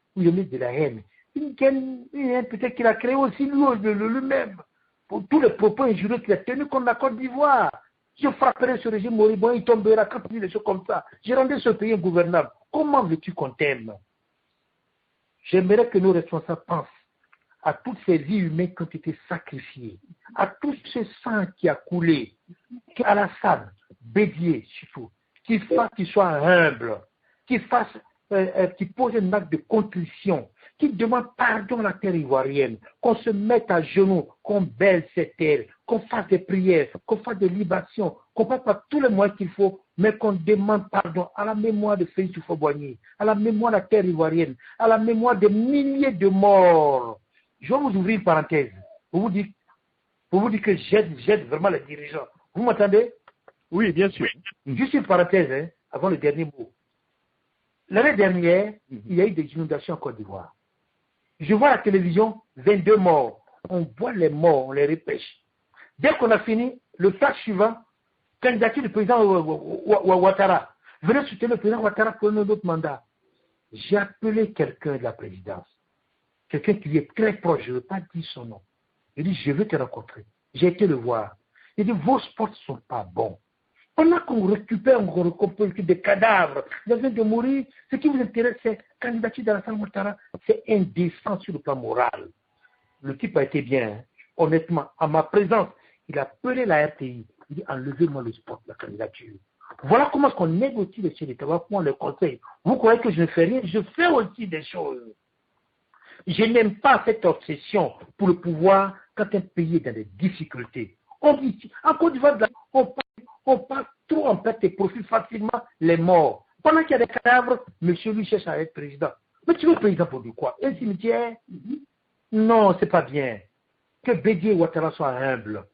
la haine. Une haine peut-être qu'il a créé aussi lui-même. Pour tous les propos injurieux qu'il a tenus contre la Côte d'Ivoire. Je frapperai ce régime moribond, il tombera quand il dit des choses comme ça. J'ai rendu ce pays ingouvernable. Comment veux-tu qu'on t'aime? J'aimerais que nos responsables pensent à toutes ces vies humaines qui ont été sacrifiées, à tout ce sang qui a coulé, qu'Alassane, Bédier surtout, qu'il soit humble, qu'il pose un acte de contrition, qu'il demande pardon à la terre ivoirienne, qu'on se mette à genoux, qu'on baise cette terre, qu'on fasse des prières, qu'on fasse des libations, qu'on passe par tous les moyens qu'il faut, mais qu'on demande pardon à la mémoire de Félix Houphouët-Boigny, à la mémoire de la terre ivoirienne, à la mémoire des milliers de morts. Je vais vous ouvrir une parenthèse pour vous dire que j'aide vraiment les dirigeants. Vous m'entendez? Oui, bien sûr. Juste une parenthèse, avant le dernier mot. L'année dernière, il y a eu des inondations en Côte d'Ivoire. Je vois à la télévision 22 morts. On voit les morts, on les repêche. Dès qu'on a fini, le tas suivant, candidature du président Ouattara. Venez soutenir le président Ouattara pour un autre mandat. J'ai appelé quelqu'un de la présidence. Quelqu'un qui est très proche, je ne veux pas dire son nom. Il dit, je veux te rencontrer. J'ai été le voir. Il dit, vos sports ne sont pas bons. Pendant qu'on récupère, on récupère des cadavres, ils viennent de mourir, ce qui vous intéresse, c'est la candidature d'Alassane Ouattara, c'est indécent sur le plan moral. Le type a été bien, hein. Honnêtement, à ma présence, il a appelé la RTI, il dit, enlevez-moi le sport, la candidature. Voilà comment est-ce qu'on négocie les chefs d'État, voilà comment on les conseille. Vous croyez que je ne fais rien, je fais aussi des choses. Je n'aime pas cette obsession pour le pouvoir quand un pays est dans des difficultés. On dit, en Côte d'Ivoire, on passe trop en perte et profite facilement les morts. Pendant qu'il y a des cadavres, monsieur lui cherche à être président. Mais tu veux président pour du quoi? Un cimetière? Non, c'est pas bien. Que Bédier Ouattara soit humble.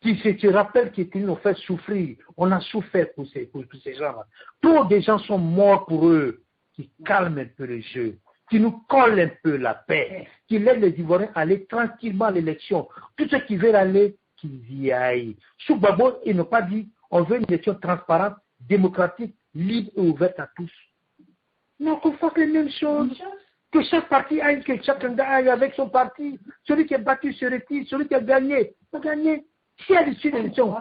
Qui se rappelle qu'ils nous ont fait souffrir. On a souffert pour ces gens-là. Tous des gens sont morts pour eux. Qui calment un peu le jeu. Qui nous collent un peu la paix. Qui laissent les Ivoiriens aller tranquillement à l'élection. Tous ceux qui veulent aller, qu'ils y aillent. Sous Gbagbo, ils n'ont pas dit on veut une élection transparente, démocratique, libre et ouverte à tous. Non, qu'on fasse les mêmes choses. Que chaque parti aille, que chacun aille avec son parti. Celui qui est battu se retire, celui qui a gagné, va gagner. Si à l'issue de l'élection,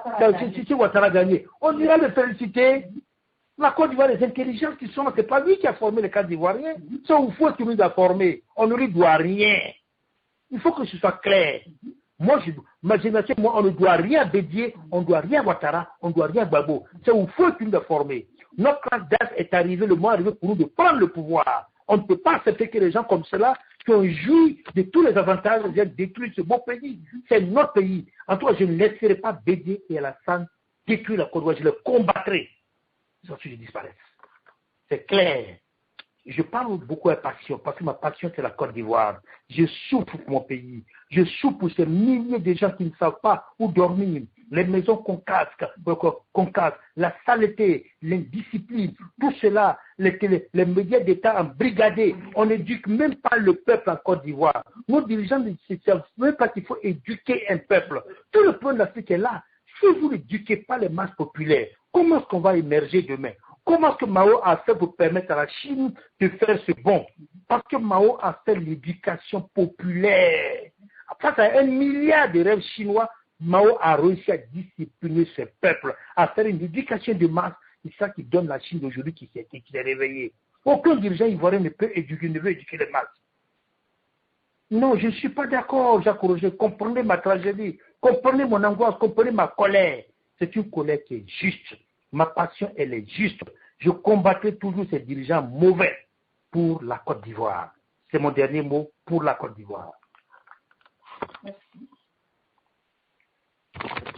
si Ouattara a gagné, on ira le féliciter. La Côte d'Ivoire, les intelligences qui sont là, ce n'est pas lui qui a formé les cadres ivoiriens. C'est Oufouet qui nous a formés. On ne lui doit rien. Il faut que ce soit clair. Moi, ma génération, moi, on ne doit rien à Bédier, on ne doit rien à Ouattara, on ne doit rien à Gbagbo. C'est Oufouet qui nous a formés. Notre classe d'âge est arrivé, le moment arrivé pour nous de prendre le pouvoir. On ne peut pas accepter que les gens comme cela, qui ont joui de tous les avantages, viennent détruire ce beau pays. C'est notre pays. En tout cas, je ne laisserai pas Bédier et Alassane détruire la Côte d'Ivoire. Je les combattrai. Sauf si je disparaisse. C'est clair. Je parle beaucoup avec passion, parce que ma passion, c'est la Côte d'Ivoire. Je souffre pour mon pays. Je souffre pour ces milliers de gens qui ne savent pas où dormir. Les maisons qu'on casse, la saleté, l'indiscipline, tout cela, les médias d'État embrigadés. On n'éduque même pas le peuple en Côte d'Ivoire. Nos dirigeants ne savent même pas qu'il faut éduquer un peuple. Tout le peuple d'Afrique est là. Si vous n'éduquez pas les masses populaires, comment est-ce qu'on va émerger demain? Comment est-ce que Mao a fait pour permettre à la Chine de faire ce bond? Parce que Mao a fait l'éducation populaire. Face à 1 milliard de rêves chinois, Mao a réussi à discipliner ce peuple, à faire une éducation de masse. C'est ça qui donne la Chine d'aujourd'hui qui s'est réveillée. Aucun dirigeant ivoirien ne veut éduquer les masses. Non, je ne suis pas d'accord, Jacques Roger. Comprenez ma tragédie, comprenez mon angoisse, comprenez ma colère. C'est une colère qui est juste. Ma passion, elle est juste. Je combattrai toujours ces dirigeants mauvais pour la Côte d'Ivoire. C'est mon dernier mot pour la Côte d'Ivoire. Merci.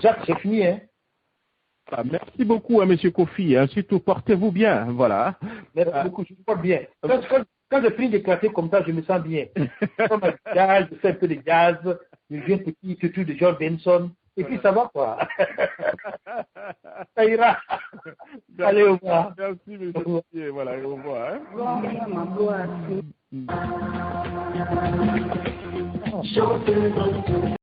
Jacques, c'est fini, hein? Merci beaucoup à M. Kofi. Surtout, portez-vous bien. Voilà. Merci beaucoup, je me porte bien. Quand je finis d'éclater comme ça, je me sens bien. Comme un jazz, je fais un peu de jazz, je viens petit, surtout de George Benson. Et puis ça va quoi. Ça ira. Allez, au revoir. Merci, monsieur. Voilà, au revoir. Hein.